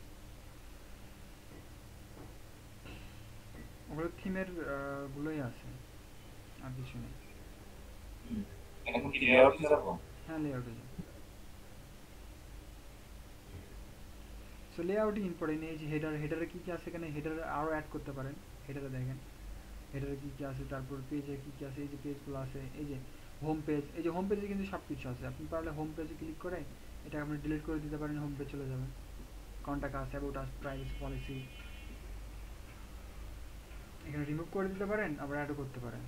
A: ওগুলো থিমের গুলোই আছে, আর কিছু নেই।
B: এখন কি লেআউটে যাবো?
A: হ্যাঁ লেআউটে যান। সো লেআউটই ইম্পর্টেন্ট। এই যে হেডারে কী কী আছে, এখানে হেডারে আরও অ্যাড করতে পারেন। হেডারে দেখেন হেডারে কী কী আছে, তারপর পেজে কী কী আছে, এই যে পেজগুলো আছে, এই যে হোম পেজ, এই যে হোম পেজে কিন্তু সব কিছু আছে। আপনি পারলে হোম পেজে ক্লিক করে এটা আপনি ডিলিট করে দিতে পারেন, হোম পেজ চলে যাবে। Contact us, about us, privacy policy, এখানে রিমুভ করে দিতে পারেন, আবার অ্যাডও করতে পারেন।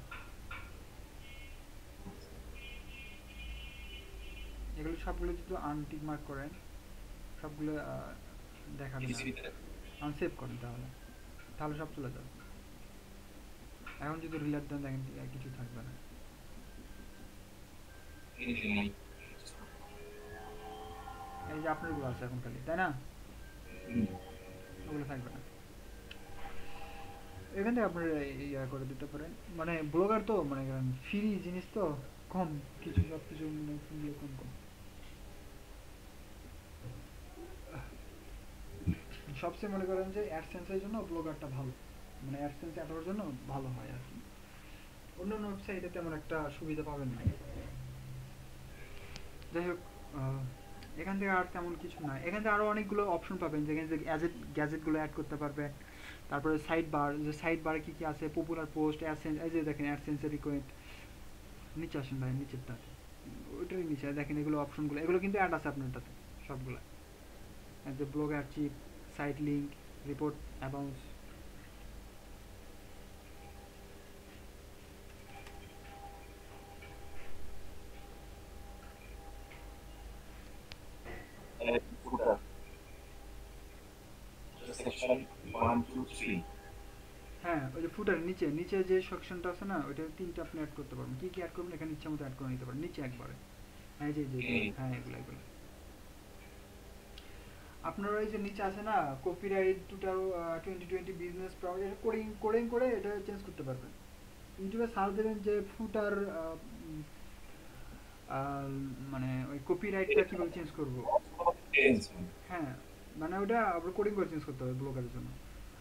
A: এগুলো সবগুলো যদি আনটিক মার্ক করেন, সবগুলো দেখাবে না, আনসেভ করেন তাহলে, তাহলে সব চলে যাবে। এখন যদি রিলার দেন দেখেন কিছু থাকবে না। এই যে আপনারগুলো আছে এখন খালি, তাই না? ওগুলো থাকবে না। এখান থেকে আপনার ইয়া করে দিতে পারেন, মানে ব্লগার তো মানে ফ্রি জিনিস তো, কম কিছু, সব কিছু মানে কম কম। সবচেয়ে মনে করেন যে অ্যাডসেন্সের জন্য ব্লগারটা ভালো, মানে অ্যাডসেন্স অ্যাড হওয়ার জন্য ভালো হয় আর কি। অন্যান্য ওয়েবসাইটে তেমন একটা সুবিধা পাবেন না। যাই হোক, এখান থেকে আর তেমন কিছু না। এখান থেকে আরও অনেকগুলো অপশন পাবেন, যেখানে যে গ্যাজেটগুলো অ্যাড করতে পারবেন। তারপরে সাইড বার, যে সাইড বারে কী কী আছে, পপুলার পোস্ট, অ্যাডসেন্স, এই যে দেখেন অ্যাডসেন্সের রিকোয়েস্ট, নিচে আসেন ভাই, নিচেরটা ওইটারই নিচে দেখেন এগুলো অপশনগুলো, এগুলো কিন্তু অ্যাড আছে আপনারটাতে সবগুলো। যে blog archive, site link, report, abuse,
B: section 1 2 3।
A: হ্যাঁ ওই যে ফুটার নিচে নিচে যে সেকশনটা আছে না, ওইটা তিনটা আপনি অ্যাড করতে পারবেন। কী কী অ্যাড করবেন এখানে ইচ্ছা মতো অ্যাড করে নিতে পারেন নিচে একবারে। হ্যাঁ যে যে হ্যাঁ এগুলো এগুলো আপনার ওই যে নিচে আছে না, copyright 2020 business project, coding coding করে এটা চেঞ্জ করতে পারবেন। ইউটিউবে সার্চ দেবেন যে ফুটার, মানে ওই কপিরাইটটা কীভাবে চেঞ্জ করবো। হ্যাঁ মানে ওটা আপনার কোডিং করে চেঞ্জ করতে হবে ব্লগারের জন্য।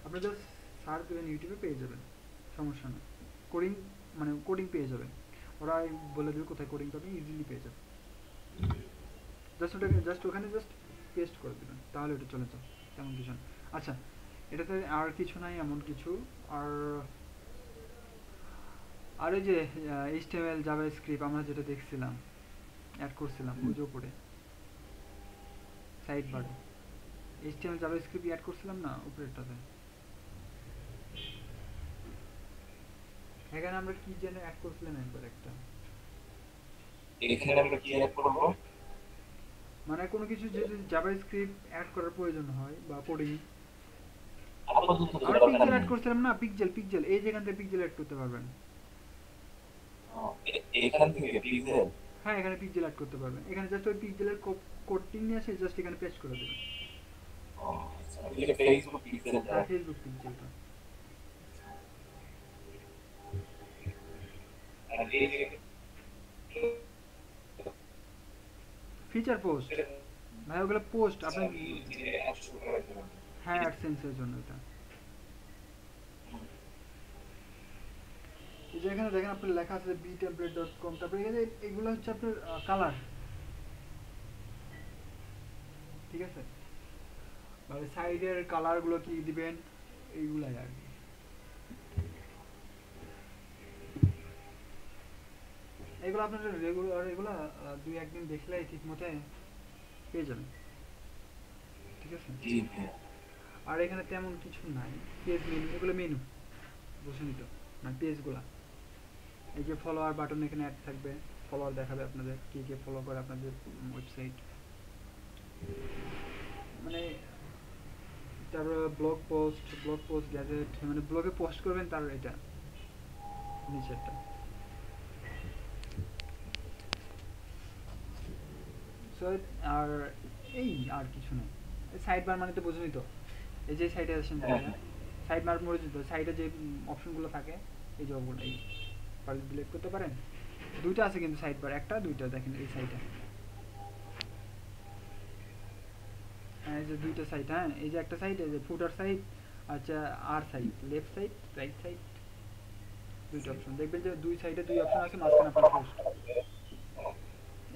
A: আপনি জাস্ট সার্চ দেবেন ইউটিউবে, পেয়ে যাবেন, সমস্যা নেই। কোডিং মানে কোডিং পেয়ে যাবেন, ওরা বলে দেবে কোথায় কোডিং করবেন, ইজিলি পেয়ে যাবেন। জাস্ট ওখানে জাস্ট পেস্ট করে দেবেন, তাহলে ওটা চলে যাবে, তেমন কিছু না। আচ্ছা, এটাতে আর কিছু নাই এমন কিছু। আর আর ওই যে এইচটিএমএল জাভাস্ক্রিপ্ট আমরা যেটা দেখছিলাম, অ্যাড করছিলাম ওই যে উপরে সাইড বারে এইচটিএমএল জাভাস্ক্রিপ্ট অ্যাড করছিলাম না উপরেরটাতে। এখানে আমরা কি যেন অ্যাড করছিলাম একবার একটা,
B: এখানে আমরা কি অ্যাড করব?
A: মানে কোনো কিছু যদি জাভাস্ক্রিপ্ট অ্যাড করার প্রয়োজন হয় বা কোডিং,
B: আপাতত তো
A: আমরা
B: দরকার
A: পিক্সেল
B: নেই।
A: অ্যাড করছিলাম না, পিক্সেল, এই যেখান থেকে পিক্সেল অ্যাড করতে পারবেন।
B: এখান থেকে পিক্সেল।
A: হ্যাঁ এখানে পিক্সেল অ্যাড করতে পারবেন, এখানে জাস্ট ওই পিক্সেলের কোডটি নিয়ে এসে জাস্ট এখানে পেস্ট করে দেবেন,
B: আচ্ছা, এটা ফেসবুক পিক্সেলটা।
A: হ্যাঁ ফেসবুক পিক্সেলটা।
B: আর এই যে
A: ফিচার পোস্ট ভাই, ওগুলো পোস্ট
B: আচ্ছা,
A: আপনি।
B: আমি যে অ্যাড শুরু করার জন্য
A: হ্যাঁ অ্যাডসেন্সের জন্য এটা। এই যে এখানে দেখেন আপনার লেখা আছে btemplate.com, তারপরে এখানে এগুলো হচ্ছে আপনার কালার, ঠিক আছে, মানে সাইডের কালারগুলো কি দিবেন এইগুলাই আর কি। এগুলো আপনার রেগুলার, এগুলো দুই একদিন দেখলেই ঠিক মতো পেয়ে যাবেন, ঠিক আছে।
B: জি ভাইয়া।
A: আর এখানে তেমন কিছু নাই, পেজ মেনু, এগুলো মেনু বুঝুন তো, মানে পেজগুলা। এই যে ফলোয়ার বাটন, এখানে অ্যাড থাকবে, ফলোয়ার দেখাবে আপনাদের কি কে ফলো করে আপনাদের ওয়েবসাইট, মানে তারপর ব্লগ পোস্ট গ্যাজেট, মানে ব্লগে পোস্ট করবেন তার এটা নিচেরটা। সো আর এই আর কিছু নেই। সাইড বার মানে তো বুঝুনই তো, এই যে সাইডে আসেন সাইড বার মরে তো সাইডে যে অপশনগুলো থাকে, এই যে ওগুলো এই ডিলিট করতে পারেন। দুইটা আছে কিন্তু সাইড বার, একটা দুইটা দেখেন এই সাইডে, হ্যাঁ এই যে দুইটা সাইড, হ্যাঁ এই যে একটা সাইড, এই যে ফুটার সাইড, আচ্ছা আর side, left side right side, দুইটা অপশন দেখবেন যে দুই সাইডে দুই অপশন আছে, মাঝখানে আপনার পোস্ট।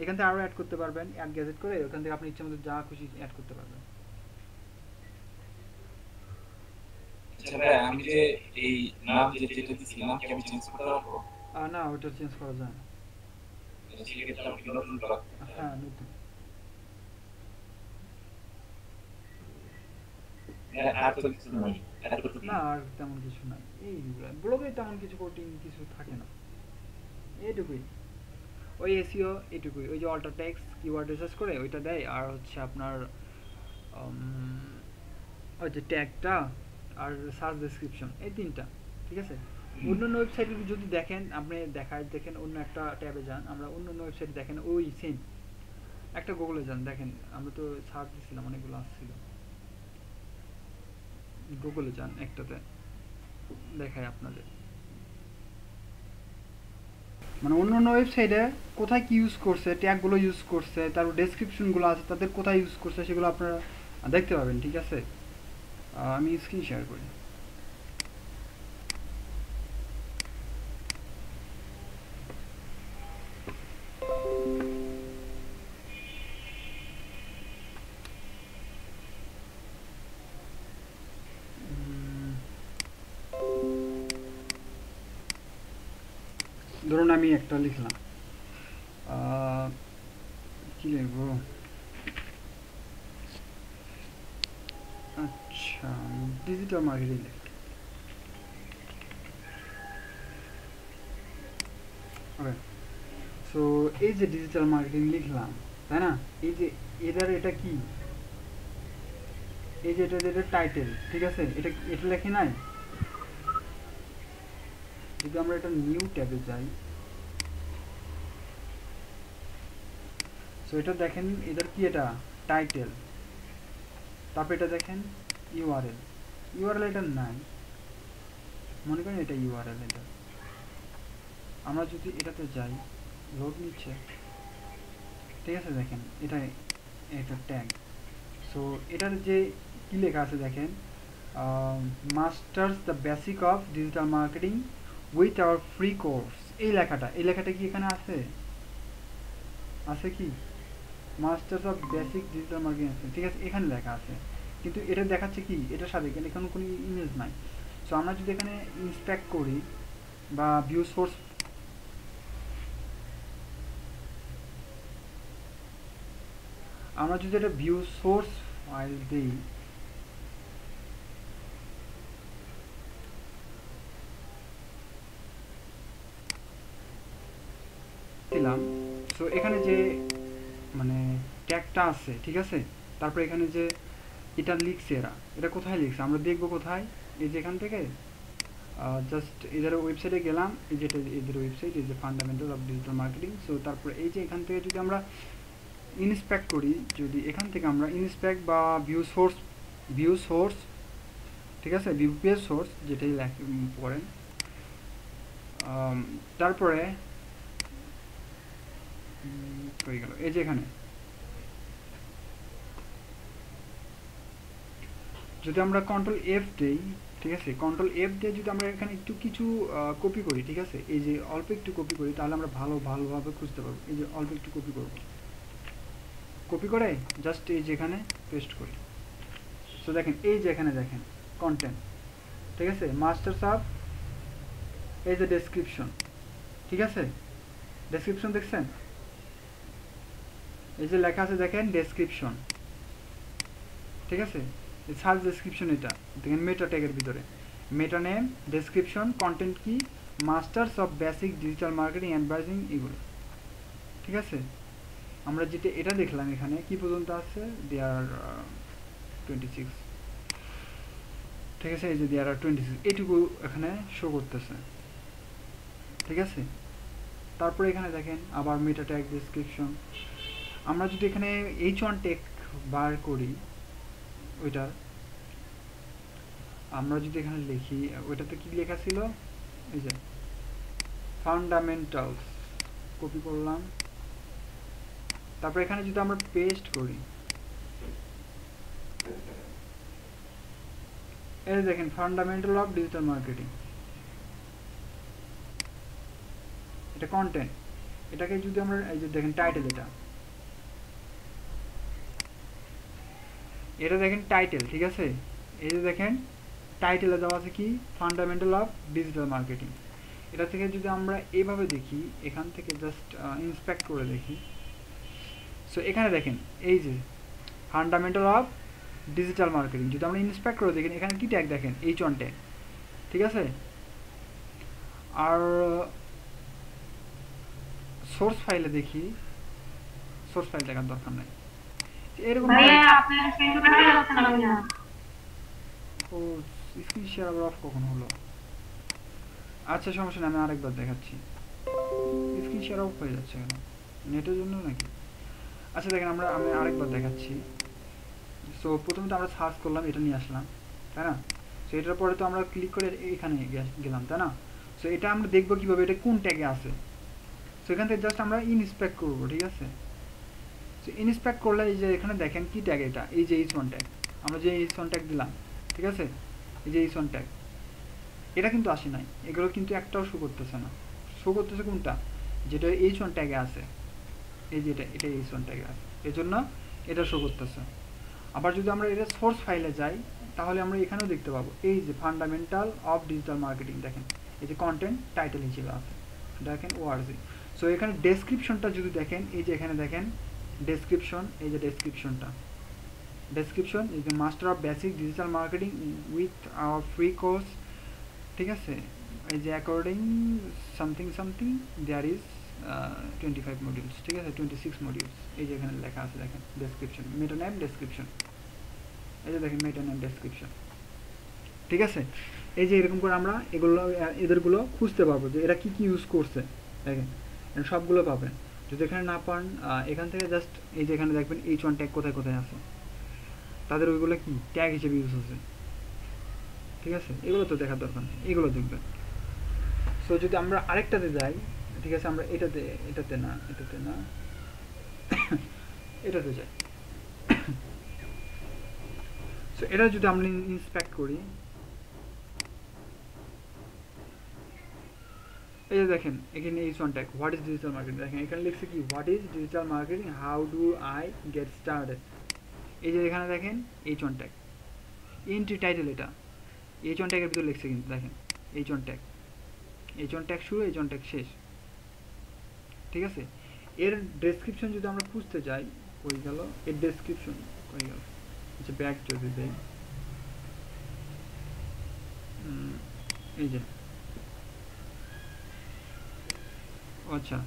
A: এখান থেকে আরও অ্যাড করতে পারবেন, অ্যাড গ্যাজেট করে ওখান থেকে আপনি ইচ্ছা মতো যা খুশি অ্যাড করতে পারবেন।
B: আচ্ছা ভাইয়া, আমি যে এই নাম যেটা দিচ্ছি, নাম কি আমি চেঞ্জ করতে পারবো?
A: না ওটা চেঞ্জ করা যায় না।
B: সেক্ষেত্রে আমাকে নতুন ব্লগ করতে হবে।
A: হ্যাঁ নতুন।
B: আর তো কিছু নাই, আর করতে
A: না আর তেমন কিছু নাই, এই ব্লগে তেমন কিছু কোটিং কিছু থাকে না, এইটুকুই। ওই এসইও এইটুকুই, ওই যে অল্টার টেক্সট কিওয়ার্ড রিসার্চ করে ওইটা দেয়, আর হচ্ছে আপনার ওই যে ট্যাগটা আর সার্চ ডেসক্রিপশন, এই তিনটা, ঠিক আছে। অন্যান্য ওয়েবসাইটে যদি দেখেন, আপনি দেখায় দেখেন অন্য একটা ট্যাবে যান, আমরা অন্য ওয়েবসাইট দেখেন ওই সেম একটা গুগলে যান, দেখেন আমরা তো সার্চ দিছিলাম অনেকগুলো আসছিল, গুগলে যান একটাতে দেখায় আপনাদের, মানে অন্য অন্য ওয়েবসাইটে কোথায় কি ইউজ করছে, ট্যাগগুলো ইউজ করছে, তারপর ডেসক্রিপশনগুলো আছে তাদের কোথায় ইউজ করছে সেগুলো আপনারা দেখতে পাবেন, ঠিক আছে। আমি স্ক্রিন শেয়ার করি। ধরুন আমি একটা লিখলাম, কি লিখবো, আচ্ছা ডিজিটাল মার্কেটিং লিখি। ওকে, সো এই যে ডিজিটাল মার্কেটিং লিখলাম, তাই না, এই যে এটা কি, এই যে এটা টাইটেল, ঠিক আছে, এটা লেখে নাই। যদি আমরা এটা নিউ ট্যাবে যাই, সো এটা দেখেন এটার কি, এটা টাইটেল, তারপর এটা দেখেন ইউআরএল, ইউআরএল এটা নাই, মনে করেন এটা ইউআরএল, এটা আমরা যদি এটাতে যাই, লোড নিচ্ছে, ঠিক আছে, দেখেন এটা ট্যাগ। সো এটার যে কি লেখা আছে দেখেন, masters the basic of digital marketing with our free course, এই লেখাটা কি এখানে আছে, আছে কি, masters of basic digital marketing আছে, ঠিক আছে, এখানে লেখা আছে, কিন্তু এটা দেখাচ্ছে কি এটার সাথে, এখানে কোনো ইমেজ নাই। সো আমরা যদি এখানে ইন্সপেক্ট করি বা ভিউ সোর্স, আমরা যদি এটা ভিউ সোর্স ফাইল দিই, দিলাম, সো এখানে যে মানে ট্যাগটা আছে, ঠিক আছে, তারপর এখানে যে এটা লিখছে, এটা কোথায় লিখছে আমরা দেখবো কোথায়, এই যে এখান থেকে জাস্ট এদের ওয়েবসাইটে গেলাম, এই যেটা এদের ওয়েবসাইট, এই যে fundamental of digital marketing. So তারপর এই যে এখান থেকে যদি আমরা ইন্সপেক্ট করি, যদি এখান থেকে আমরা ইন্সপেক্ট বা ভিউ সোর্স ভিউ সোর্স, ঠিক আছে, ভিউ পেজ সোর্স যেটাই পড়েন। তারপরে হয়ে গেল এই যে এখানে যদি আমরা কন্ট্রোল এফ দেই, ঠিক আছে, কন্ট্রোল এফ দিয়ে যদি আমরা এখানে একটু কিছু কপি করি, ঠিক আছে, এই যে অল্প একটু কপি করি, তাহলে আমরা ভালোভাবে খুঁজতে পারবো। এই যে অল্প একটু কপি করব, কপি করে জাস্ট এই যে এখানে পেস্ট করি। সো দেখেন এই যে এখানে দেখেন কন্টেন্ট, ঠিক আছে, মাস্টার সাব, এই যে ডেসক্রিপশন, ঠিক আছে, ডেসক্রিপশন দেখছেন, এই যে লেখা আছে দেখেন ডেসক্রিপশন, ঠিক আছে, সার্চ ডেসক্রিপশন, এটা দেখেন মেটা ট্যাগের ভিতরে মেটা নেম, ডেসক্রিপশন, কন্টেন্ট কি, masters of basic digital marketing advertising, এগুলো, ঠিক আছে। আমরা যেটা এটা দেখলাম এখানে কি পর্যন্ত আছে, দেয়ার 26, ঠিক আছে, এই যে দেয়ার 26 এইটুকু এখানে শো করতেছে, ঠিক আছে। তারপরে এখানে দেখেন আবার মেটা ট্যাগ, ডেসক্রিপশন। আমরা যদি এখানে H1 ট্যাগ বার করি ওইটার, আমরা যদি এখানে লিখি, ওইটাতে কি লেখা ছিল, এই যে ফান্ডামেন্টালস, কপি করলাম। তারপর এখানে যদি আমরা পেস্ট করি, এই দেখেন ফান্ডামেন্টাল অফ ডিজিটাল মার্কেটিং, এটা কন্টেন্ট। এটাকে যদি আমরা এই যে দেখেন টাইটেল, এটা দেখেন টাইটেল, ঠিক আছে, এই যে দেখেন টাইটেলে দেওয়া আছে কি, ফান্ডামেন্টাল অফ ডিজিটাল মার্কেটিং। এটা থেকে যদি আমরা এইভাবে দেখি, এখান থেকে জাস্ট ইন্সপেক্ট করে দেখি, সো এখানে দেখেন এই যে ফান্ডামেন্টাল অফ ডিজিটাল মার্কেটিং, যদি আমরা ইন্সপেক্ট করে দেখেন এখানে কি ট্যাগ দেখেন, H1 ট্যাগ, ঠিক আছে। আর সোর্স ফাইলে দেখি, সোর্স ফাইল দেখার দরকার নাই, এরকম ও স্ক্রিন শেয়ার আবার অফ কখন হলো, আচ্ছা সমস্যা নেই, আমি আরেকবার দেখাচ্ছি। স্ক্রিন শেয়ার অফ হয়ে যাচ্ছে কেন, নেটের জন্য নাকি? আচ্ছা দেখেন আমি আরেকবার দেখাচ্ছি। সো প্রথমে তো আমরা সার্চ করলাম, এটা নিয়ে আসলাম, তাই না। সো এটার পরে তো আমরা ক্লিক করে এখানে গেলাম, তাই না। সো এটা আমরা দেখবো কীভাবে এটা কোন ট্যাগে আছে। সো এখান থেকে জাস্ট আমরা ইনস্পেক্ট করবো, ঠিক আছে। সো ইনস্পেক্ট করলে এই যে এখানে দেখেন কি ট্যাগ, এটা এই যে H1 ট্যাগ, আমরা যে H1 ট্যাগ দিলাম, ঠিক আছে, এই যে H1 ট্যাগ, এটা কিন্তু আসে নাই, এগুলো কিন্তু একটাও শো করতেছে না। শো করতেছে কোনটা, যেটা H1 ট্যাগে আছে, এই যে এটা H1 ট্যাগে আছে, এই জন্য এটা শো করতেছে। আবার যদি আমরা এটা সোর্স ফাইলে যাই, তাহলে আমরা এখানেও দেখতে পাবো, এই যে ফান্ডামেন্টাল অফ ডিজিটাল মার্কেটিং, দেখেন এই যে কন্টেন্ট টাইটেল হিসেবে আছে, দেখেন ওআরজি। সো এখানে ডেসক্রিপশনটা যদি দেখেন, এই যে এখানে দেখেন ডেসক্রিপশন, এই যে ডেসক্রিপশনটা, description is the master of basic digital marketing with our free course, ঠিক আছে, এই যে according something something there is 25 modules, ঠিক আছে, 26 মডিউলস, এই যে এখানে লেখা আছে দেখেন ডেসক্রিপশন, মেটা নেম, ডেসক্রিপশন, এই যে দেখেন মেটা নেম, ডেসক্রিপশন, ঠিক আছে। এই যে এরকম করে আমরা এদেরগুলো খুঁজতে পারবো যে এরা কি কি ইউজ করছে, দেখেন সবগুলো পাবেন। যদি এখানে না পান, এখান থেকে জাস্ট এই যে এখানে দেখবেন H1 ট্যাগ কোথায় কোথায় আছে, তাদের ওইগুলো কি ট্যাগ হিসেবে ইউজ হচ্ছে, ঠিক আছে, এগুলো তো দেখার দরকার নেই, এগুলো দেখবেন। সো যদি আমরা আরেকটাতে যাই, ঠিক আছে, আমরা এটাতে না এটাতে যাই। সো এটা যদি আমরা ইন্সপেক্ট করি, এই যে দেখেন এখানে H1 tag, what is digital marketing, দেখেন এখানে লিখছে কি, what is digital marketing, how do I get started, এই যে এখানে দেখেন H1 ট্যাগ, এন্ট্রি টাইটেল, এটা H1 ট্যাগের ভিতরে লিখছে কিন্তু দেখেন H1 ট্যাগ শুরু, H1 ট্যাগ শেষ, ঠিক আছে। এর ডেসক্রিপশন যদি আমরা খুঁজতে যাই, কই গেল এর ডেসক্রিপশন, কই গেল, আচ্ছা ব্যাক যদি দেই, এই যে, আচ্ছা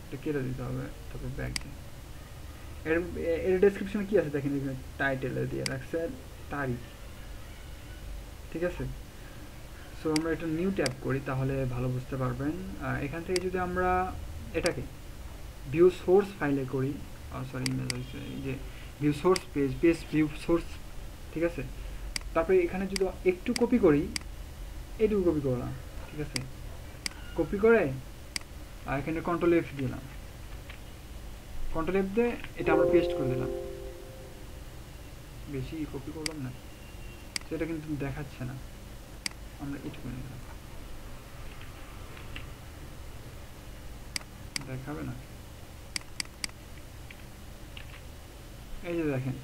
A: এটা কেটে দিতে হবে, তারপর ব্যাক দিই। এর ডেসক্রিপশনে কি আছে দেখেন, এখানে টাইটেলে দিয়ে রাখছে তারিখ, ঠিক আছে। সো আমরা এটা নিউ ট্যাব করি, তাহলে ভালো বুঝতে পারবেন। এখান থেকে যদি আমরা এটাকে ভিউ সোর্স ফাইলে করি, সরি ইমেজ হয়েছে, এই যে view source page view source ঠিক আছে। তারপরে এখানে যদি একটু কপি করি, এইটুকু কপি করলাম, ঠিক আছে, কপি করে আর এখানে কন্ট্রোল এফ দিলাম, কন্ট্রোল এফ দিয়ে এটা আমরা পেস্ট করে দিলাম। বেশি কপি করলাম না, সেটা কিন্তু দেখাচ্ছে না, আমরা এইটুকু নিলাম, দেখাবে না। এই যে দেখেন,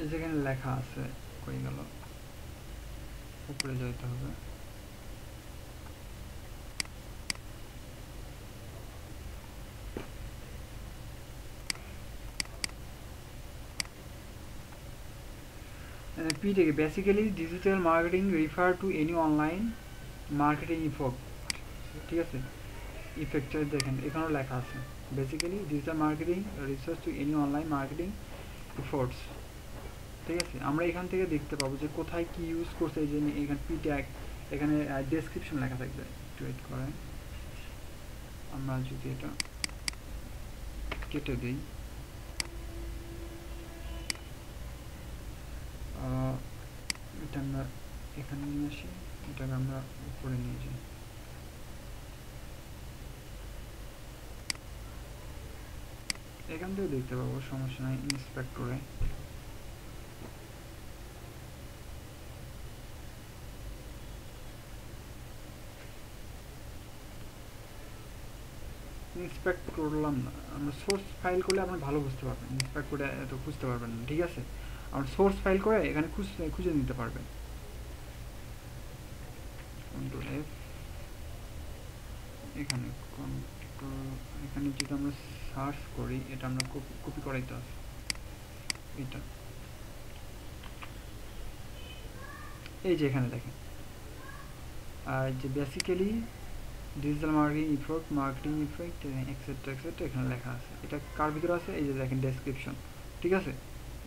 A: এই যেখানে লেখা আছে, কই গেল, উপরে যেতে হবে, পি থেকে basically digital marketing refer to any online marketing effect, ঠিক আছে, ইফেক্টটা দেখেন এখানেও লেখা আছে, basically digital marketing research to any online marketing efforts, ঠিক আছে। আমরা এখান থেকে দেখতে পাবো যে কোথায় কি ইউজ করছে, এই যে এখানে পি ট্যাগ, এখানে ডেসক্রিপশন লেখা থাকবে, একটু ওয়েট করেন, আমরা যদি এটা কেটে দিই, এটা আমরা এখানে নিয়ে আসি, এটাকে আমরা উপরে নিয়ে যাই, এখান থেকে দেখতে পাবো, সমস্যা নাই, ইন্সপেক্টরে ইন্সপেক্ট করলাম না, আমরা সোর্স ফাইল করলে আপনার ভালো বুঝতে পারবেন, ইন্সপেক্ট করে এত খুঁজতে পারবেন না, ঠিক আছে। আমরা সোর্স ফাইল করে এখানে খুঁজে নিতে পারবেন, কন্ট্রোল এফ, এখানে এখানে যদি আমরা সার্চ করি, এটা আমরা কপি করাইতে আছে, এটা এই যে এখানে দেখেন, আর যে basically digital marketing effect etcetera etcetera এখানে লেখা আছে, এটা কার ভিতরে আছে, এই যে দেখেন ডেসক্রিপশন, ঠিক আছে,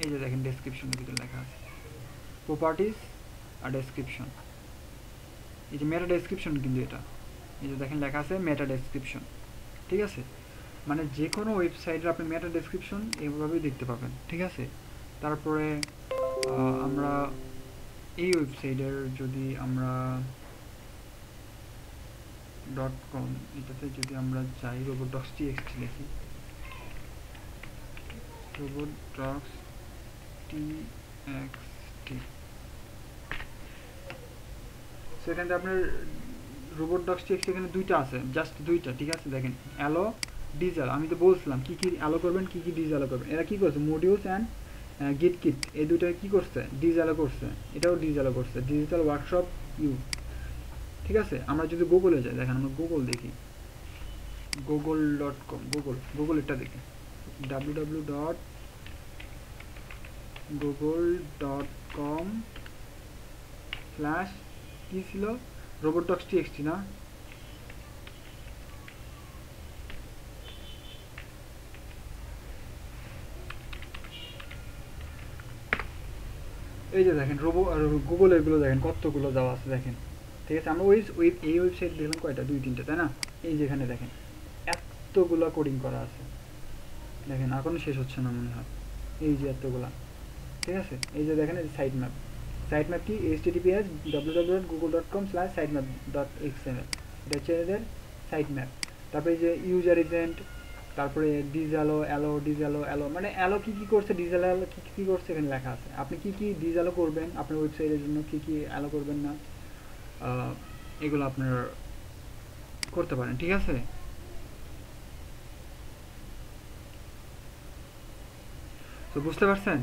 A: এই যে দেখেন ডেসক্রিপশনের ভিতরে লেখা আছে প্রপার্টিজ আর ডেসক্রিপশন, এই যে মেটা ডেসক্রিপশন, কিন্তু এটা এই যে দেখেন লেখা আছে মেটা ডেসক্রিপশন, ঠিক আছে, মানে যে কোনো ওয়েবসাইটের আপনি মেটা ডেসক্রিপশন এইভাবেই দেখতে পাবেন, ঠিক আছে। তারপরে আমরা এই ওয়েবসাইটের যদি আমরা .com এটাতে যদি আমরা যাই, robodocs.txt লিখি, robodocs.txt, সেখানে আপনার robodocs.txt এখানে দুইটা আছে, জাস্ট দুইটা, ঠিক আছে। দেখেন অ্যালো ডিজাল, আমি তো বলছিলাম কি কি অ্যালো করবেন, কি কি ডিজালো করবেন, এরা কি করছে, মডিউলস অ্যান্ড গিট কিট, এই দুটো কি করছে, ডিজালো করছে, এটাও ডিজালো করছে, ডিজিটাল ওয়ার্কশপ ইউ, ঠিক আছে। আমরা যদি গুগলে যাই, দেখেন আমরা গুগল দেখি, google.com, গুগল এটা দেখি, www.google.com/ কি ছিল, robodocs.txt না, এই যে দেখেন গুগল এগুলো দেখেন কতগুলো দেওয়া আছে, দেখেন, ঠিক আছে। আমরা এই ওয়েবসাইট দেখলাম কয়টা, 2-3টা, তাই না। এই যেখানে দেখেন এতগুলো কোডিং করা আছে, দেখেন এখনো শেষ হচ্ছে না মনে হয়, এই যে এতগুলা, ঠিক আছে। এই যে দেখেন এই সাইট ম্যাপ কি, https www.google.com/sitemap.xml, এটা হচ্ছে এদের সাইট ম্যাপ। তারপরে এই যে ইউজার এজেন্ট, তারপরে ডিজালো অ্যালো, মানে অ্যালো কি করছে, ডিজালো অ্যালো কি করছে, এখানে লেখা আছে। আপনি কি ডিজালো করবেন আপনার ওয়েবসাইটের জন্য, কি অ্যালো করবেন না, এগুলো আপনার করতে পারেন, ঠিক আছে। তো বুঝতে পারছেন?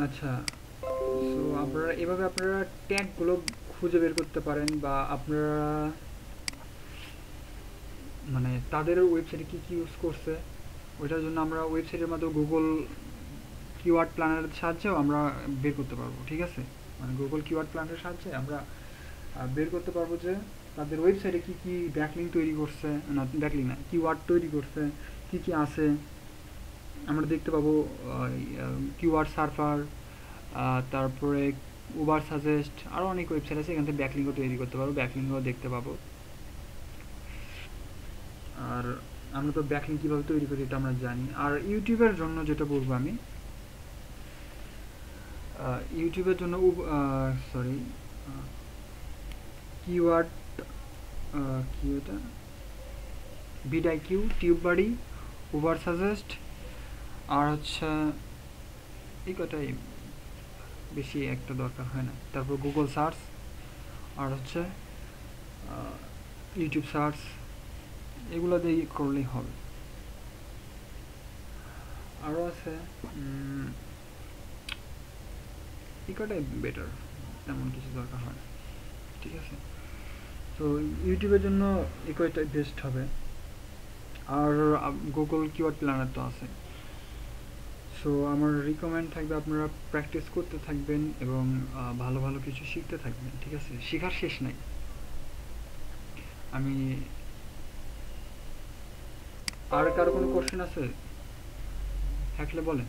A: আচ্ছা, সো আপনারা এভাবে আপনারা ট্যাগগুলো খুঁজে বের করতে পারেন, বা আপনারা মানে তাদের ওয়েবসাইটে কি ইউজ করছে ওইটার জন্য আমরা ওয়েবসাইটের মাধ্যমে গুগল কিওয়ার্ড প্ল্যানারের সাহায্যেও আমরা বের করতে পারবো, ঠিক আছে। মানে গুগল কিওয়ার্ড প্ল্যানারের সাহায্যে আমরা বের করতে পারবো যে তাদের ওয়েবসাইটে কি ব্যাকলিঙ্ক তৈরি করছে, না ব্যাকলিঙ্ক না, কিওয়ার্ড তৈরি করছে, কি আছে আমরা দেখতে পাবো। কিওয়ার্ড সার্ফার, তারপরে উবার সাজেস্ট, আরও অনেক ওয়েবসাইট আছে, এখান থেকে ব্যাকলিঙ্কও তৈরি করতে পারবো, ব্যাকলিঙ্কও দেখতে পাবো। আর আমরা তো ব্যাকলিঙ্ক কীভাবে তৈরি করি এটা আমরা জানি। আর ইউটিউবের জন্য যেটা বলবো আমি, ইউটিউবের জন্য সরি কিওয়ার্ড কি এটা, ভিডআইকিউ, টিউববাড়ি, উবার সাজেস্ট, আর হচ্ছে এই কটাই বেশি একটা দরকার হয় না। তারপর গুগল সার্চ, আর হচ্ছে ইউটিউব সার্চ, এগুলো দিয়ে করলেই হবে। আরও আছে এই কটাই বেটার, তেমন কিছু দরকার হয় না, ঠিক আছে। তো ইউটিউবের জন্য এই কয়টাই বেস্ট হবে। আর গুগল কিওয়ার্ড প্ল্যানার তো আছে। সো আমার রিকমেন্ড থাকবে আপনারা প্র্যাকটিস করতে থাকবেন এবং ভালো ভালো কিছু শিখতে থাকবেন, ঠিক আছে। শেখার শেষ নাই। আমি আর কারো কোনো কোশ্চেন আছে থাকলে বলেন।